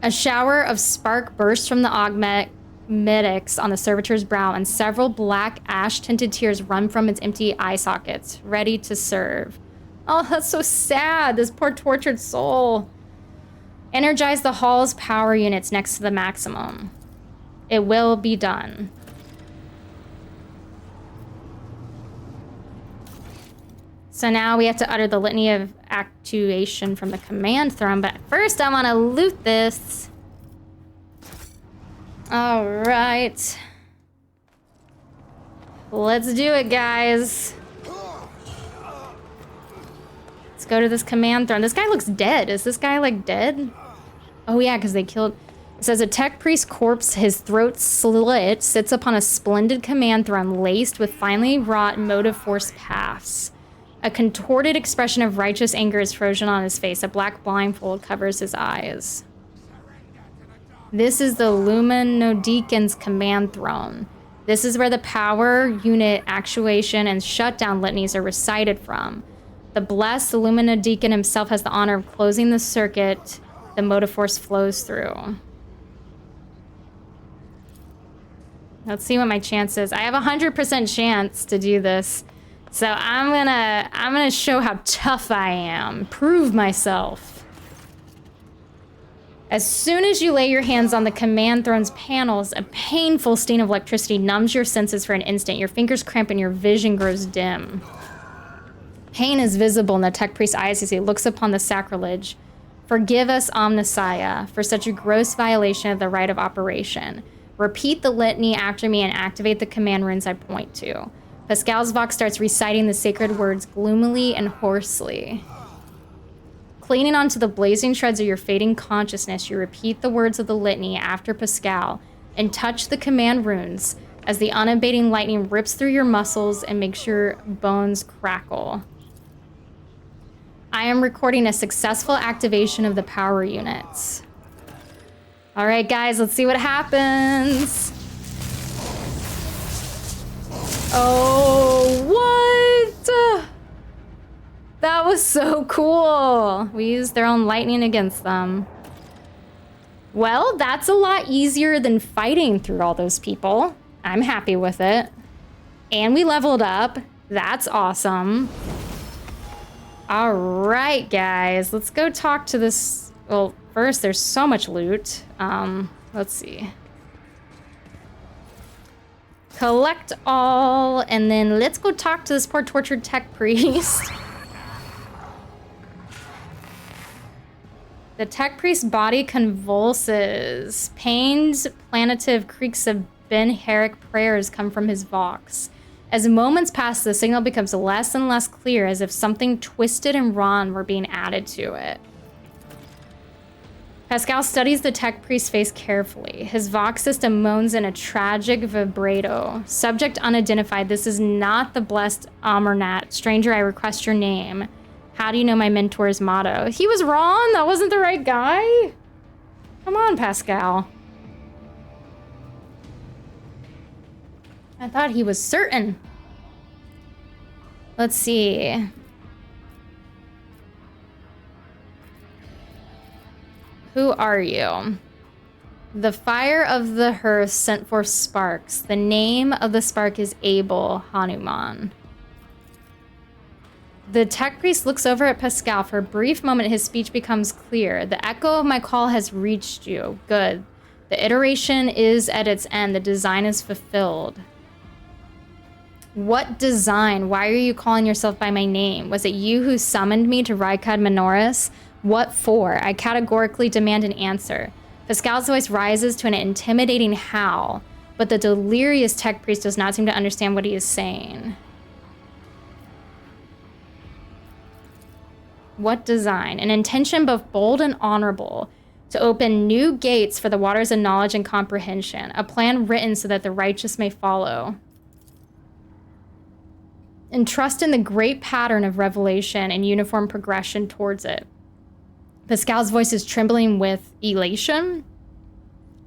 A shower of spark bursts from the augmetics on the servitor's brow, and several black ash-tinted tears run from its empty eye sockets, ready to serve. Oh, that's so sad, this poor tortured soul. Energize the hall's power units next to the maximum. It will be done. So now we have to utter the litany of actuation from the command throne, but first I want to loot this. All right. Let's do it, guys. Let's go to this command throne. This guy looks dead. Is this guy, like, dead? Oh, yeah, because they killed... It says a tech priest corpse, his throat slit, sits upon a splendid command throne laced with finely wrought motive force paths. A contorted expression of righteous anger is frozen on his face. A black blindfold covers his eyes. This is the Luminodican's command throne. This is where the power, unit, actuation, and shutdown litanies are recited from. The blessed Luminodican himself has the honor of closing the circuit the motive force flows through. Let's see what my chance is. I have a 100% chance to do this. So I'm gonna show how tough I am. Prove myself. As soon as you lay your hands on the command throne's panels, a painful stain of electricity numbs your senses for an instant. Your fingers cramp and your vision grows dim. Pain is visible in the tech priest's eyes as he looks upon the sacrilege. Forgive us, Omnissiah, for such a gross violation of the right of operation. Repeat the litany after me and activate the command runes I point to. Pascal's vox starts reciting the sacred words gloomily and hoarsely. Clinging onto the blazing shreds of your fading consciousness, you repeat the words of the litany after Pascal and touch the command runes as the unabating lightning rips through your muscles and makes your bones crackle. I am recording a successful activation of the power units. All right, guys, let's see what happens. Oh, what? That was so cool. We used their own lightning against them. Well, that's a lot easier than fighting through all those people. I'm happy with it. And we leveled up. That's awesome. All right, guys, let's go talk to this. Well, first, there's so much loot. Let's see. Collect all, and then let's go talk to this poor tortured tech priest. The tech priest's body convulses. Pained, plaintive creaks of Ben Herrick prayers come from his vox. As moments pass, the signal becomes less and less clear, as if something twisted and wrong were being added to it. Pascal studies the tech priest's face carefully. His vox system moans in a tragic vibrato. Subject unidentified, this is not the blessed Amernat. Stranger, I request your name. How do you know my mentor's motto? He was wrong. That wasn't the right guy. Come on, Pascal. I thought he was certain. Let's see. Who are you? The fire of the hearth sent forth sparks. The name of the spark is Abel Hanuman. The tech priest looks over at Pascal. For a brief moment, his speech becomes clear. The echo of my call has reached you. Good. The iteration is at its end. The design is fulfilled. What design? Why are you calling yourself by my name? Was it you who summoned me to Rykad Minoris? What for? I categorically demand an answer. Pascal's voice rises to an intimidating howl, but the delirious tech priest does not seem to understand what he is saying. What design? An intention both bold and honorable, to open new gates for the waters of knowledge and comprehension, a plan written so that the righteous may follow. And trust in the great pattern of revelation and uniform progression towards it. Pascal's voice is trembling with elation.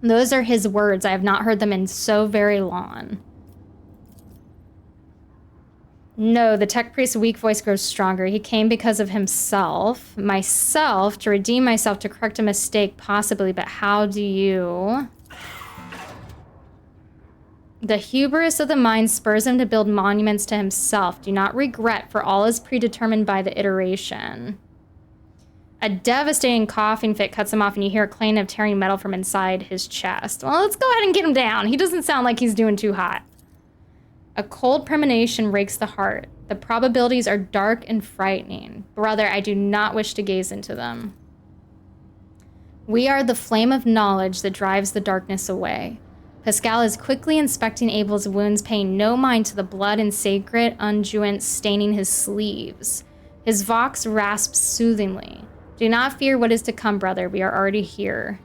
Those are his words. I have not heard them in so very long. No, the tech priest's weak voice grows stronger. He came because of himself. Myself, to redeem myself, to correct a mistake, possibly, but how do you... The hubris of the mind spurs him to build monuments to himself. Do not regret, for all is predetermined by the iteration. A devastating coughing fit cuts him off, and you hear a clang of tearing metal from inside his chest. Well, let's go ahead and get him down. He doesn't sound like he's doing too hot. A cold premonition rakes the heart. The probabilities are dark and frightening. Brother, I do not wish to gaze into them. We are the flame of knowledge that drives the darkness away. Pascal is quickly inspecting Abel's wounds, paying no mind to the blood and sacred unguent staining his sleeves. His vox rasps soothingly. Do not fear what is to come, brother. We are already here.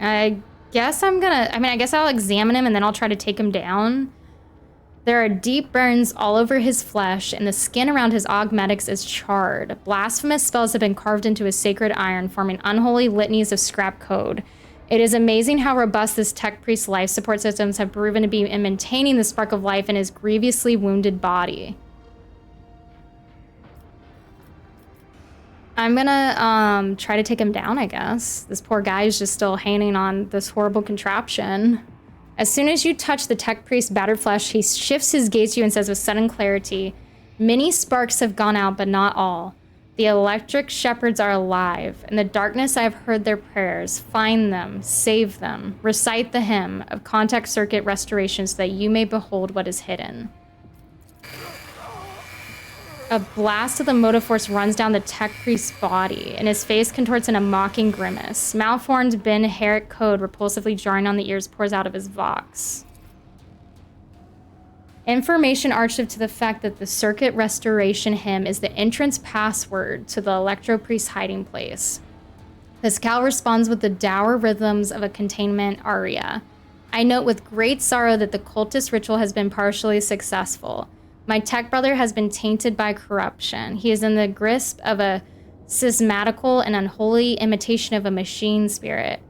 I guess I guess I'll examine him and then I'll try to take him down. There are deep burns all over his flesh, and the skin around his augmetics is charred. Blasphemous spells have been carved into his sacred iron, forming unholy litanies of scrap code. It is amazing how robust this tech priest's life support systems have proven to be in maintaining the spark of life in his grievously wounded body. I'm gonna try to take him down, I guess. This poor guy is just still hanging on this horrible contraption. As soon as you touch the tech priest's battered flesh, he shifts his gaze to you and says with sudden clarity, many sparks have gone out, but not all. The electric shepherds are alive. In the darkness, I have heard their prayers. Find them, save them, recite the hymn of contact circuit restoration so that you may behold what is hidden. A blast of the motive force runs down the tech priest's body, and his face contorts in a mocking grimace. Malformed Ben Herrick code repulsively jarring on the ears pours out of his vox. Information archived to the fact that the circuit restoration hymn is the entrance password to the Electro Priest hiding place. Pascal responds with the dour rhythms of a containment aria. I note with great sorrow that the cultist ritual has been partially successful. My tech brother has been tainted by corruption. He is in the grasp of a schismatical and unholy imitation of a machine spirit.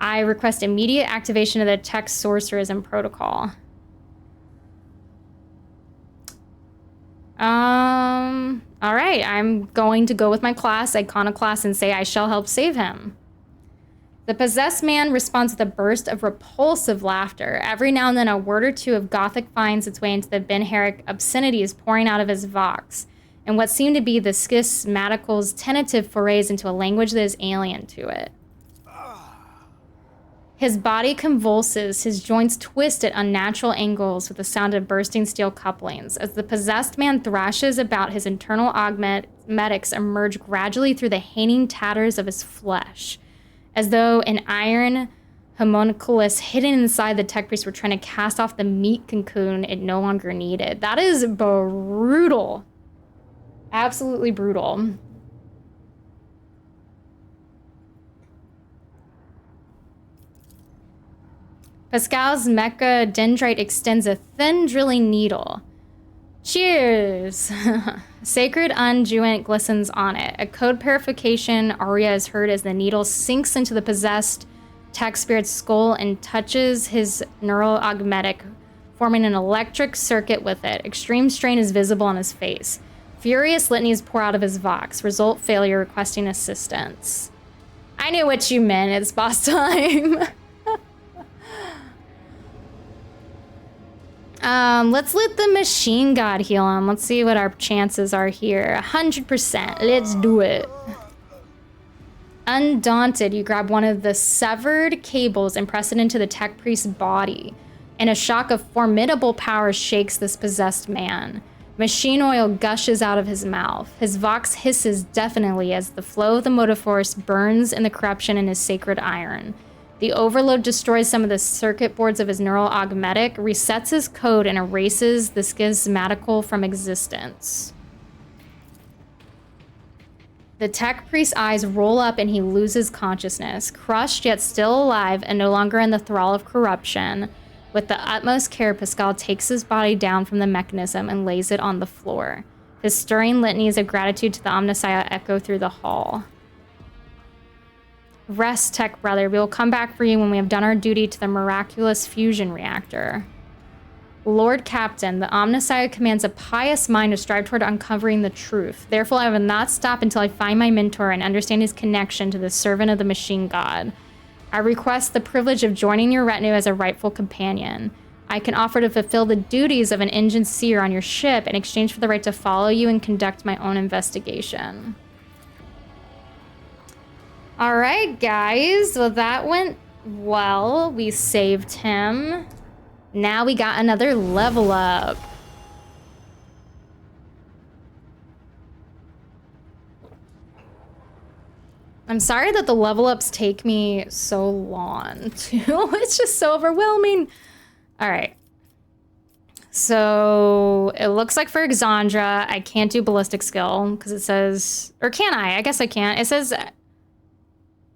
I request immediate activation of the tech sorcerism protocol. All right, I'm going to go with my class, Iconoclast, and say I shall help save him. The possessed man responds with a burst of repulsive laughter. Every now and then a word or two of Gothic finds its way into the Ben Herrick obscenities pouring out of his vox, and what seem to be the schismatical's tentative forays into a language that is alien to it. His body convulses, his joints twist at unnatural angles with the sound of bursting steel couplings. As the possessed man thrashes about, his internal augmetics emerge gradually through the hanging tatters of his flesh, as though an iron homunculus hidden inside the tech priest were trying to cast off the meat cocoon it no longer needed. That is brutal. Absolutely brutal. Pascal's mecha dendrite extends a thin drilling needle. Cheers! Sacred unguent glistens on it. A code purification aria is heard as the needle sinks into the possessed tech spirit's skull and touches his neural augmetic, forming an electric circuit with it. Extreme strain is visible on his face. Furious litanies pour out of his vox. Result failure, requesting assistance. I knew what you meant. It's boss time. Let's let the machine god heal him. Let's see what our chances are here. 100%. Let's do it. Undaunted, you grab one of the severed cables and press it into the tech priest's body, and a shock of formidable power shakes this possessed man. Machine oil gushes out of his mouth. His vox hisses deafeningly as the flow of the motive force burns in the corruption in his sacred iron. The overload destroys some of the circuit boards of his neural augmetic, resets his code, and erases the schismatical from existence. The tech priest's eyes roll up and he loses consciousness. Crushed yet still alive and no longer in the thrall of corruption, with the utmost care, Pascal takes his body down from the mechanism and lays it on the floor. His stirring litanies of gratitude to the Omnissiah echo through the hall. Rest, tech brother. We will come back for you when we have done our duty to the miraculous fusion reactor. Lord Captain, the Omnissiah commands a pious mind to strive toward uncovering the truth. Therefore, I will not stop until I find my mentor and understand his connection to the servant of the machine god. I request the privilege of joining your retinue as a rightful companion. I can offer to fulfill the duties of an engine seer on your ship in exchange for the right to follow you and conduct my own investigation. All right, guys. Well, that went well. We saved him. Now we got another level up. I'm sorry that the level ups take me so long, too. It's just so overwhelming. All right. So it looks like for Exandra, I can't do ballistic skill because it says, or can I? I guess I can't. It says,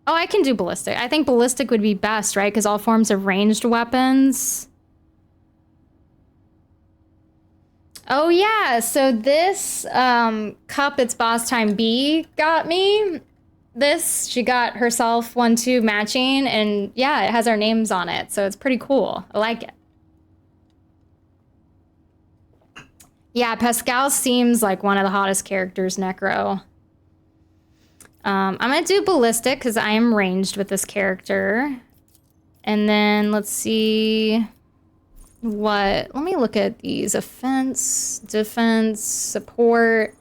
oh, I can do ballistic. I think ballistic would be best, right? Because all forms of ranged weapons. Oh yeah, so this cup, it's boss time B got me. This, she got herself 1-2 matching, and yeah, it has our names on it, so it's pretty cool. I like it. Yeah, Pascal seems like one of the hottest characters, Necro. I'm gonna do ballistic because I am ranged with this character. And then let's see what, let me look at these. Offense, defense, support.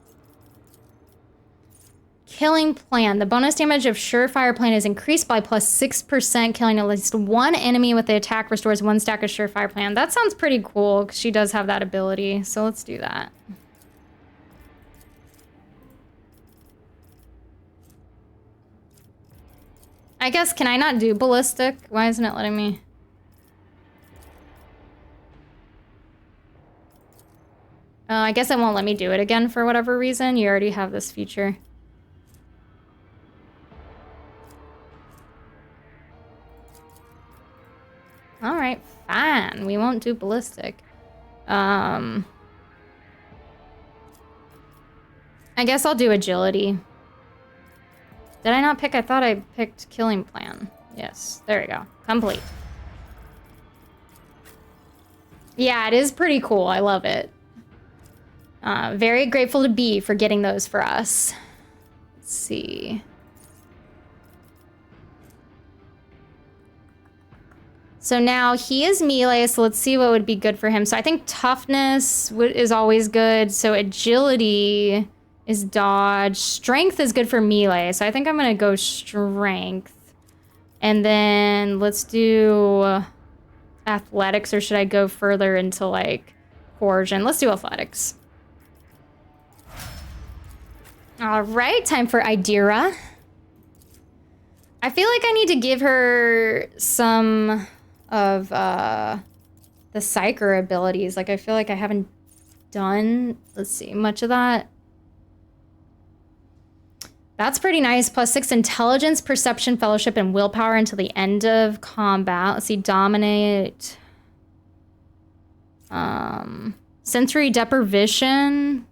Killing plan. The bonus damage of Surefire plan is increased by plus 6%. Killing at least one enemy with the attack restores 1 stack of Surefire plan. That sounds pretty cool because she does have that ability. So let's do that. I guess, can I not do ballistic? Why isn't it letting me? I guess it won't let me do it again for whatever reason. You already have this feature. All right, fine. We won't do ballistic. I guess I'll do agility. Did I not pick? I thought I picked killing plan. Yes, there we go. Complete. Yeah, it is pretty cool. I love it. Very grateful to B for getting those for us. Let's see. So now he is melee, so let's see what would be good for him. So I think toughness is always good. So agility is dodge. Strength is good for melee, so I think I'm gonna go strength. And then let's do athletics, or should I go further into like coercion? Let's do athletics. All right, time for Idira. I feel like I need to give her some of the psyker abilities. Like I feel like I haven't done, let's see, much of that. That's pretty nice. +6 intelligence, perception, fellowship, and willpower until the end of combat. Let's see, dominate. Sensory deprivation.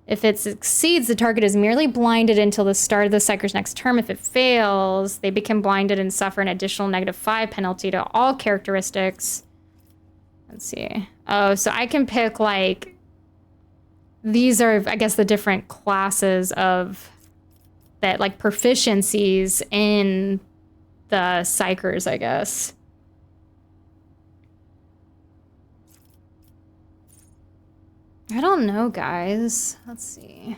If it succeeds, the target is merely blinded until the start of the psyker's next term. If it fails, they become blinded and suffer an additional -5 penalty to all characteristics. Let's see. Oh, so I can pick like, these are, I guess, the different classes of that, like proficiencies in the psychers, I guess. I don't know, guys. Let's see.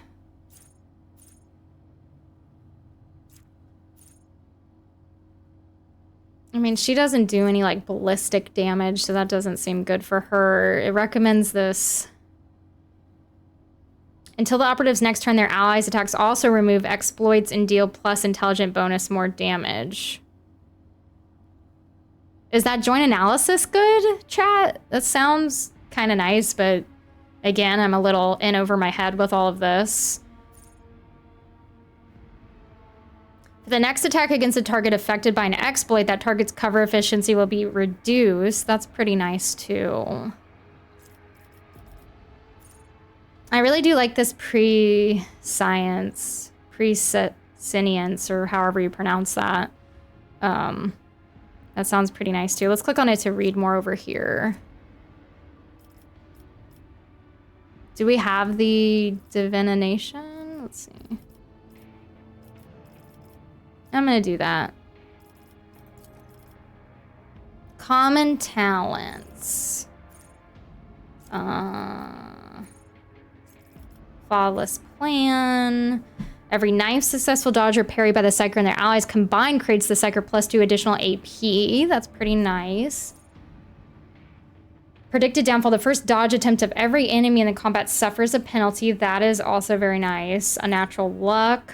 I mean, she doesn't do any like ballistic damage, so that doesn't seem good for her. It recommends this. Until the operative's next turn, their allies' attacks also remove exploits and deal plus intelligent bonus more damage. Is that joint analysis good, chat? That sounds kind of nice, but again, I'm a little in over my head with all of this. For the next attack against a target affected by an exploit, that target's cover efficiency will be reduced. That's pretty nice, too. I really do like this pre-science, pre-sentience, or however you pronounce that. That sounds pretty nice, too. Let's click on it to read more over here. Do we have the divination? Let's see. I'm gonna do that. Common talents. Flawless plan. Every knife successful dodge or parry by the psyker and their allies combined creates the psyker +2 additional AP. That's pretty nice. Predicted downfall. The first dodge attempt of every enemy in the combat suffers a penalty. That is also very nice. Unnatural luck.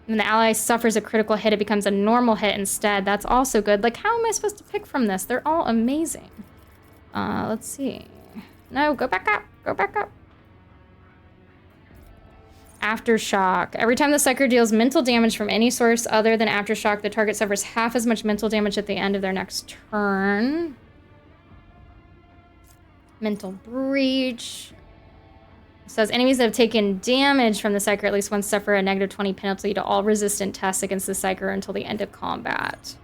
When the ally suffers a critical hit, it becomes a normal hit instead. That's also good. Like, how am I supposed to pick from this? They're all amazing. Let's see. No, go back up. Go back up. Aftershock. Every time the psyker deals mental damage from any source other than Aftershock, the target suffers half as much mental damage at the end of their next turn. Mental breach. It says enemies that have taken damage from the psyker at least once suffer a -20 penalty to all resistant tests against the psyker until the end of combat.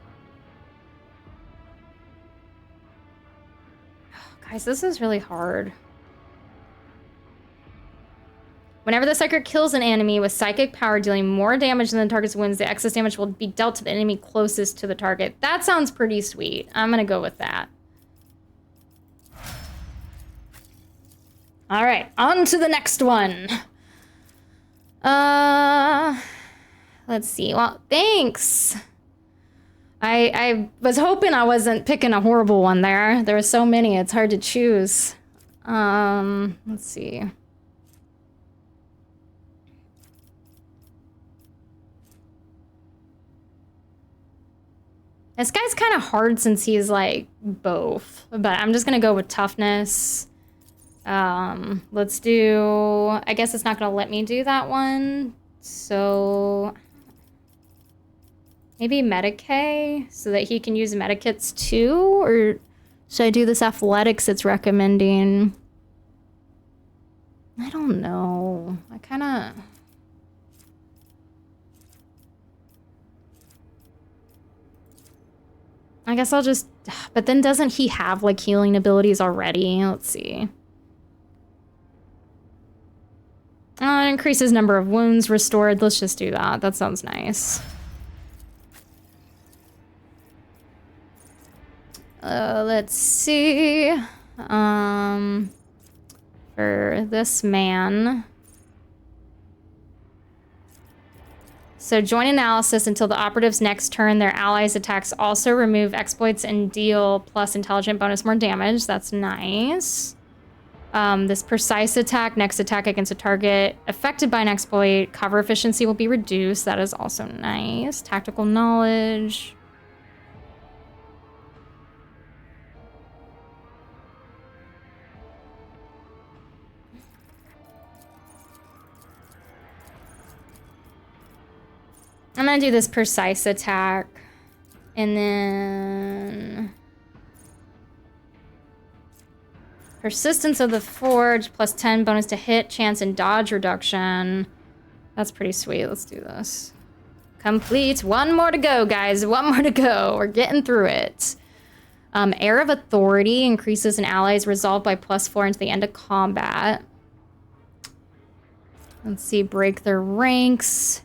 Oh, guys, this is really hard. Whenever the psyker kills an enemy with psychic power dealing more damage than the target's wounds, the excess damage will be dealt to the enemy closest to the target. That sounds pretty sweet. I'm gonna go with that. All right, on to the next one. Let's see. Well, thanks. I was hoping I wasn't picking a horrible one there. There were so many, it's hard to choose. Let's see. This guy's kind of hard since he's like both, but I'm just gonna go with toughness. Let's do... I guess it's not going to let me do that one. So... maybe Medicae, so that he can use Medikits too? Or should I do this athletics it's recommending? I don't know. I kind of... I guess I'll just... But then doesn't he have, like, healing abilities already? Let's see. It increases number of wounds restored. Let's just do that. That sounds nice. Let's see. For this man... So join analysis until the operative's next turn. Their allies' attacks also remove exploits and deal plus intelligent bonus more damage. That's nice. This precise attack, next attack against a target affected by an exploit, cover efficiency will be reduced. That is also nice. Tactical knowledge. I'm gonna do this precise attack. And then... Persistence of the Forge, plus 10 bonus to hit, chance, and dodge reduction. That's pretty sweet. Let's do this. Complete. One more to go, guys. One more to go. We're getting through it. Air of Authority increases an ally's resolve by +4 into the end of combat. Let's see. Break their ranks.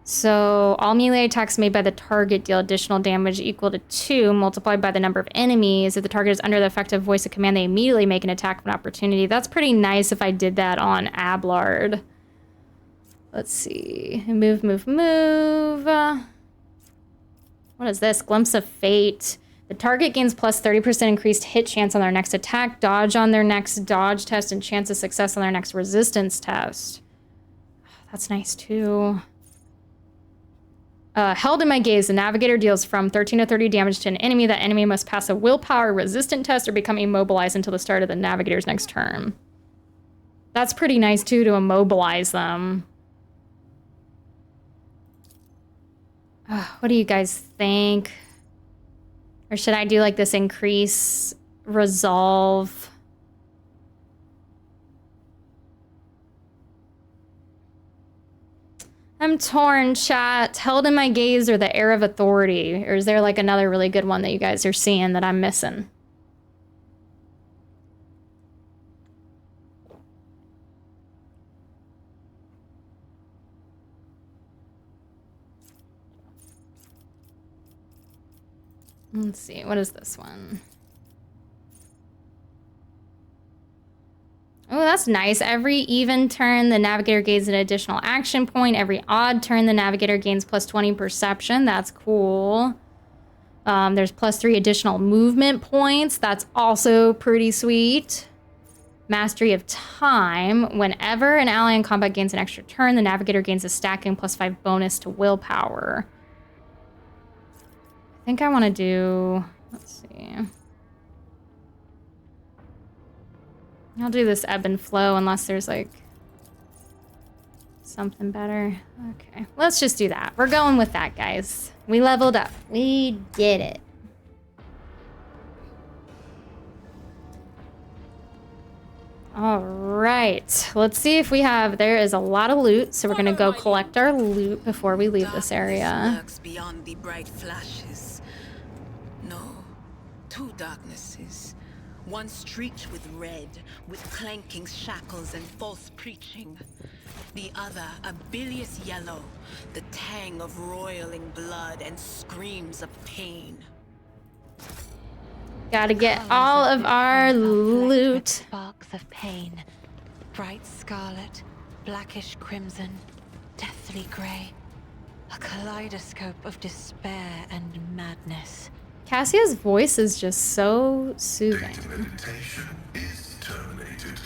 So all melee attacks made by the target deal additional damage equal to 2 multiplied by the number of enemies. If the target is under the effective voice of command, they immediately make an attack of an opportunity. That's pretty nice if I did that on Ablard. Let's see. Move, move, move. What is this? Glimpse of Fate. The target gains plus 30% increased hit chance on their next attack, dodge on their next dodge test, and chance of success on their next resistance test. That's nice too. Held in my gaze, the navigator deals from 13 to 30 damage to an enemy. That enemy must pass a willpower resistant test or become immobilized until the start of the navigator's next turn. That's pretty nice too, to immobilize them. What do you guys think? Or should I do like this increase resolve? I'm torn, chat. Held in my gaze or the Air of Authority? Or is there like another really good one that you guys are seeing that I'm missing? Let's see, what is this one? Oh, that's nice. Every even turn, the navigator gains an additional action point. Every odd turn, the navigator gains plus 20 perception. That's cool. There's plus 3 additional movement points. That's also pretty sweet. Mastery of time. Whenever an ally in combat gains an extra turn, the navigator gains a stacking plus 5 bonus to willpower. I think I want to do... Let's see... I'll do this ebb and flow unless there's like something better. Okay, let's just do that. We're going with that, guys. We leveled up. We did it. All right, let's see if we have... There is a lot of loot, so we're gonna go collect our loot before we leave this area. Beyond the bright flashes. No, 2 darknesses. One streaked with red, with clanking shackles and false preaching. The other, a bilious yellow, the tang of roiling blood and screams of pain. Gotta get all of our loot. Sparks of pain. Bright scarlet, blackish crimson, deathly grey. A kaleidoscope of despair and madness. Cassia's voice is just so soothing. Data meditation is terminated.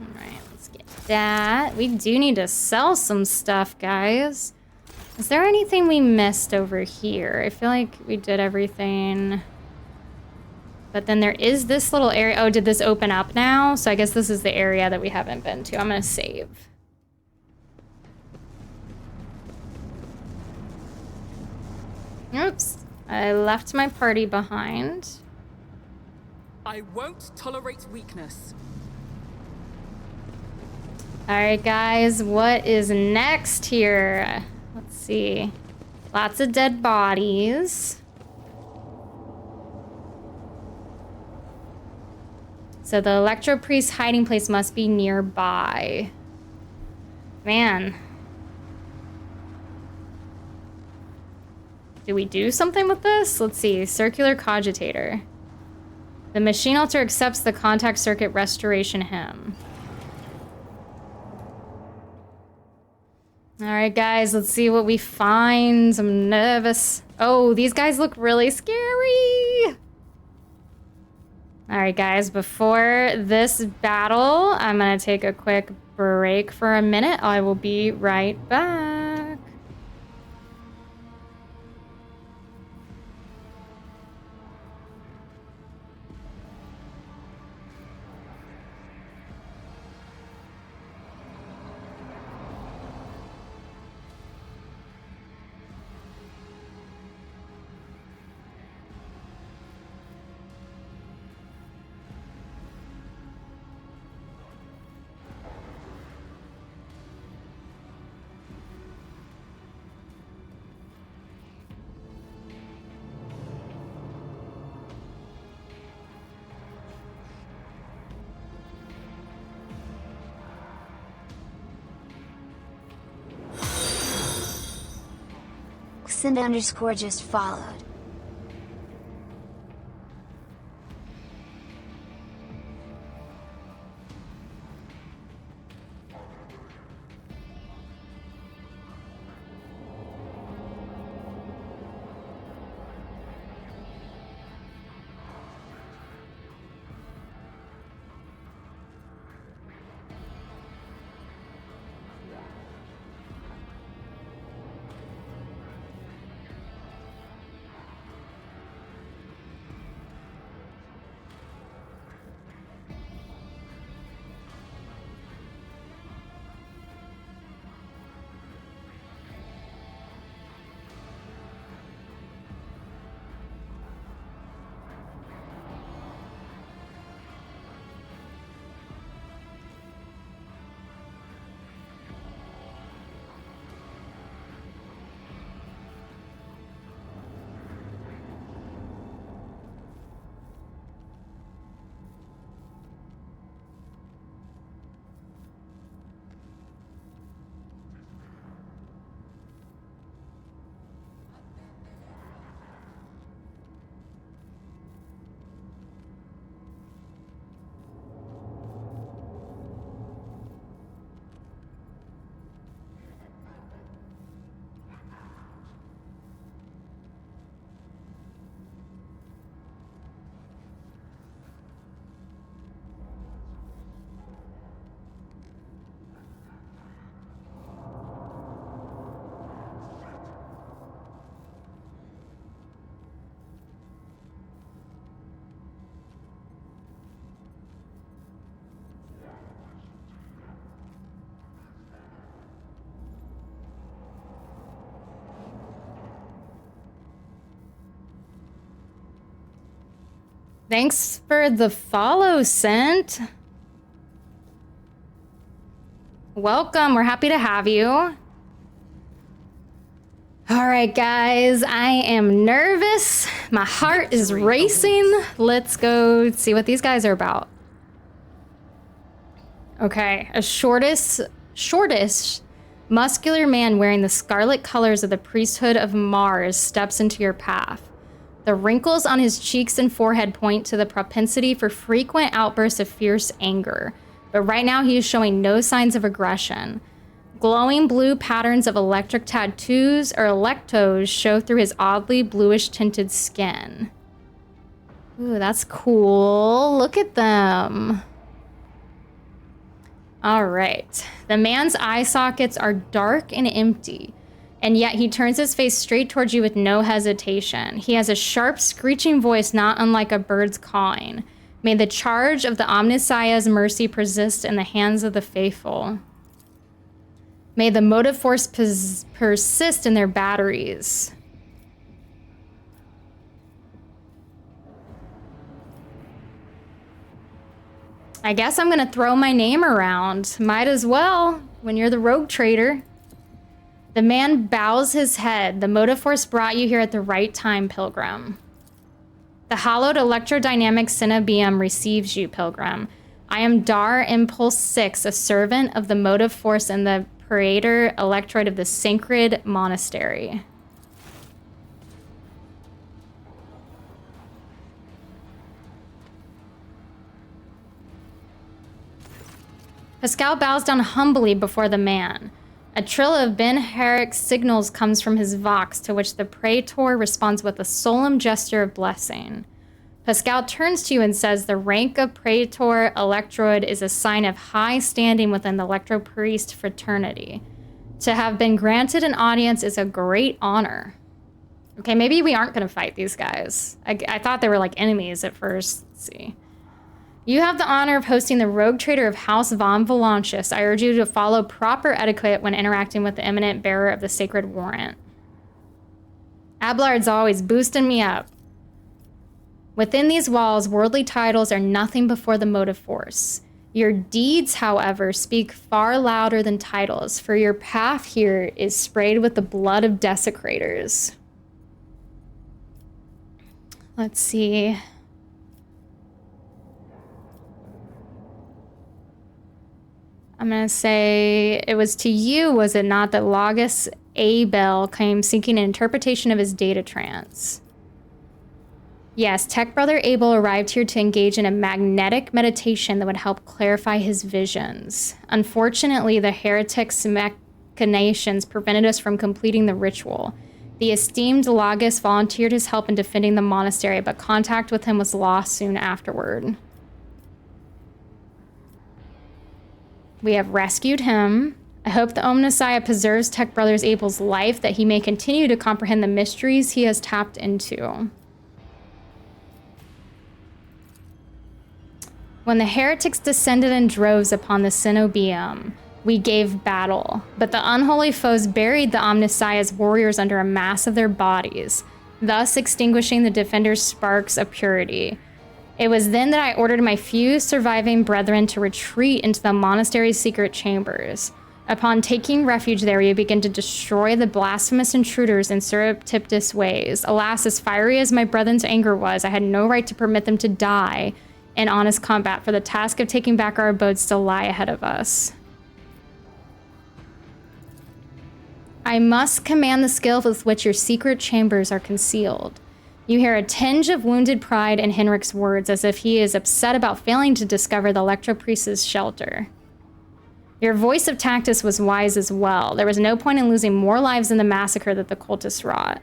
Alright, let's get that. We do need to sell some stuff, guys. Is there anything we missed over here? I feel like we did everything. But then there is this little area. Oh, did this open up now? So I guess this is the area that we haven't been to. I'm gonna save. Oops, I left my party behind. I won't tolerate weakness. All right, guys, what is next here? Let's see. Lots of dead bodies. So the Electro Priest's hiding place must be nearby. Man. Do we do something with this? Let's see. Circular Cogitator. The machine altar accepts the contact circuit restoration hymn. All right, guys, let's see what we find. I'm nervous. Oh, these guys look really scary. All right, guys, before this battle, I'm gonna take a quick break for a minute. I will be right back. Xnd_ just followed. Thanks for the follow, Sent. Welcome, we're happy to have you. All right, guys, I am nervous. My heart is racing. Let's go see what these guys are about. Okay, a shortish, muscular man wearing the scarlet colors of the priesthood of Mars steps into your path. The wrinkles on his cheeks and forehead point to the propensity for frequent outbursts of fierce anger. But right now he is showing no signs of aggression. Glowing blue patterns of electric tattoos or electos show through his oddly bluish tinted skin. Ooh, that's cool. Look at them. All right. The man's eye sockets are dark and empty. and yet he turns his face straight towards you with no hesitation. He has a sharp, screeching voice not unlike a bird's cawing. May the charge of the Omnissiah's mercy persist in the hands of the faithful. May the motive force persist in their batteries. I guess I'm gonna throw my name around. Might as well, when you're the rogue trader. The man bows his head. The motive force brought you here at the right time, Pilgrim. The hallowed electrodynamic Cenobium receives you, Pilgrim. I am Dar Impulse 6, a servant of the motive force and the Praetor Electroid of the Sacred Monastery. Pascal bows down humbly before the man. A trill of Ben Herrick's signals comes from his vox, to which the Praetor responds with a solemn gesture of blessing. Pascal turns to you and says the rank of Praetor Electroid is a sign of high standing within the Electro-Priest fraternity. To have been granted an audience is a great honor. Okay, maybe we aren't going to fight these guys. I thought they were like enemies at first. Let's see. You have the honor of hosting the rogue trader of House von Valancius. I urge you to follow proper etiquette when interacting with the eminent bearer of the sacred warrant. Ablard's always boosting me up. Within these walls, worldly titles are nothing before the motive force. Your deeds, however, speak far louder than titles, for your path here is sprayed with the blood of desecrators. Let's see. I'm going to say it was to you, was it not, that Lagus Abel came seeking an interpretation of his data trance? Yes, Tech Brother Abel arrived here to engage in a magnetic meditation that would help clarify his visions. Unfortunately, the heretic's machinations prevented us from completing the ritual. The esteemed Lagus volunteered his help in defending the monastery, but contact with him was lost soon afterward. We have rescued him. I hope the Omnissiah preserves Tech Brothers Abel's life, that he may continue to comprehend the mysteries he has tapped into. When the heretics descended in droves upon the Cenobium, we gave battle, but the unholy foes buried the Omnissiah's warriors under a mass of their bodies, thus extinguishing the defenders' sparks of purity. It was then that I ordered my few surviving brethren to retreat into the monastery's secret chambers. Upon taking refuge there, we began to destroy the blasphemous intruders in surreptitious ways. Alas, as fiery as my brethren's anger was, I had no right to permit them to die in honest combat, for the task of taking back our abode still lie ahead of us. I must command the skill with which your secret chambers are concealed. You hear a tinge of wounded pride in Henrik's words, as if he is upset about failing to discover the Electro-Priest's shelter. Your voice of Tactus was wise as well. There was no point in losing more lives in the massacre that the cultists wrought.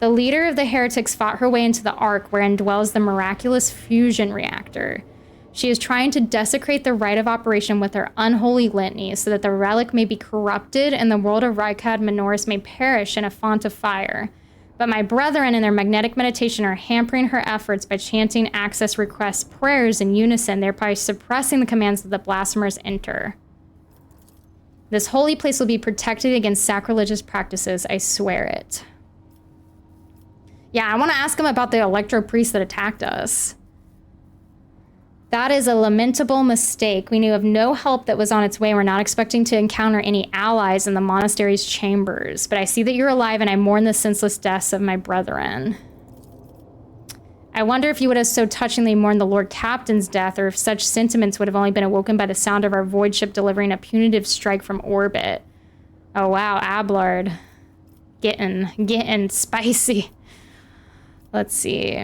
The leader of the heretics fought her way into the Ark, wherein dwells the miraculous fusion reactor. She is trying to desecrate the rite of operation with her unholy litany, so that the relic may be corrupted and the world of Rykad Minoris may perish in a font of fire. But my brethren in their magnetic meditation are hampering her efforts by chanting access request prayers in unison, thereby suppressing the commands that the blasphemers enter. This holy place will be protected against sacrilegious practices, I swear it. Yeah, I want to ask him about the Electro-Priest that attacked us. That is a lamentable mistake. We knew of no help that was on its way. We're not expecting to encounter any allies in the monastery's chambers. But I see that you're alive, and I mourn the senseless deaths of my brethren. I wonder if you would have so touchingly mourned the Lord Captain's death, or if such sentiments would have only been awoken by the sound of our void ship delivering a punitive strike from orbit. Oh wow, Ablard. Getting spicy. Let's see.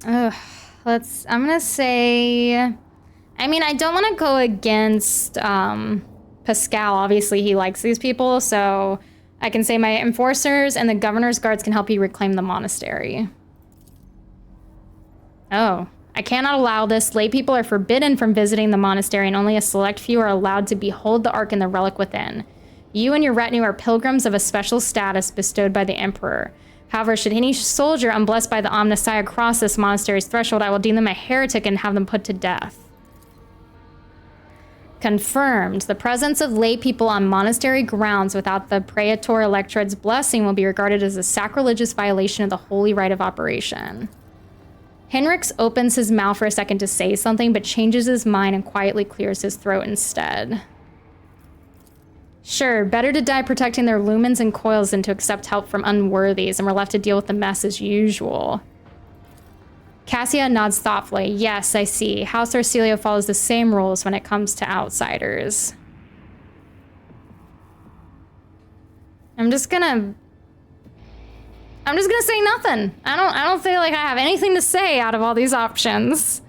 I'm gonna say, I mean, I don't want to go against Pascal. Obviously, he likes these people, so I can say my enforcers and the governor's guards can help you reclaim the monastery. Oh, I cannot allow this. Lay people are forbidden from visiting the monastery, and only a select few are allowed to behold the Ark and the relic within. You and your retinue are pilgrims of a special status bestowed by the Emperor. However, should any soldier unblessed by the Omnissiah cross this monastery's threshold, I will deem them a heretic and have them put to death. Confirmed. The presence of lay people on monastery grounds without the Praetor Electrode's blessing will be regarded as a sacrilegious violation of the holy rite of operation. Henrix opens his mouth for a second to say something, but changes his mind and quietly clears his throat instead. Sure, better to die protecting their lumens and coils than to accept help from unworthies, and we're left to deal with the mess as usual. Cassia nods thoughtfully. Yes, I see. House Arcelio follows the same rules when it comes to outsiders. I'm just gonna say nothing. I don't feel like I have anything to say out of all these options.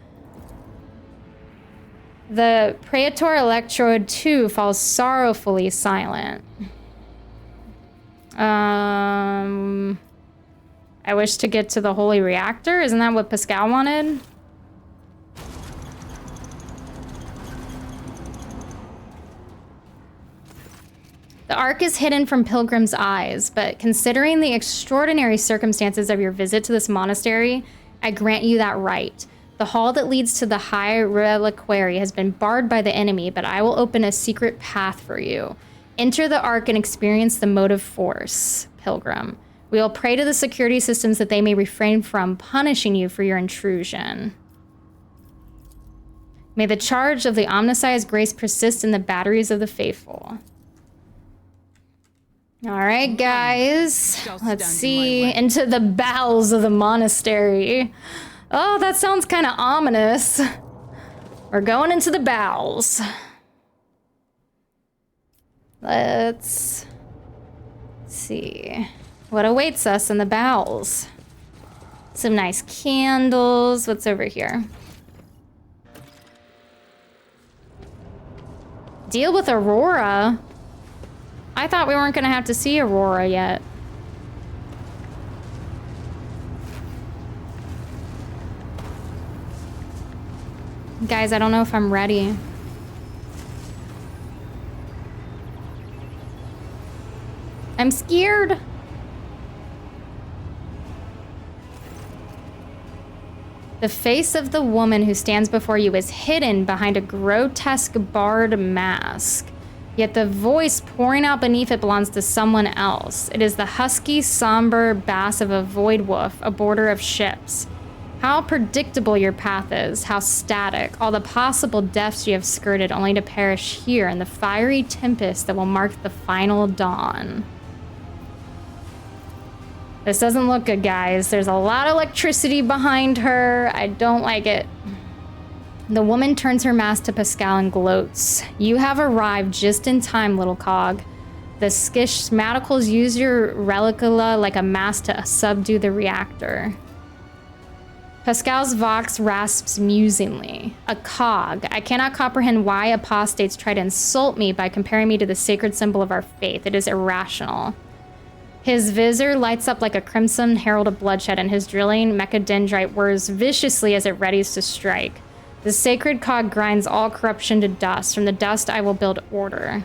The Praetor Electrode 2 falls sorrowfully silent. I wish to get to the holy reactor. Isn't that what Pascal wanted? The Ark is hidden from pilgrims' eyes, but considering the extraordinary circumstances of your visit to this monastery, I grant you that right. The hall that leads to the High Reliquary has been barred by the enemy, but I will open a secret path for you. Enter the Ark and experience the motive force, pilgrim. We will pray to the security systems that they may refrain from punishing you for your intrusion. May the charge of the Omnissiah's grace persist in the batteries of the faithful. All right, guys. Let's see. Into the bowels of the monastery. Oh, that sounds kind of ominous. We're going into the bowels. Let's see what awaits us in the bowels. Some nice candles. What's over here? Deal with Aurora. I thought we weren't going to have to see Aurora yet. Guys, I don't know if I'm ready. I'm scared. The face of the woman who stands before you is hidden behind a grotesque barred mask. Yet the voice pouring out beneath it belongs to someone else. It is the husky, somber bass of a void wolf, a boarder of ships. How predictable your path is, how static, all the possible depths you have skirted only to perish here in the fiery tempest that will mark the final dawn. This doesn't look good, guys. There's a lot of electricity behind her. I don't like it. The woman turns her mask to Pascal and gloats. You have arrived just in time, little cog. The schismaticals use your relicula like a mask to subdue the reactor. Pascal's vox rasps musingly. A cog. I cannot comprehend why apostates try to insult me by comparing me to the sacred symbol of our faith. It is irrational. His visor lights up like a crimson herald of bloodshed, and his drilling mechadendrite whirs viciously as it readies to strike. The sacred cog grinds all corruption to dust. From the dust I will build order.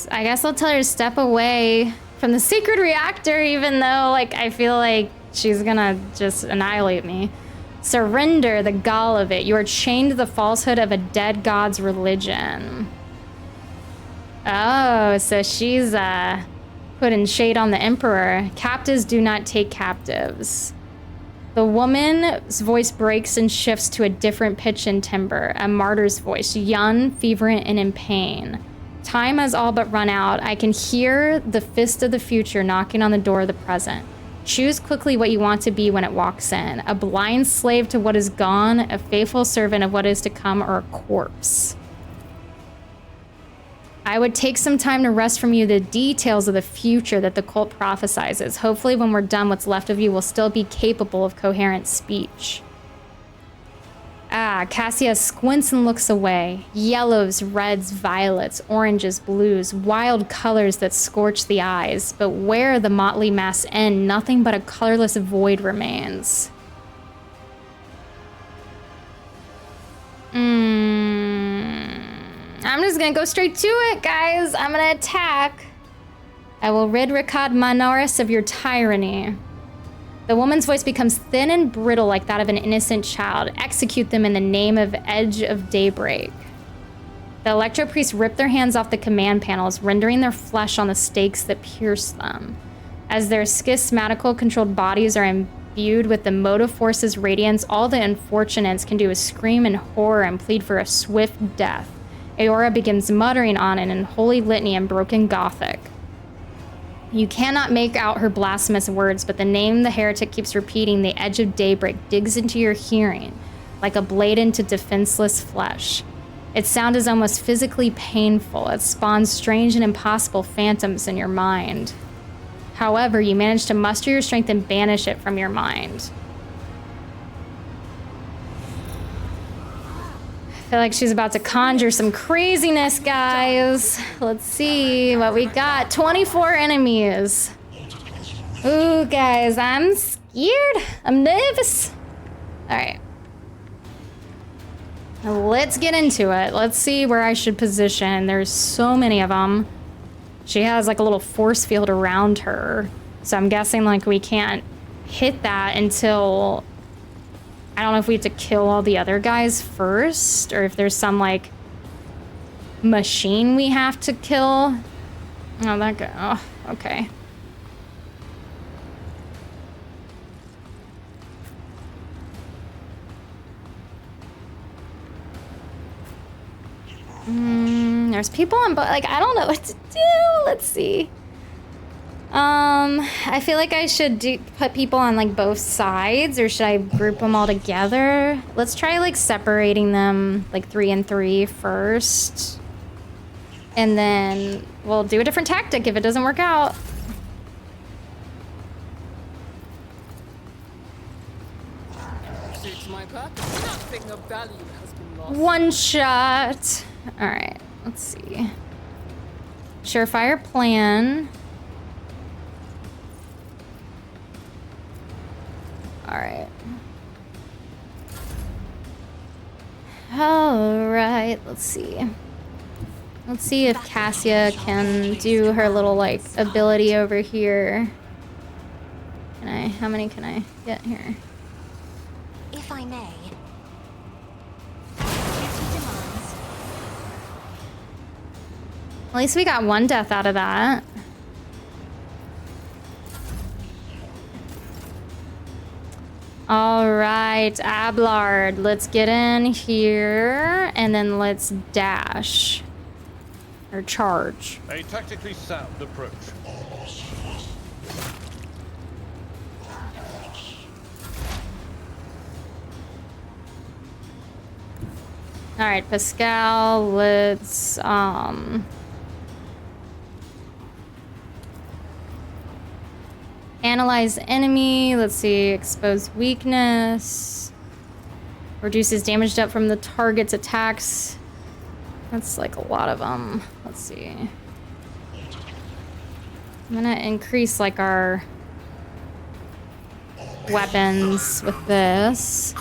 I guess I'll tell her to step away from the secret reactor, even though, like, I feel like she's gonna just annihilate me. Surrender the gall of it. You are chained to the falsehood of a dead god's religion. Oh, so she's putting shade on the Emperor. Captives do not take captives. The woman's voice breaks and shifts to a different pitch and timbre, a martyr's voice, young, fervent, and in pain. Time has all but run out. I can hear the fist of the future knocking on the door of the present. Choose quickly what you want to be when it walks in. A blind slave to what is gone, a faithful servant of what is to come, or a corpse. I would take some time to wrest from you the details of the future that the cult prophesizes. Hopefully when we're done, what's left of you will still be capable of coherent speech. Cassia squints and looks away. Yellows, reds, violets, oranges, blues, wild colors that scorch the eyes. But where the motley mass end, nothing but a colorless void remains. I'm just gonna go straight to it, guys. I'm gonna attack. I will rid Ricard Manaris of your tyranny. The woman's voice becomes thin and brittle like that of an innocent child. Execute them in the name of Edge of Daybreak. The Electro Priests rip their hands off the command panels, rendering their flesh on the stakes that pierce them. As their schismatical controlled bodies are imbued with the motive force's radiance, all the unfortunates can do is scream in horror and plead for a swift death. Aora begins muttering on an unholy litany in broken Gothic. You cannot make out her blasphemous words, but the name the heretic keeps repeating, the Edge of Daybreak, digs into your hearing like a blade into defenseless flesh. Its sound is almost physically painful. It spawns strange and impossible phantoms in your mind. However, you manage to muster your strength and banish it from your mind. I feel like she's about to conjure some craziness, guys. Let's see what we got. 24 enemies. Ooh, guys, I'm scared. I'm nervous. All right. Let's get into it. Let's see where I should position. There's so many of them. She has like a little force field around her. So I'm guessing like we can't hit that until... I don't know if we have to kill all the other guys first, or if there's some, like, machine we have to kill. Oh, that guy. Oh, okay. There's people on both. Like, I don't know what to do. Let's see. I feel like I should put people on like both sides, or should I group them all together? Let's try like separating them like 3 and 3 first. And then we'll do a different tactic if it doesn't work out. Suits my purpose. Nothing of value has been lost. One shot. All right, let's see. Surefire plan. All right, let's see. Let's see if Cassia can do her little, like, ability over here. How many can I get here? If I may. At least we got one death out of that. All right, Ablard, let's get in here and then let's dash or charge. A tactically sound approach. All right, Pascal, let's analyze enemy. Let's see, expose weakness. Reduces damage up from the target's attacks. That's like a lot of them. Let's see. I'm gonna increase like our weapons with this.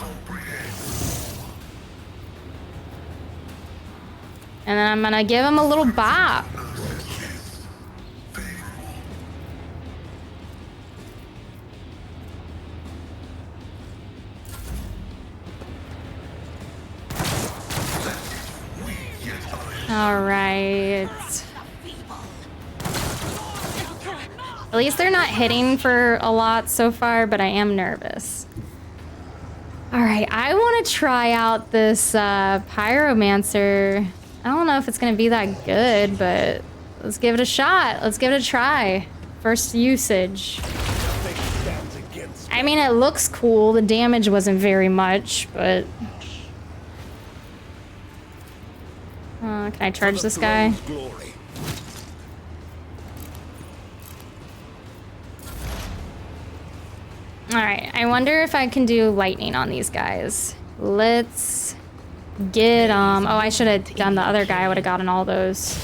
And then I'm gonna give him a little bop. All right. At least they're not hitting for a lot so far, but I am nervous. All right, I want to try out this pyromancer. I don't know if it's going to be that good, but let's give it a shot. Let's give it a try. First usage. I mean, it looks cool. The damage wasn't very much, but... can I charge this guy? Alright, I wonder if I can do lightning on these guys. Let's get Oh, I should have done the other guy. I would have gotten all those.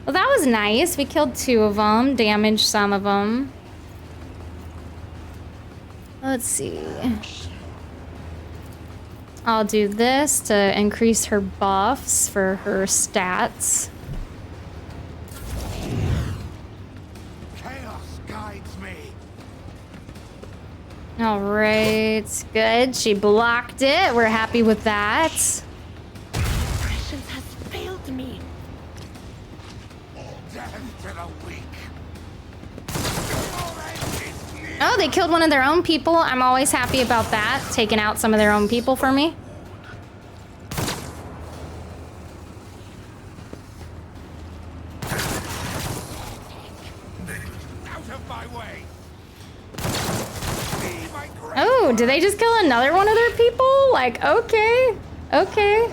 Well, that was nice. We killed 2 of them, damaged some of them. Let's see. I'll do this to increase her buffs for her stats. Chaos guides me. All right, good. She blocked it. We're happy with that. Prescience has failed me. Death to the weak. Oh, they killed one of their own people. I'm always happy about that. Taking out some of their own people for me. Out of my way. Oh, did they just kill another one of their people? Like, okay. Okay.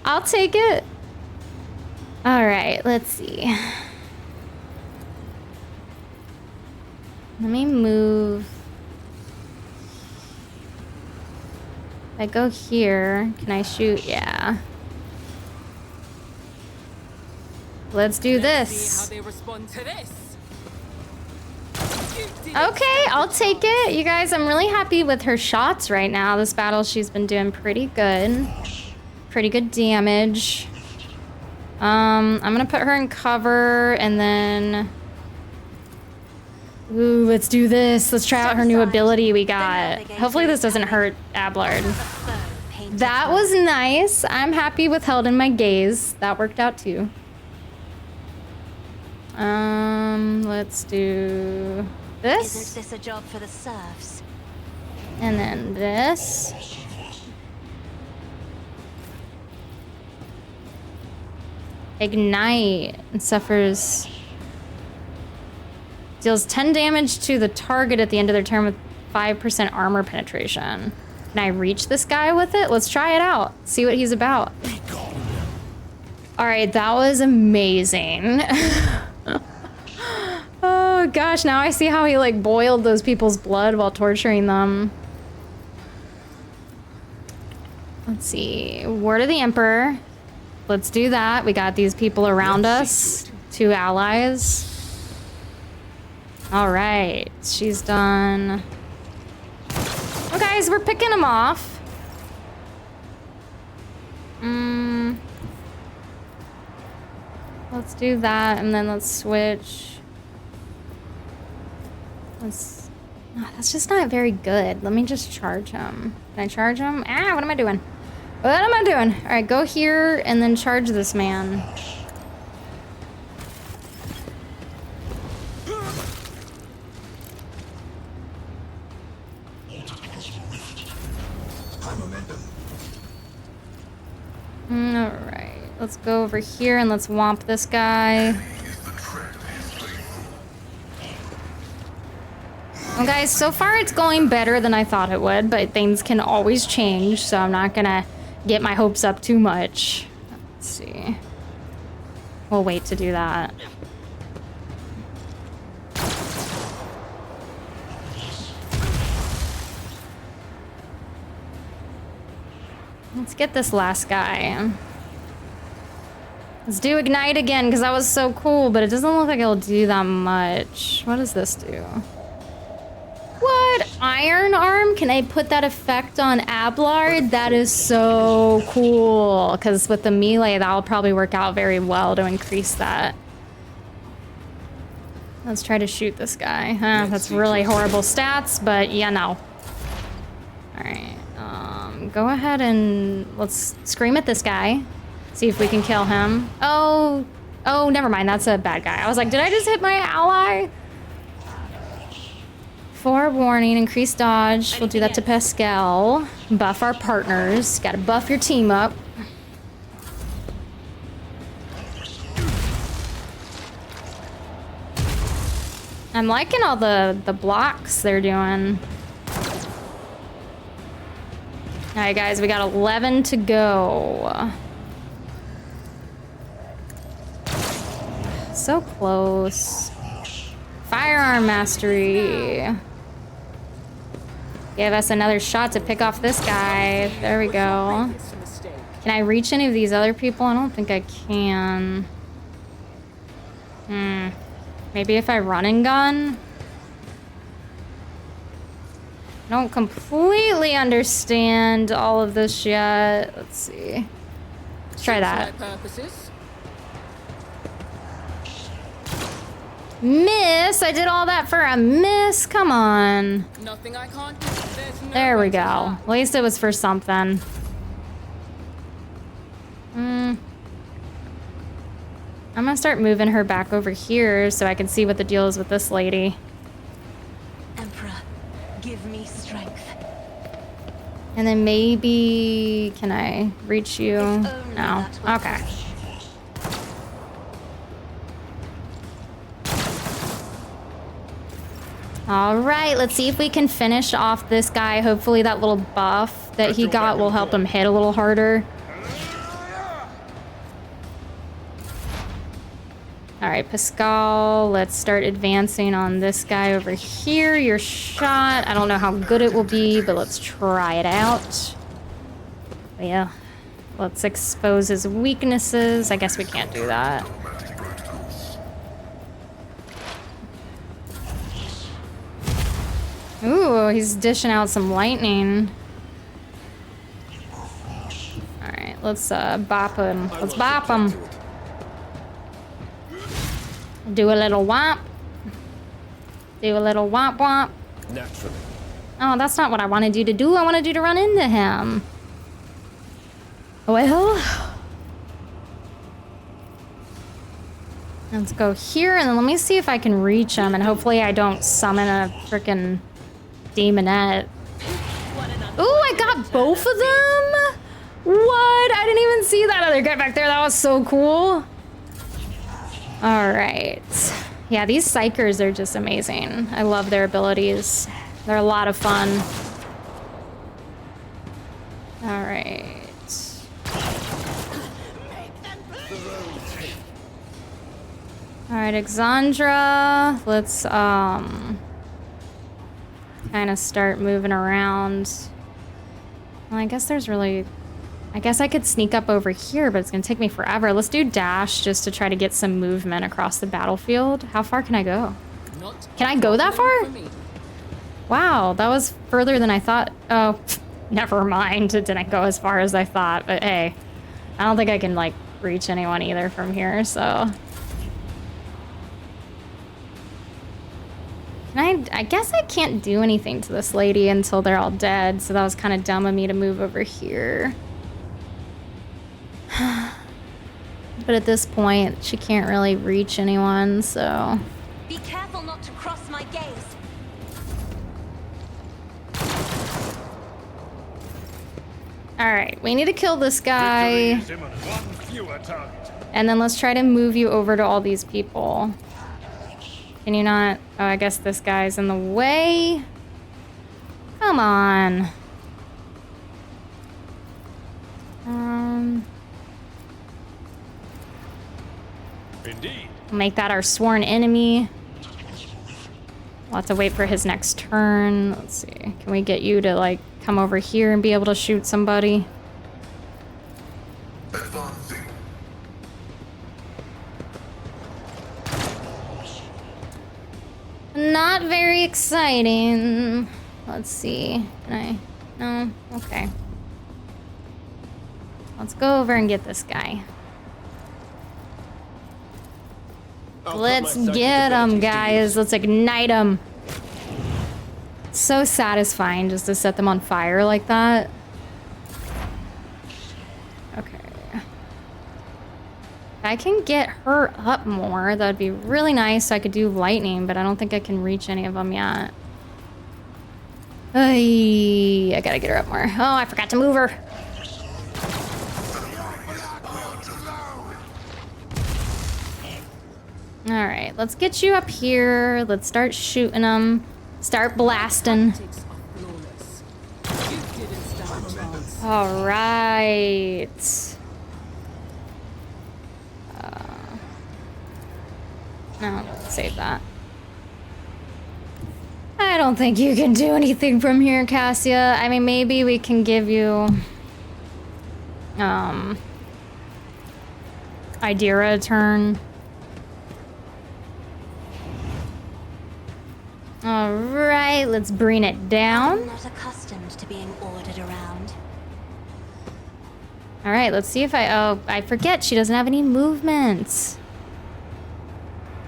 I'll take it. All right, let's see. Let me move. If I go here, can I shoot? Yeah. Let's do See this. how they respond to this. Okay, I'll take it. You guys, I'm really happy with her shots right now. This battle, she's been doing pretty good. Pretty good damage. I'm gonna put her in cover and then... Ooh, let's do this. Let's try out her new ability we got. Hopefully this doesn't hurt Ablard. That was nice. I'm happy with Held in My Gaze. That worked out too. Let's do this. Isn't this a job for the serfs? And then this. Ignite. And suffers... Deals 10 damage to the target at the end of their turn with 5% armor penetration. Can I reach this guy with it? Let's try it out. See what he's about. Alright, that was amazing. Oh gosh, now I see how he like boiled those people's blood while torturing them. Let's see. Word of the Emperor. Let's do that. We got these people around us. 2 allies. All right, she's done. Oh, guys, we're picking them off. Let's do that, and then let's switch. That's just not very good. Let me just charge him. Can I charge him? Ah, what am I doing? What am I doing? All right, go here and then charge this man. All right, let's go over here and let's womp this guy. Well, guys, so far it's going better than I thought it would, but things can always change, so I'm not gonna get my hopes up too much. Let's see. We'll wait to do that. Let's get this last guy. Let's do Ignite again, because that was so cool, but it doesn't look like it'll do that much. What does this do? What? Iron Arm? Can I put that effect on Ablard? That is so cool, because with the melee, that'll probably work out very well to increase that. Let's try to shoot this guy. Huh, that's really horrible stats, but yeah, no. All right. Go ahead and let's scream at this guy. See if we can kill him. Oh, never mind. That's a bad guy. I was like, did I just hit my ally? Forewarning, increase dodge. We'll do that to Pascal. Buff our partners. Gotta buff your team up. I'm liking all the blocks they're doing. All right, guys, we got 11 to go. So close. Firearm mastery. Give us another shot to pick off this guy. There we go. Can I reach any of these other people? I don't think I can. Maybe if I run and gun? I don't completely understand all of this yet. Let's see. Let's try that. Miss! I did all that for a miss? Come on. Nothing I can't do. There's no There we way to go. hide. At least it was for something. I'm gonna start moving her back over here so I can see what the deal is with this lady. Emperor, give me strength. And then maybe... Can I reach you? If only No. that were Okay. possible. All right, let's see if we can finish off this guy. Hopefully that little buff that he got will help him hit a little harder. All right, Pascal, let's start advancing on this guy over here. Your shot, I don't know how good it will be, but let's try it out. Yeah, let's expose his weaknesses. I guess we can't do that. Ooh, he's dishing out some lightning. All right, let's bop him. Let's bop him. Do a little womp. Do a little womp womp. Naturally. Oh, that's not what I wanted you to do. I wanted you to run into him. Well, let's go here and then let me see if I can reach him and hopefully I don't summon a freaking demonette. Ooh, I got both of them? What? I didn't even see that other guy back there. That was so cool. All right. Yeah, these psychers are just amazing. I love their abilities. They're a lot of fun. All right. All right, Exandra. Let's kind of start moving around. Well, I guess there's really... I guess I could sneak up over here, but it's gonna take me forever. Let's do dash just to try to get some movement across the battlefield. How far can I go? Can I go that far? Wow, that was further than I thought. Oh, never mind. It didn't go as far as I thought, but hey, I don't think I can like reach anyone either from here, so. I guess I can't do anything to this lady until they're all dead, so that was kind of dumb of me to move over here. But at this point, she can't really reach anyone, so... Be careful not to cross my gaze. Alright, we need to kill this guy. Victory is imminent. One fewer target. And then let's try to move you over to all these people. Can you not? Oh, I guess this guy's in the way. Come on. Indeed. Make that our sworn enemy. We'll have to wait for his next turn. Let's see. Can we get you to, like, come over here and be able to shoot somebody? Advancing. Not very exciting. Let's see. Can I? No? Okay. Let's go over and get this guy. Let's get him, guys. Let's ignite him. So satisfying just to set them on fire like that. Okay. If I can get her up more, that'd be really nice so I could do lightning, but I don't think I can reach any of them yet. Ay, I gotta get her up more. Oh, I forgot to move her. All right, let's get you up here. Let's start shooting them. Start blasting. All right. No, let's save that. I I don't think you can do anything from here, Cassia. I mean, maybe we can give you... Idira a turn. Alright, let's bring it down. I'm not accustomed to being ordered around. Alright, let's see if I forget she doesn't have any movements.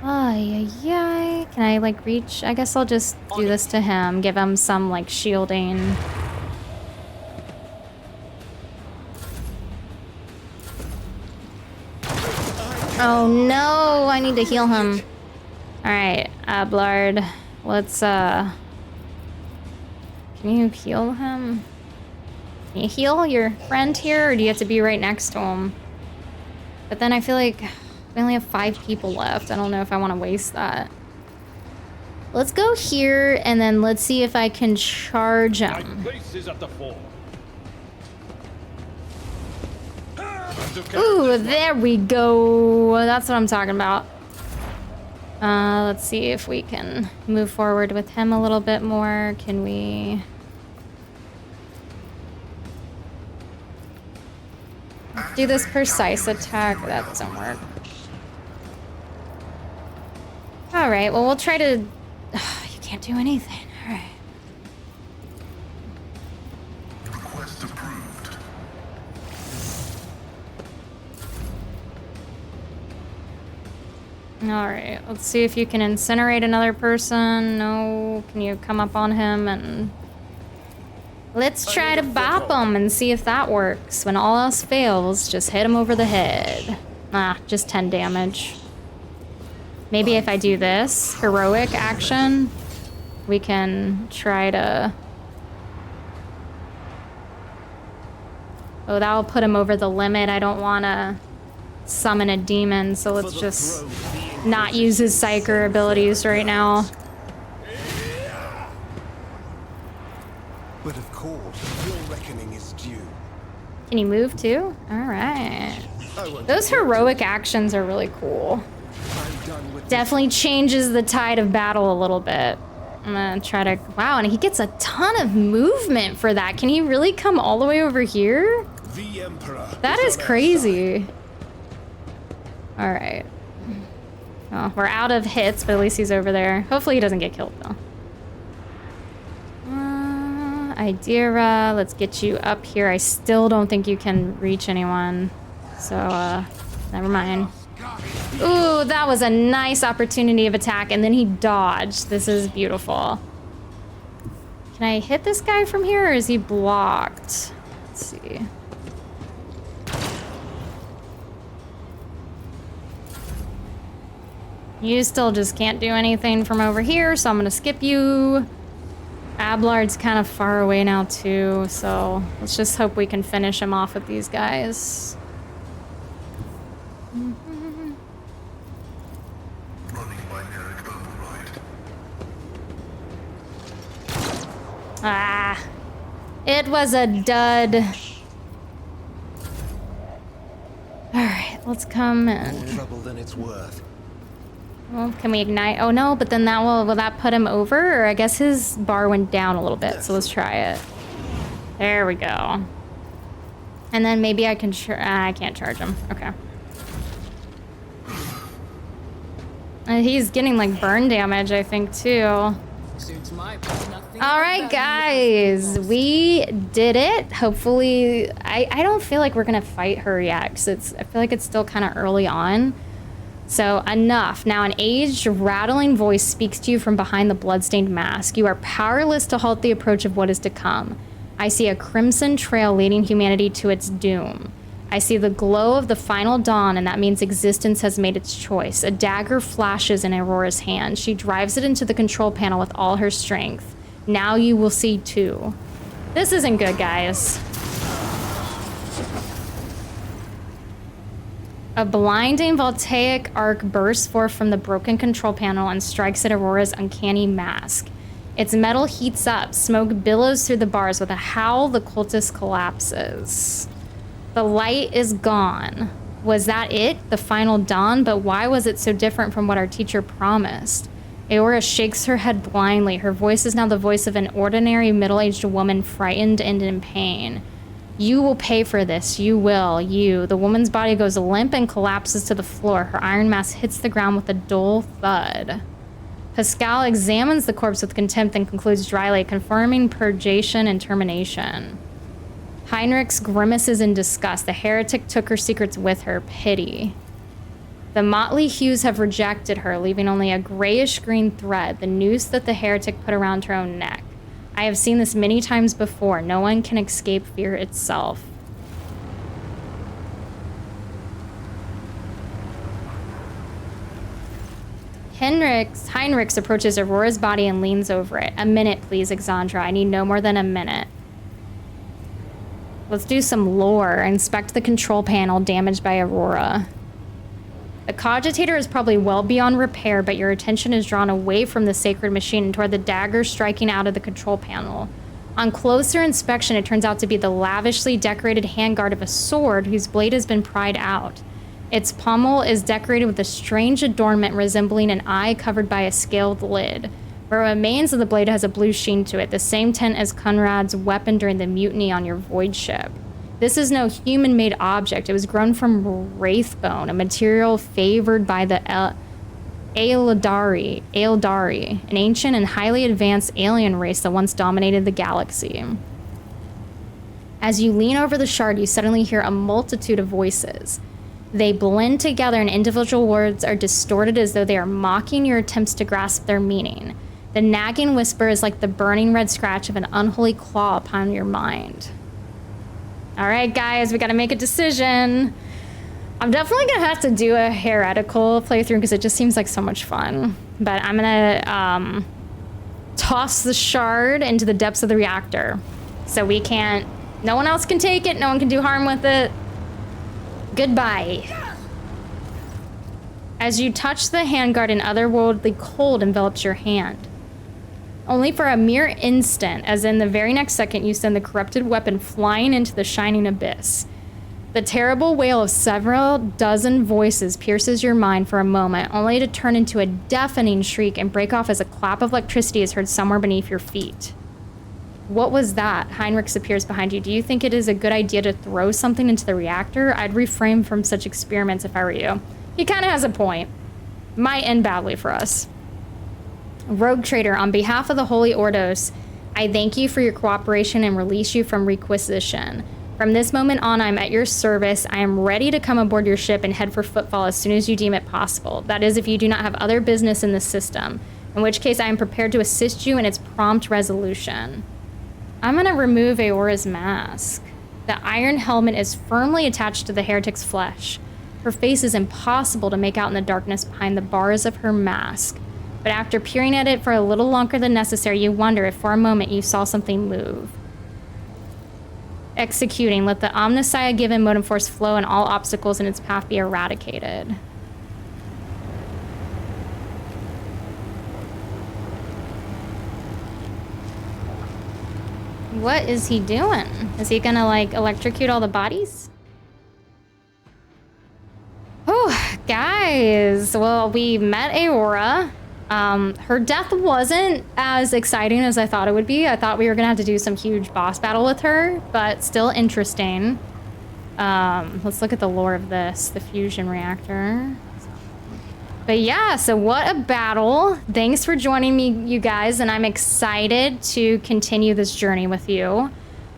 Ay, ay, ay. Can I, like, reach? I guess I'll just do this to him. Give him some, like, shielding. Oh, no! I need to heal him. Alright, Ablard. Let's, Can you heal him? Can you heal your friend here, or do you have to be right next to him? But then I feel like we only have 5 people left. I don't know if I want to waste that. Let's go here, and then let's see if I can charge him. My place is at the fore. Ooh, there we go. That's what I'm talking about. Let's see if we can move forward with him a little bit more. Can we... do this precise attack? That doesn't work. Alright, well, we'll try to... you can't do anything. Alright. Request approved. Alright, let's see if you can incinerate another person. No, can you come up on him and... let's try to bop him and see if that works. When all else fails, just hit him over the head. Ah, just 10 damage. Maybe if I do this heroic action, we can try to... oh, that'll put him over the limit. I don't want to summon a demon, so let's just not use his psyker abilities right now. But of course, your reckoning is due. Can you move too? Alright. Those heroic actions are really cool. Definitely changes the tide of battle a little bit. I'm gonna try to... wow, and he gets a ton of movement for that. Can he really come all the way over here? The Emperor. That is crazy. Alright. Oh, we're out of hits, but at least he's over there. Hopefully he doesn't get killed, though. Idira, let's get you up here. I still don't think you can reach anyone. So, never mind. Ooh, that was a nice opportunity of attack, and then he dodged. This is beautiful. Can I hit this guy from here, or is he blocked? Let's see. You still just can't do anything from over here, so I'm gonna skip you. Ablard's kind of far away now too, so let's just hope we can finish him off with these guys. Ah, it was a dud. All right, let's come in. More trouble than it's worth. Well, can we ignite? Oh no, but then that will that put him over? Or I guess his bar went down a little bit, so let's try it. There we go. And then maybe I can I can't charge him. Okay. He's getting like burn damage, I think, too. All right, guys, we did it. Hopefully, I don't feel like we're gonna fight her yet, because I feel like it's still kind of early on. So enough. Now an aged, rattling voice speaks to you from behind the bloodstained mask. You are powerless to halt the approach of what is to come. I see a crimson trail leading humanity to its doom. I see the glow of the final dawn, and that means existence has made its choice. A dagger flashes in Aurora's hand. She drives it into the control panel with all her strength. Now you will see too. This isn't good, guys. A blinding voltaic arc bursts forth from the broken control panel and strikes at Aurora's uncanny mask. Its metal heats up. Smoke billows through the bars. With a howl, the cultist collapses. The light is gone. Was that it? The final dawn? But why was it so different from what our teacher promised? Aora shakes her head blindly. Her voice is now the voice of an ordinary middle-aged woman, frightened and in pain. You will pay for this. You will. You. The woman's body goes limp and collapses to the floor. Her iron mask hits the ground with a dull thud. Pascal examines the corpse with contempt and concludes dryly, confirming purgation and termination. Heinrichs grimaces in disgust. The heretic took her secrets with her. Pity. The motley hues have rejected her, leaving only a grayish-green thread, the noose that the heretic put around her own neck. I have seen this many times before. No one can escape fear itself. Heinrichs approaches Aurora's body and leans over it. A minute, please, Exandra. I need no more than a minute. Let's do some lore. Inspect the control panel damaged by Aurora. The cogitator is probably well beyond repair, but your attention is drawn away from the sacred machine and toward the dagger striking out of the control panel. On closer inspection, it turns out to be the lavishly decorated handguard of a sword whose blade has been pried out. Its pommel is decorated with a strange adornment resembling an eye covered by a scaled lid. What remains of the blade has a blue sheen to it, the same tint as Conrad's weapon during the mutiny on your void ship. This is no human-made object. It was grown from wraithbone, a material favored by the Aeldari, an ancient and highly advanced alien race that once dominated the galaxy. As you lean over the shard, you suddenly hear a multitude of voices. They blend together and individual words are distorted as though they are mocking your attempts to grasp their meaning. The nagging whisper is like the burning red scratch of an unholy claw upon your mind. All right, guys, we got to make a decision. I'm definitely going to have to do a heretical playthrough because it just seems like so much fun. But I'm going to toss the shard into the depths of the reactor. So we can't... No one else can take it. No one can do harm with it. Goodbye. As you touch the handguard, an otherworldly cold envelops your hand. Only for a mere instant, as in the very next second, you send the corrupted weapon flying into the shining abyss. The terrible wail of several dozen voices pierces your mind for a moment, only to turn into a deafening shriek and break off as a clap of electricity is heard somewhere beneath your feet. What was that? Heinrichs appears behind you. Do you think it is a good idea to throw something into the reactor? I'd refrain from such experiments if I were you. He kind of has a point. Might end badly for us. Rogue Trader, on behalf of the Holy Ordos, I thank you for your cooperation and release you from requisition. From this moment on, I'm at your service. I am ready to come aboard your ship and head for Footfall as soon as you deem it possible. That is, if you do not have other business in the system, in which case I am prepared to assist you in its prompt resolution. I'm gonna remove Aora's mask. The iron helmet is firmly attached to the heretic's flesh. Her face is impossible to make out in the darkness behind the bars of her mask. But after peering at it for a little longer than necessary, you wonder if for a moment you saw something move. Executing. Let the Omnissiah given modem force flow and all obstacles in its path be eradicated. What is he doing? Is he gonna, like, electrocute all the bodies? Oh, guys. Well, we met Aora. Her death wasn't as exciting as I thought it would be. I thought we were gonna have to do some huge boss battle with her, but still interesting. Let's look at the lore of this, the fusion reactor. But yeah, so what a battle. Thanks for joining me, you guys, and I'm excited to continue this journey with you.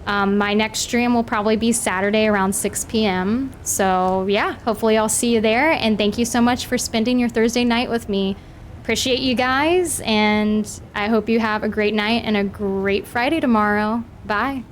My next stream will probably be Saturday around 6 p.m. So yeah, hopefully I'll see you there, and thank you so much for spending your Thursday night with me. Appreciate you guys, and I hope you have a great night and a great Friday tomorrow. Bye.